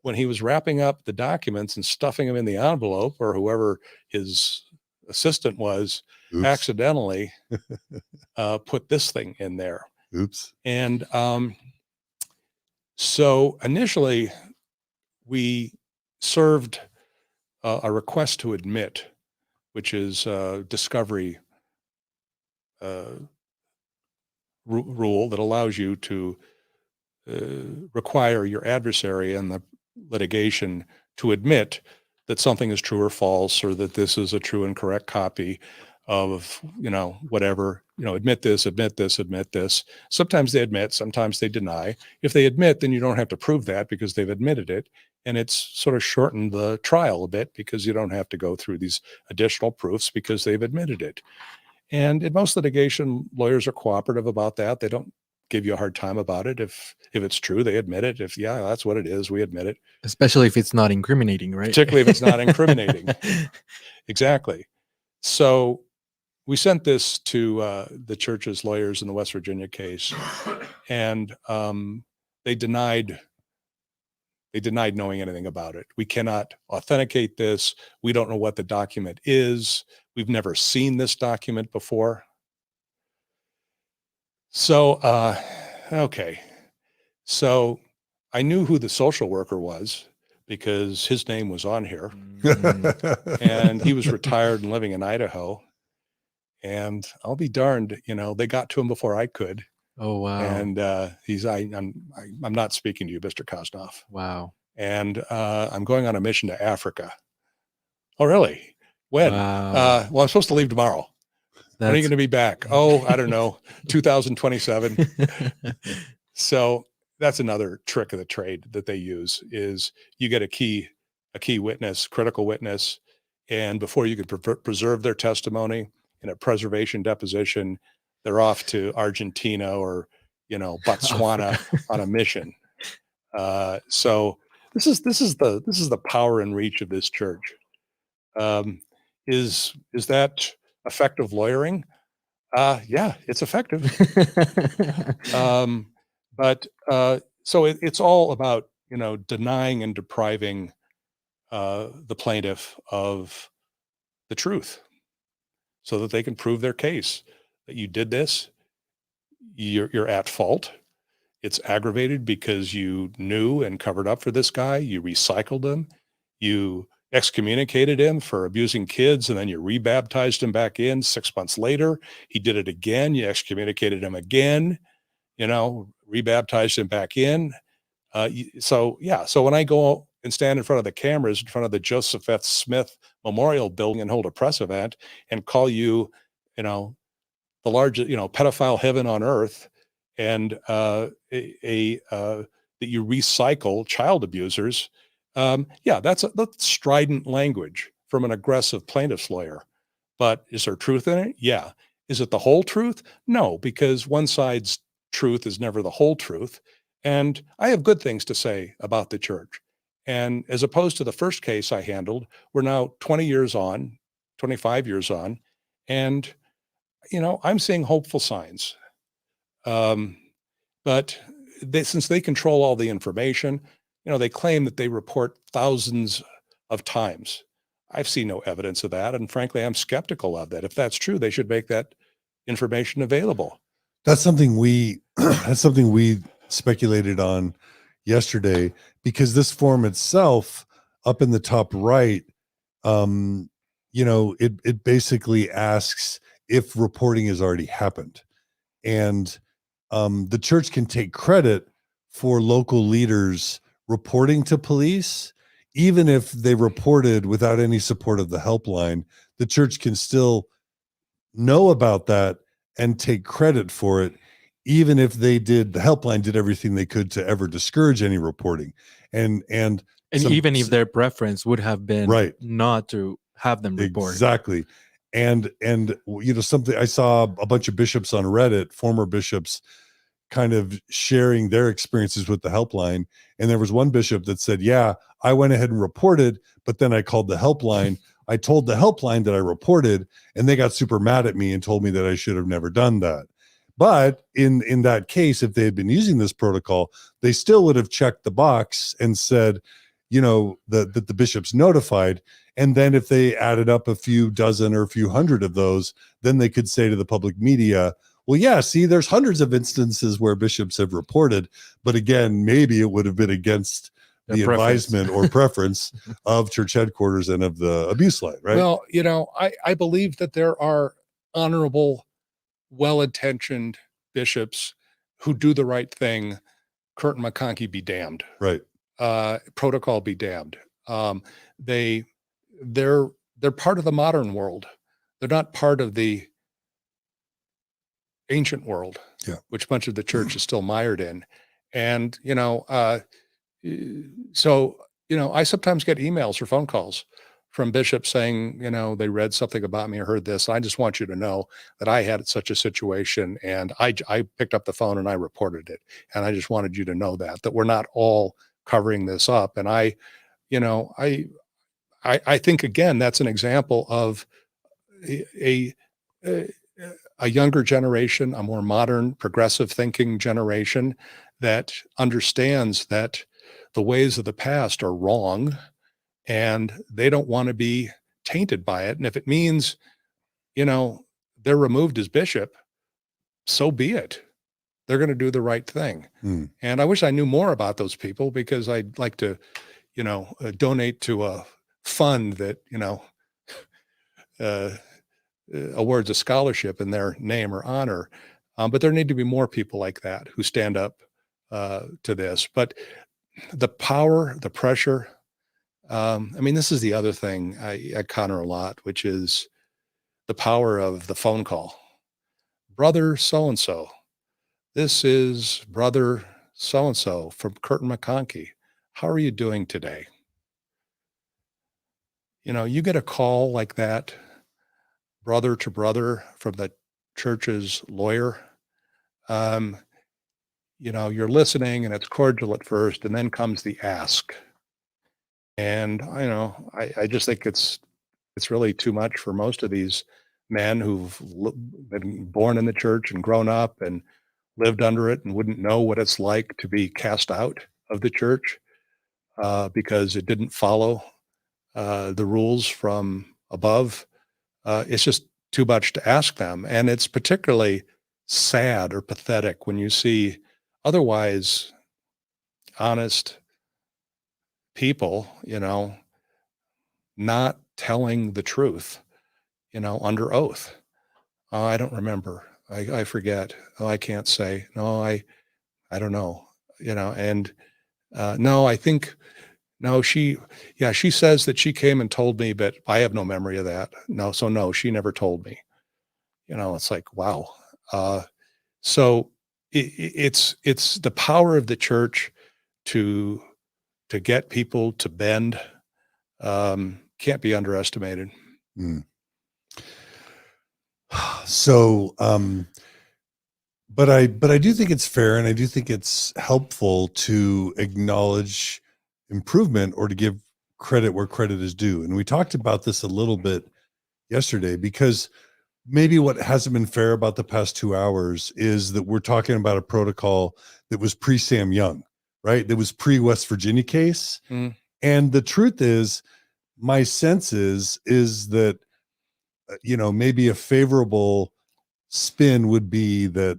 When he was wrapping up the documents and stuffing them in the envelope, or whoever his assistant was, Oops. accidentally put this thing in there. Oops. And so initially we served a request to admit, which is discovery rule that allows you to require your adversary in the litigation to admit that something is true or false, or that this is a true and correct copy of, whatever, admit this, admit this, admit this. Sometimes they admit, sometimes they deny. If they admit, then you don't have to prove that because they've admitted it. And it's sort of shortened the trial a bit because you don't have to go through these additional proofs because they've admitted it. And in most litigation, lawyers are cooperative about that. They don't give you a hard time about it. If it's true, they admit it. If, yeah, that's what it is, we admit it. Especially if it's not incriminating, right? Particularly if it's not incriminating. Exactly. So we sent this to the church's lawyers in the West Virginia case, and they denied knowing anything about it. We cannot authenticate this. We don't know what the document is. We've never seen this document before. So, okay. So I knew who the social worker was because his name was on here. And he was retired and living in Idaho. And I'll be darned, they got to him before I could. Oh, wow. And I'm not speaking to you, Mr. Kosnoff. Wow. And I'm going on a mission to Africa. Oh, really? When? Wow. Well, I'm supposed to leave tomorrow. When are you going to be back? Oh, I don't know, 2027. So that's another trick of the trade that they use is you get a key witness, critical witness, and before you could preserve their testimony in a preservation deposition, they're off to Argentina or, Botswana on a mission. So this is the power and reach of this church. Is that effective lawyering? Yeah, it's effective. But so it's all about, denying and depriving the plaintiff of the truth so that they can prove their case that you did this, you're at fault. It's aggravated because you knew and covered up for this guy. You recycled him. You excommunicated him for abusing kids, and then you rebaptized him back in 6 months later. He did it again. You excommunicated him again, rebaptized him back in. So when I go and stand in front of the cameras, in front of the Joseph F. Smith Memorial Building and hold a press event and call you, the largest, pedophile heaven on earth, and that you recycle child abusers, that's strident language from an aggressive plaintiff's lawyer. But is there truth in it? Yeah. Is it the whole truth? No, because one side's truth is never the whole truth. And I have good things to say about the church. And as opposed to the first case I handled, we're now 20 years on, 25 years on, and I'm seeing hopeful signs. But since they control all the information, they claim that they report thousands of times. I've seen no evidence of that. And frankly, I'm skeptical of that. If that's true, they should make that information available. That's something we speculated on yesterday, because this form itself up in the top right, it basically asks if reporting has already happened. And the church can take credit for local leaders reporting to police. Even if they reported without any support of the helpline, the church can still know about that and take credit for it, even if the helpline did everything they could to ever discourage any reporting. And even if their preference would have been right, not to have them report. Exactly. And something, I saw a bunch of bishops on Reddit, former bishops, kind of sharing their experiences with the helpline. And there was one bishop that said, yeah, I went ahead and reported, but then I called the helpline. I told the helpline that I reported, and they got super mad at me and told me that I should have never done that. But in that case, if they had been using this protocol, they still would have checked the box and said, that the bishop's notified. And then if they added up a few dozen or a few hundred of those, then they could say to the public media, well, yeah, see, there's hundreds of instances where bishops have reported, but again, maybe it would have been against the advisement or preference of church headquarters and of the abuse line, right? Well, I believe that there are honorable, well-intentioned bishops who do the right thing. Curtin McConkie be damned. Right. Protocol be damned. They're part of the modern world. They're not part of the ancient world, which much of the church is still mired in. And, I sometimes get emails or phone calls from bishops saying, they read something about me or heard this. I just want you to know that I had such a situation, and I picked up the phone and I reported it. And I just wanted you to know that we're not all covering this up. And I think, again, that's an example of a younger generation, a more modern, progressive thinking generation that understands that the ways of the past are wrong and they don't want to be tainted by it. And if it means, they're removed as bishop, so be it. They're going to do the right thing. And I wish I knew more about those people, because I'd like to, donate to a fund that, awards a scholarship in their name or honor. But there need to be more people like that who stand up to this. But the power, the pressure, this is the other thing I encounter a lot, which is the power of the phone call. Brother so-and-so, this is brother so-and-so from Curtin McConkie. How are you doing today? You get a call like that, brother to brother, from the church's lawyer. You're listening and it's cordial at first, and then comes the ask. And I just think it's really too much for most of these men who've been born in the church and grown up and lived under it and wouldn't know what it's like to be cast out of the church because it didn't follow the rules from above. It's just too much to ask them. And it's particularly sad or pathetic when you see otherwise honest people, not telling the truth, under oath. I don't remember. I forget. I can't say. No, I don't know. And No, I think, no, she says that she came and told me, but I have no memory of that. No, so no, she never told me. It's like, wow. So it's the power of the church to get people to bend, can't be underestimated. Mm. So, but I do think it's fair, and I do think it's helpful to acknowledge improvement or to give credit where credit is due. And we talked about this a little bit yesterday, because maybe what hasn't been fair about the past 2 hours is that we're talking about a protocol that was pre-Sam Young, right? That was pre-West Virginia case. Mm. And the truth is, my sense is that, maybe a favorable spin would be that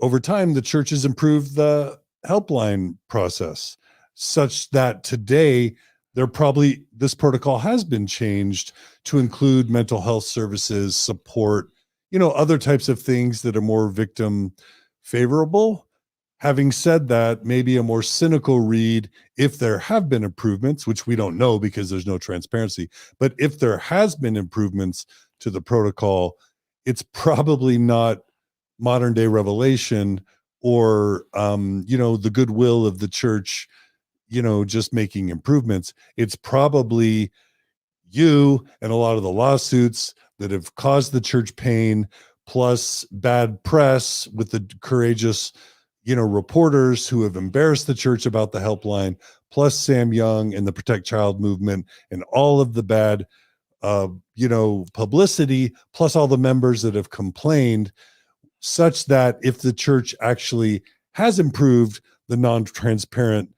over time, the church has improved the helpline process such that today this protocol has been changed to include mental health services, support, other types of things that are more victim favorable. Having said that, maybe a more cynical read, if there have been improvements, which we don't know because there's no transparency, but if there has been improvements to the protocol, it's probably not modern day revelation or, the goodwill of the church, just making improvements. It's probably you and a lot of the lawsuits that have caused the church pain, plus bad press with the courageous, reporters who have embarrassed the church about the helpline, plus Sam Young and the Protect Child movement and all of the bad, publicity, plus all the members that have complained, such that if the church actually has improved the non-transparent,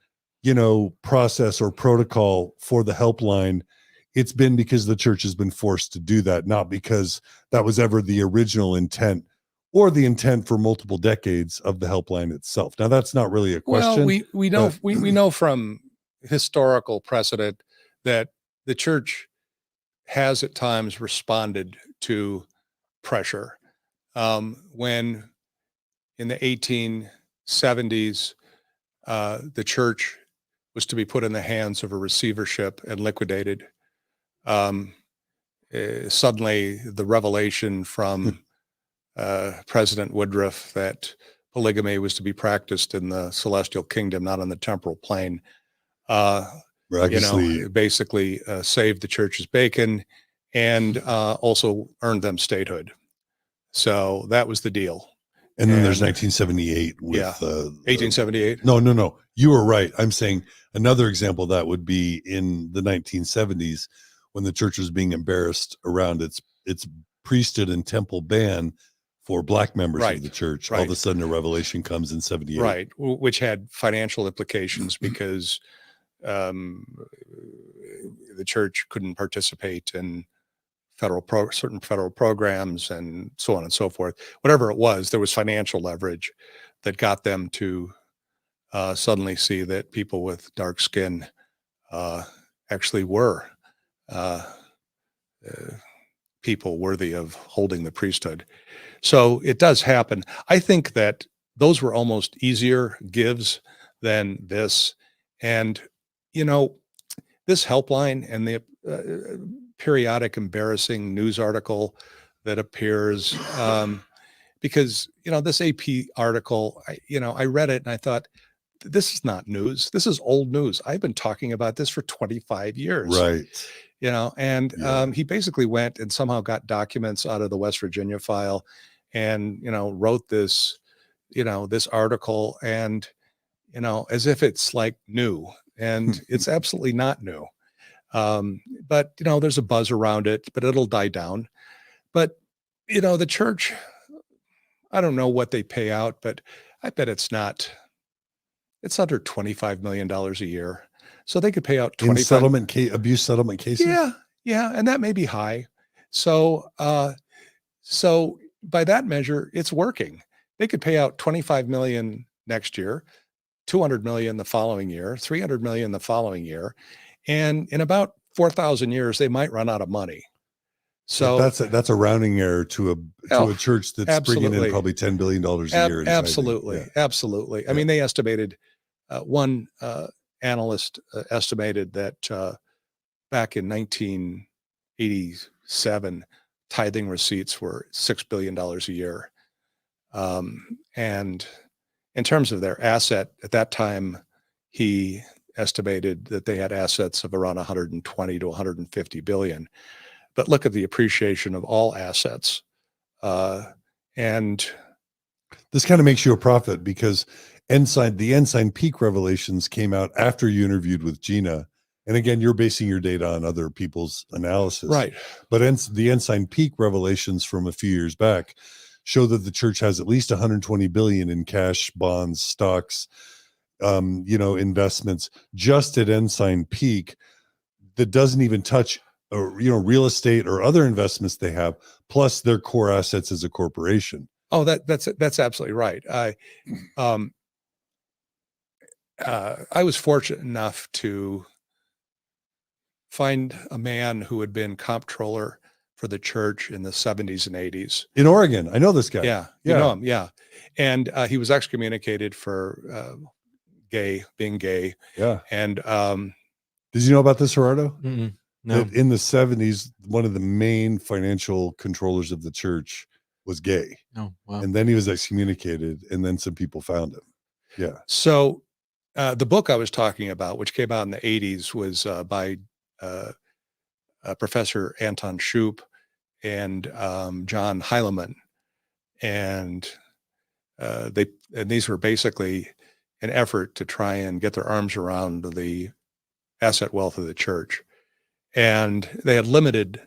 process or protocol for the helpline, it's been because the church has been forced to do that, not because that was ever the original intent or the intent for multiple decades of the helpline itself. Now, that's not really a question. Well, we know we know from historical precedent that the church has at times responded to pressure. When in the 1870s, the church was to be put in the hands of a receivership and liquidated. Suddenly, the revelation from President Woodruff that polygamy was to be practiced in the celestial kingdom, not on the temporal plane, basically saved the church's bacon and also earned them statehood. So that was the deal. And then there's 1978 with 1878. No. You were right. I'm saying another example of that would be in the 1970s when the church was being embarrassed around its priesthood and temple ban for black members of the church. All of a sudden a revelation comes in 78. Right. Which had financial implications because the church couldn't participate in certain federal programs and so on and so forth. Whatever it was, there was financial leverage that got them to suddenly see that people with dark skin actually were people worthy of holding the priesthood. So it does happen. I think that those were almost easier gives than this. And, this helpline and the periodic embarrassing news article that appears, because, this AP article, I read it and I thought, this is not news. This is old news. I've been talking about this for 25 years. Right. He basically went and somehow got documents out of the West Virginia file and, wrote this, this article and, as if it's like new, and it's absolutely not new. But, there's a buzz around it, but it'll die down. But, the church, I don't know what they pay out, but I bet it's under $25 million a year. So they could pay out 25 abuse settlement cases. Yeah. And that may be high. So by that measure, it's working. They could pay out 25 million next year, 200 million the following year, 300 million the following year. And in about 4,000 years, they might run out of money. So that's a rounding error to a church that's bringing in probably $10 billion a year. Absolutely. I mean, they estimated one analyst estimated that back in 1987, tithing receipts were $6 billion a year. And in terms of their asset, at that time, he estimated that they had assets of around 120 to 150 billion. But look at the appreciation of all assets. And this kind of makes you a prophet, because the Ensign Peak revelations came out after you interviewed with Gina. And again, you're basing your data on other people's analysis. right. But the Ensign Peak revelations from a few years back show that the church has at least 120 billion in cash, bonds, stocks, investments just at Ensign Peak, that doesn't even touch real estate or other investments they have, plus their core assets as a corporation. Oh, that's absolutely right. I was fortunate enough to find a man who had been comptroller for the church in the 70s and 80s. In Oregon. I know this guy. Yeah. You know him. Yeah. And he was excommunicated for being gay. Yeah. And did you know about this, Gerardo? No. That in the 70s, one of the main financial controllers of the church was gay. Oh, wow. And then he was excommunicated, and then some people found him. Yeah. So the book I was talking about, which came out in the 80s, was by Professor Anton Shoup and John Heilemann. And these were basically an effort to try and get their arms around the asset wealth of the church. And they had limited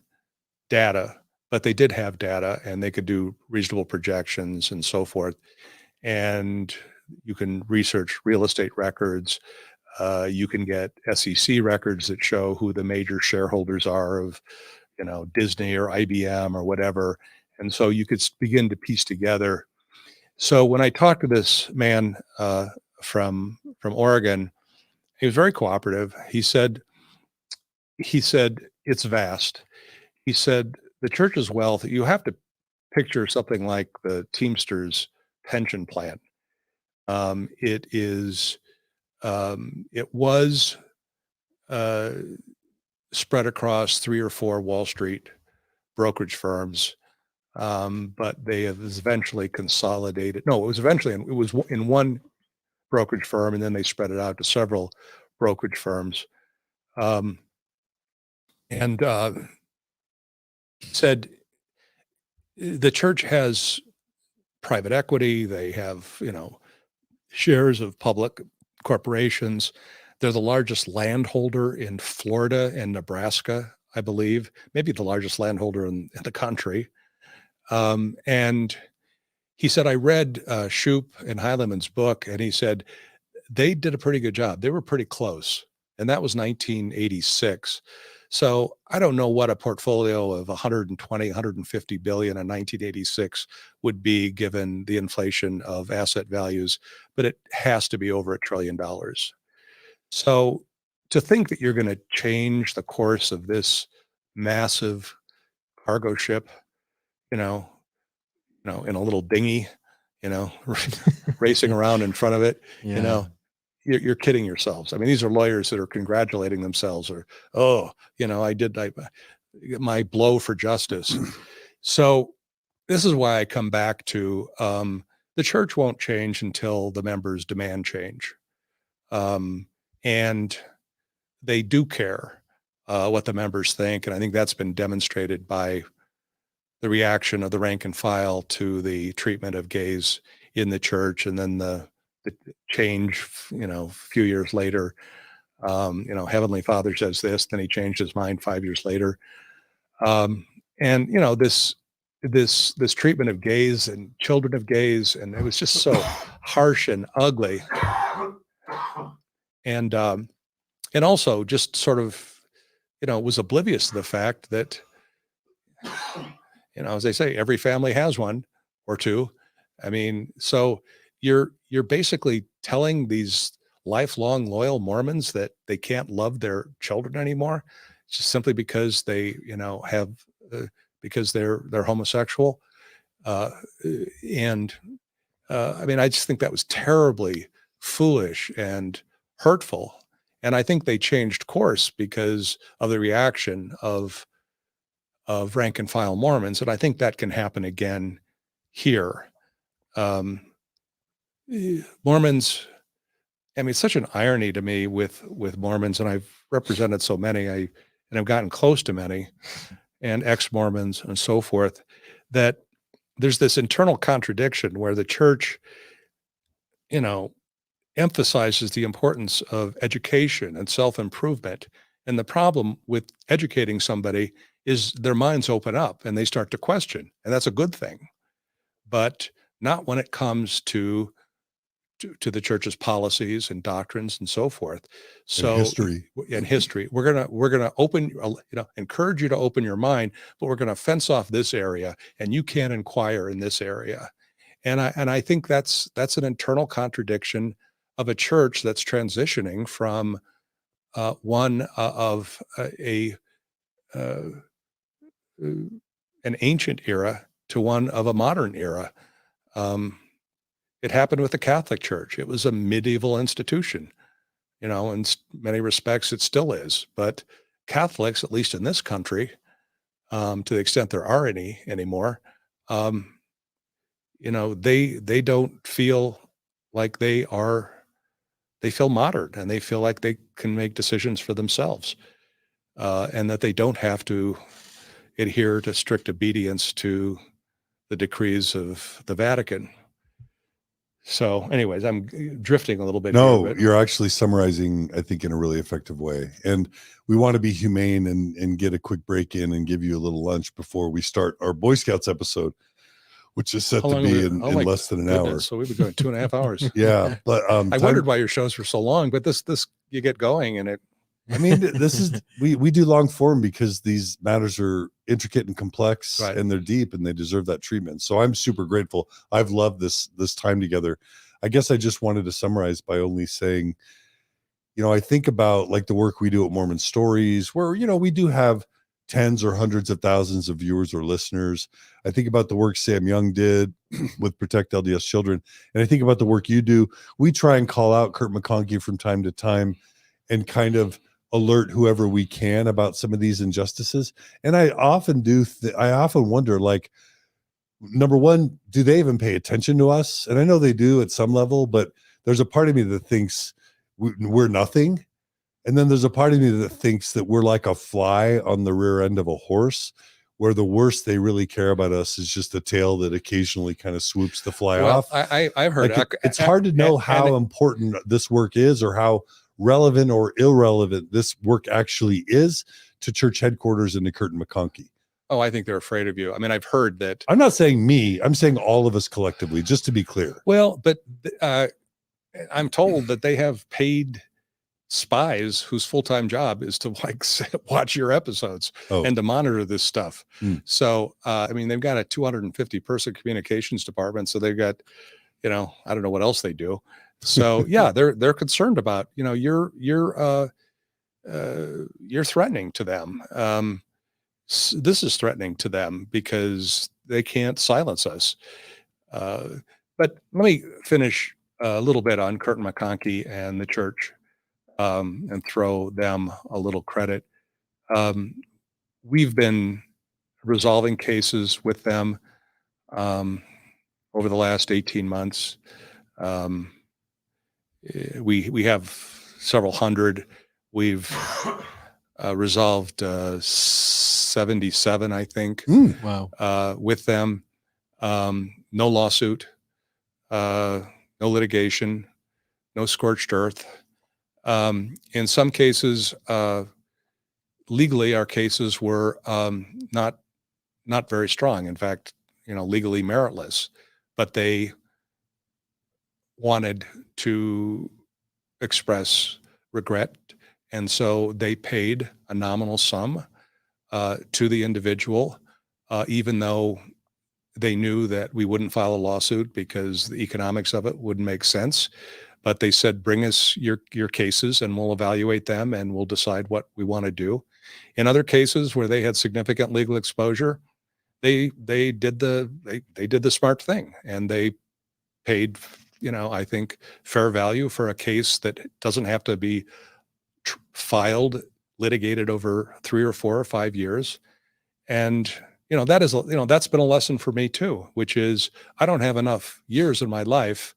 data, but they did have data, and they could do reasonable projections and so forth. And you can research real estate records. You can get SEC records that show who the major shareholders are of, Disney or IBM or whatever. And so you could begin to piece together. So when I talked to this man from Oregon, he was very cooperative. He said, it's vast. He said, the church's wealth, you have to picture something like the Teamsters pension plan. It was spread across 3 or 4 Wall Street brokerage firms, but they have eventually consolidated. No, it was in one brokerage firm, and then they spread it out to several brokerage firms. And he said the church has private equity. They have, shares of public corporations. They're the largest landholder in Florida and Nebraska, I believe, maybe the largest landholder in the country. And he said, I read Shoup and Heilemann's book, and he said they did a pretty good job. They were pretty close. And that was 1986. So I don't know what a portfolio of 120, 150 billion in 1986 would be given the inflation of asset values, but it has to be over $1 trillion. So to think that you're going to change the course of this massive cargo ship, in a little dinghy, racing around in front of it, Yeah. You're kidding yourselves. I mean, these are lawyers that are congratulating themselves, or, I did my blow for justice. So this is why I come back to the church won't change until the members demand change. And they do care what the members think. And I think that's been demonstrated by the reaction of the rank and file to the treatment of gays in the church, and then the change, a few years later. Heavenly Father says this, then he changed his mind 5 years later. And this treatment of gays and children of gays, and it was just so harsh and ugly. And also just sort of, was oblivious to the fact that, as they say, every family has one or two. I mean, so you're basically telling these lifelong loyal Mormons that they can't love their children anymore, just simply because they, because they're homosexual. I mean, I just think that was terribly foolish and hurtful. And I think they changed course because of the reaction of rank and file Mormons. And I think that can happen again here. Mormons, I mean, it's such an irony to me with Mormons, and I've represented so many, and I've gotten close to many, and ex-Mormons and so forth, that there's this internal contradiction where the church, emphasizes the importance of education and self-improvement. And the problem with educating somebody is their minds open up and they start to question, and that's a good thing. But not when it comes to the church's policies and doctrines and so forth. So in history, we're gonna open, encourage you to open your mind, but we're gonna fence off this area, and you can't inquire in this area. And I think that's an internal contradiction of a church that's transitioning from one of an ancient era to one of a modern era. It happened with the Catholic Church. It was a medieval institution, in many respects it still is. But Catholics, at least in this country, to the extent there are any anymore, they don't feel like they feel modern, and they feel like they can make decisions for themselves, and that they don't have to adhere to strict obedience to the decrees of the Vatican. So anyways, I'm drifting a little bit. No, here, but you're actually summarizing, I think, in a really effective way. And we want to be humane and get a quick break in and give you a little lunch before we start our Boy Scouts episode, which is set to be in less than an hour. So we've been going 2.5 hours. Yeah. But I wondered why your shows were so long, but this you get going and it. I mean, this is we do long form because these matters are intricate and complex, right, and they're deep, and they deserve that treatment. So I'm super grateful. I've loved this time together. I guess I just wanted to summarize by only saying, I think about like the work we do at Mormon Stories, where we do have tens or hundreds of thousands of viewers or listeners. I think about the work Sam Young did with Protect LDS Children, and I think about the work you do. We try and call out Kurt McConkie from time to time and kind of alert whoever we can about some of these injustices. And I often I often wonder, like, number one, do they even pay attention to us? And I know they do at some level, but there's a part of me that thinks we're nothing. And then there's a part of me that thinks that we're like a fly on the rear end of a horse, where the worst they really care about us is just the tail that occasionally kind of swoops the fly off. I've heard it's hard to know how important this work is, or how relevant or irrelevant this work actually is to church headquarters and to Kurt and McConkie. Oh, I think they're afraid of you. I mean, I've heard that. I'm not saying me, I'm saying all of us collectively, just to be clear. Well, but I'm told that they have paid spies whose full-time job is to watch your episodes and to monitor this stuff. So, I mean, they've got a 250 person communications department. So they've got, I don't know what else they do. So yeah, they're concerned about, you're threatening to them. This is threatening to them because they can't silence us. But let me finish a little bit on Kurt and McConkie and the church, and throw them a little credit. We've been resolving cases with them over the last 18 months. We have several hundred. We've resolved 77, I think. Wow. With them. No lawsuit, no litigation, no scorched earth. In some cases, legally, our cases were not very strong. In fact, legally meritless, but they wanted to express regret, and so they paid a nominal sum to the individual, even though they knew that we wouldn't file a lawsuit because the economics of it wouldn't make sense. But they said, bring us your cases and we'll evaluate them and we'll decide what we want to do. In other cases where they had significant legal exposure, they did the smart thing, and they paid I think fair value for a case that doesn't have to be filed, litigated over 3 or 4 or 5 years. And, that's been a lesson for me too, which is I don't have enough years in my life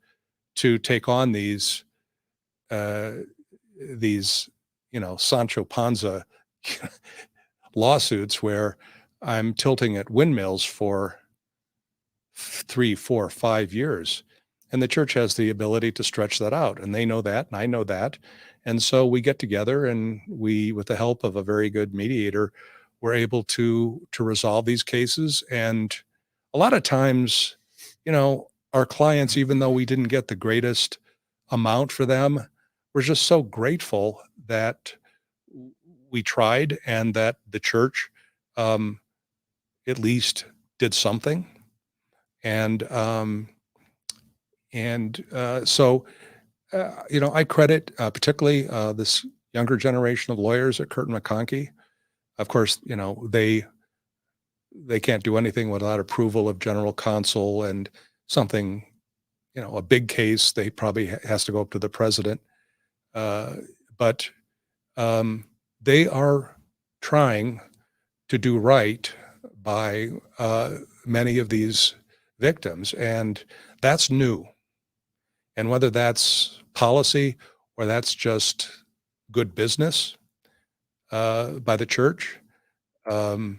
to take on these, Sancho Panza lawsuits where I'm tilting at windmills for 3, 4, 5 years. And the church has the ability to stretch that out. And they know that, and I know that. And so we get together and we, with the help of a very good mediator, we're able to resolve these cases. And a lot of times, our clients, even though we didn't get the greatest amount for them, we're just so grateful that we tried and that the church at least did something. And so I credit particularly this younger generation of lawyers at Curtin McConkie. Of course, they can't do anything without approval of general counsel, and something, a big case, they probably has to go up to the president. But they are trying to do right by many of these victims, and that's new. And whether that's policy or that's just good business by the church, that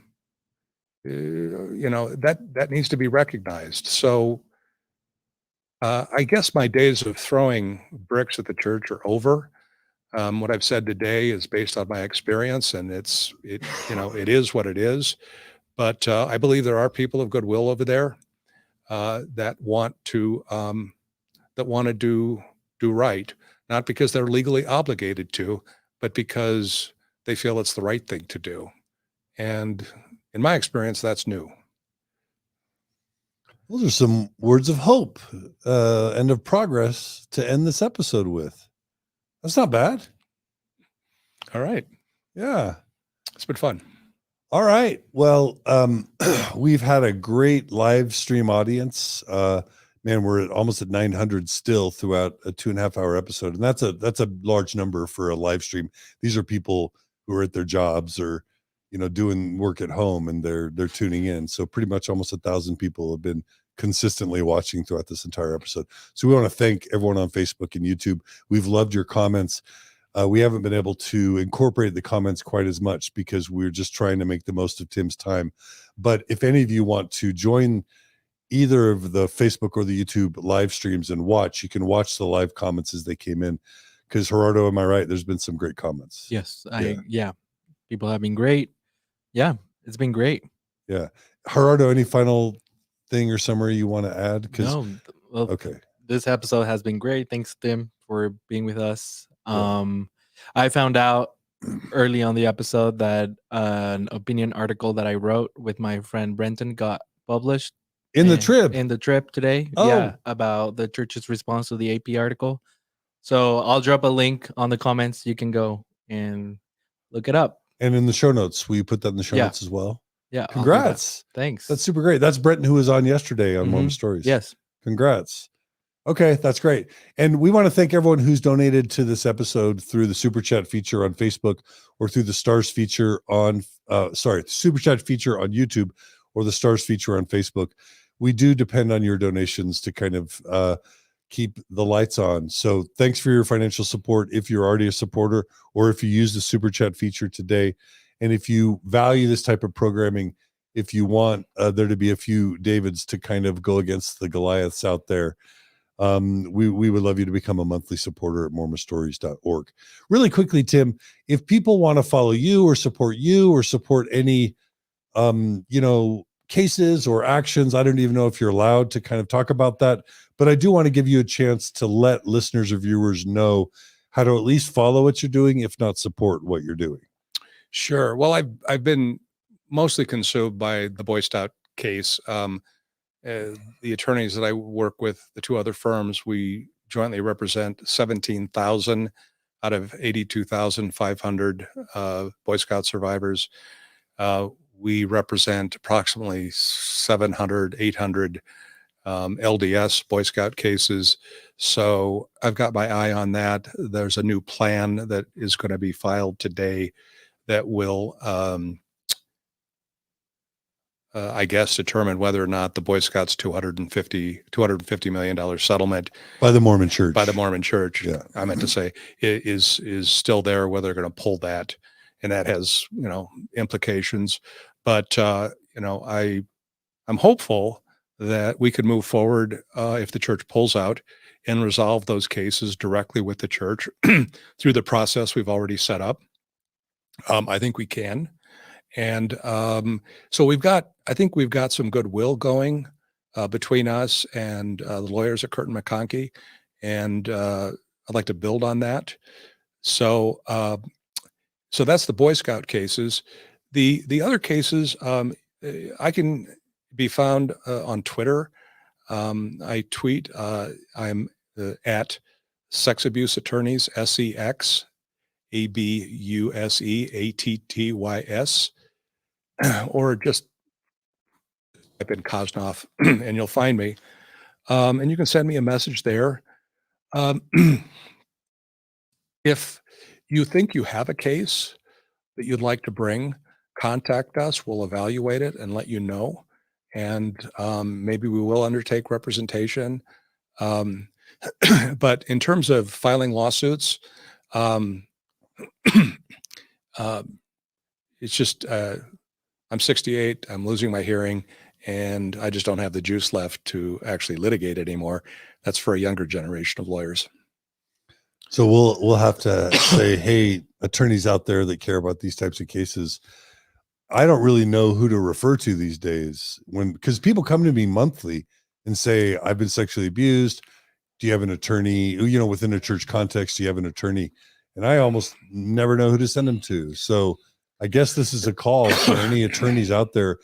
needs to be recognized. So I guess my days of throwing bricks at the church are over. What I've said today is based on my experience, and it is what it is. But I believe there are people of goodwill over there that want to do right, not because they're legally obligated to, but because they feel it's the right thing to do. And in my experience, that's new. Those are some words of hope and of progress to end this episode with. That's not bad. All right. Yeah. It's been fun. All right. Well, we've had a great live stream audience. Man, we're almost at 900 still throughout a 2.5 hour episode. And that's a large number for a live stream. These are people who are at their jobs or, doing work at home, and they're tuning in. So pretty much almost 1,000 people have been consistently watching throughout this entire episode. So we want to thank everyone on Facebook and YouTube. We've loved your comments. We haven't been able to incorporate the comments quite as much because we're just trying to make the most of Tim's time. But if any of you want to join either of the Facebook or the YouTube live streams and watch, you can watch the live comments as they came in. Because Gerardo, am I right? There's been some great comments. Yes. People have been great. Yeah, it's been great. Yeah. Gerardo, any final thing or summary you want to add? No. Well, okay. This episode has been great. Thanks, Tim, for being with us. I found out early on the episode that an opinion article that I wrote with my friend Brenton got published in the trip today. Oh. Yeah, about the church's response to the AP article. So I'll drop a link on the comments. You can go and look it up. And in the show notes, will you put that in the show notes as well? Yeah. Congrats. Thanks. That's super great. That's Brenton, who was on yesterday on Mormon Stories. Yes. Congrats. Okay, that's great. And we want to thank everyone who's donated to this episode through the Super Chat feature on Facebook or through the Stars feature on, Super Chat feature on YouTube or the Stars feature on Facebook. We do depend on your donations to kind of keep the lights on. So thanks for your financial support if you're already a supporter or if you use the Super Chat feature today. And if you value this type of programming, if you want there to be a few Davids to kind of go against the Goliaths out there, we would love you to become a monthly supporter at mormonstories.org. Really quickly, Tim, if people want to follow you or support any, cases or actions, I don't even know if you're allowed to kind of talk about that, but I do want to give you a chance to let listeners or viewers know how to at least follow what you're doing, if not support what you're doing. Sure. Well, I've been mostly consumed by the Boy Scout case. The attorneys that I work with, the two other firms, we jointly represent 17,000 out of 82,500 Boy Scout survivors. We represent approximately 700, 800 LDS Boy Scout cases. So I've got my eye on that. There's a new plan that is going to be filed today that will, I guess, determine whether or not the Boy Scouts $250 million settlement By the Mormon Church. Yeah. I meant to say is still there, whether they're going to pull that, and that has, implications. But I'm hopeful that we could move forward if the church pulls out and resolve those cases directly with the church through the process we've already set up. I think we can. And so I think we've got some goodwill going between us and the lawyers at Curtin McConkie. And I'd like to build on that. So that's the Boy Scout cases. The other cases, I can be found on Twitter. I tweet. I'm at Sex Abuse Attorneys, SEXABUSEATTYS, or just type in Kosnoff and you'll find me. And you can send me a message there. If you think you have a case that you'd like to bring, contact us. We'll evaluate it and let you know. And maybe we will undertake representation. But in terms of filing lawsuits, it's just, I'm 68, I'm losing my hearing, and I just don't have the juice left to actually litigate anymore. That's for a younger generation of lawyers. So we'll have to say, hey, attorneys out there that care about these types of cases, I don't really know who to refer to these days, because people come to me monthly and say, I've been sexually abused. Do you have an attorney? Within a church context, do you have an attorney? And I almost never know who to send them to. So I guess this is a call for any attorneys out there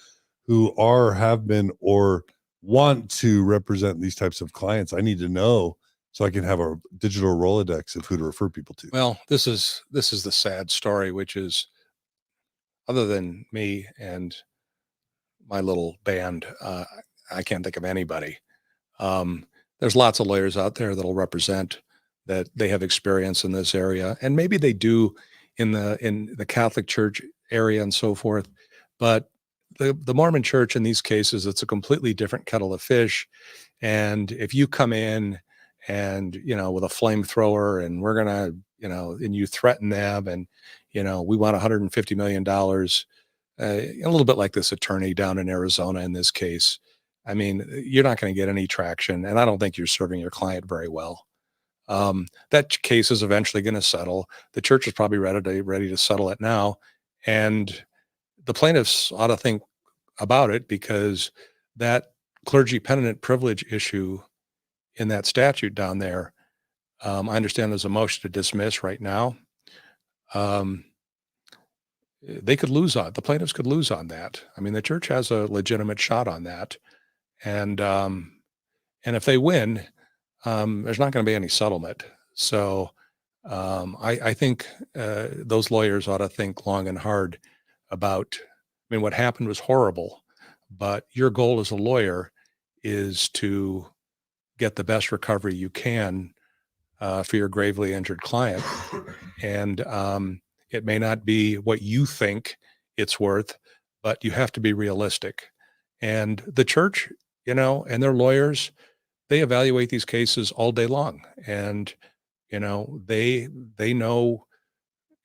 who have been, or want to represent these types of clients. I need to know so I can have a digital Rolodex of who to refer people to. Well, this is the sad story, which is, other than me and my little band, I can't think of anybody. There's lots of lawyers out there that'll represent that they have experience in this area, and maybe they do in the Catholic Church area and so forth. But the Mormon Church in these cases, it's a completely different kettle of fish. And if you come in and, with a flamethrower, and we're gonna, and you threaten them, and, we want $150 million, a little bit like this attorney down in Arizona in this case, I mean, you're not going to get any traction, and I don't think you're serving your client very well. That case is eventually going to settle. The church is probably ready to settle it now, and the plaintiffs ought to think about it, because that clergy penitent privilege issue in that statute down there, I understand there's a motion to dismiss right now. They could lose on, the plaintiffs could lose on that. I mean, the church has a legitimate shot on that. And if they win, there's not going to be any settlement. So I think those lawyers ought to think long and hard about, what happened was horrible, but your goal as a lawyer is to get the best recovery you can for your gravely injured client. And it may not be what you think it's worth, but you have to be realistic. And the church, and their lawyers, they evaluate these cases all day long. And, they know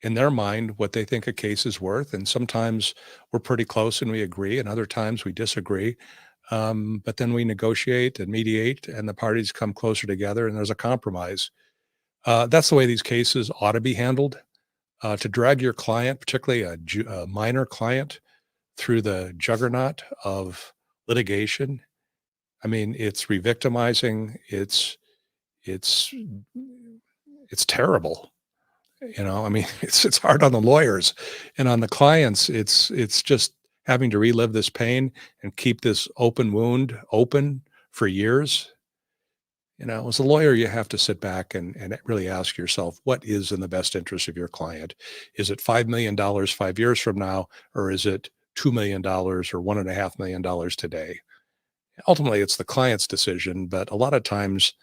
in their mind what they think a case is worth. And sometimes we're pretty close and we agree, and other times we disagree. But then we negotiate and mediate, and the parties come closer together, and there's a compromise. That's the way these cases ought to be handled. To drag your client, particularly a minor client, through the juggernaut of litigation, it's re-victimizing. It's terrible. It's hard on the lawyers, and on the clients, it's just having to relive this pain and keep this open wound open for years. As a lawyer, you have to sit back and really ask yourself, what is in the best interest of your client? Is it $5 million 5 years from now, or is it $2 million or $1.5 million today? ultimately it's the client's decision, but a lot of times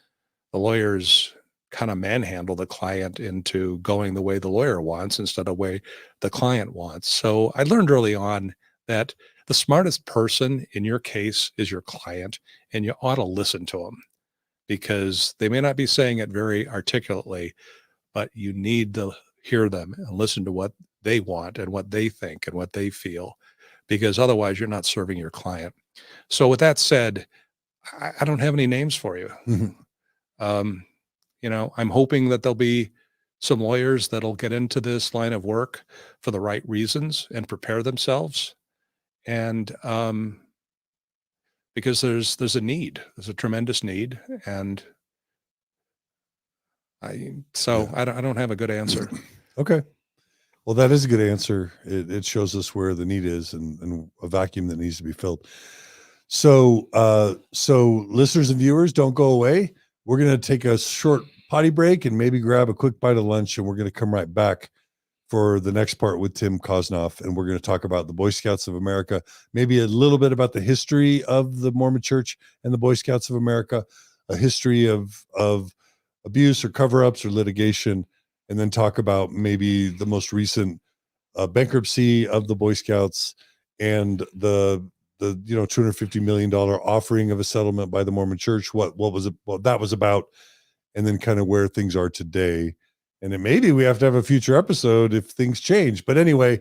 the lawyers kind of manhandle the client into going the way the lawyer wants instead of the way the client wants. So I learned early on that the smartest person in your case is your client, and you ought to listen to them, because they may not be saying it very articulately, but you need to hear them and listen to what they want and what they think and what they feel, because otherwise you're not serving your client. So with that said, I don't have any names for you. I'm hoping that there'll be some lawyers that'll get into this line of work for the right reasons and prepare themselves. And because there's a need, there's a tremendous need. And I don't have a good answer. Okay. Well, that is a good answer. It shows us where the need is and a vacuum that needs to be filled. So listeners and viewers, don't go away. We're going to take a short potty break and maybe grab a quick bite of lunch, and we're going to come right back for the next part with Tim Kosnoff, and we're going to talk about the Boy Scouts of America, maybe a little bit about the history of the Mormon Church and the Boy Scouts of America, a history of abuse or cover-ups or litigation, and then talk about maybe the most recent bankruptcy of the Boy Scouts and the $250 million offering of a settlement by the Mormon Church. What that was about, and then kind of where things are today. And then maybe we have to have a future episode if things change. But anyway,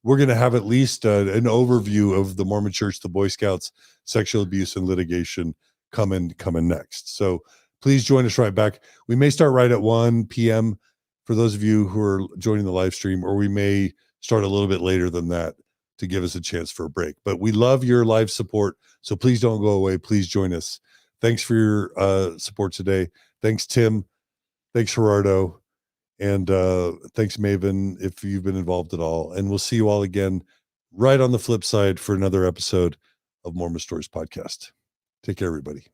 we're going to have at least an overview of the Mormon Church, the Boy Scouts, sexual abuse and litigation coming next. So please join us right back. We may start right at 1 p.m. for those of you who are joining the live stream, or we may start a little bit later than that to give us a chance for a break. But we love your live support, so please don't go away. Please join us. Thanks for your support today. Thanks, Tim. Thanks, Gerardo. And thanks, Maven, if you've been involved at all. And we'll see you all again right on the flip side for another episode of Mormon Stories Podcast. Take care, everybody.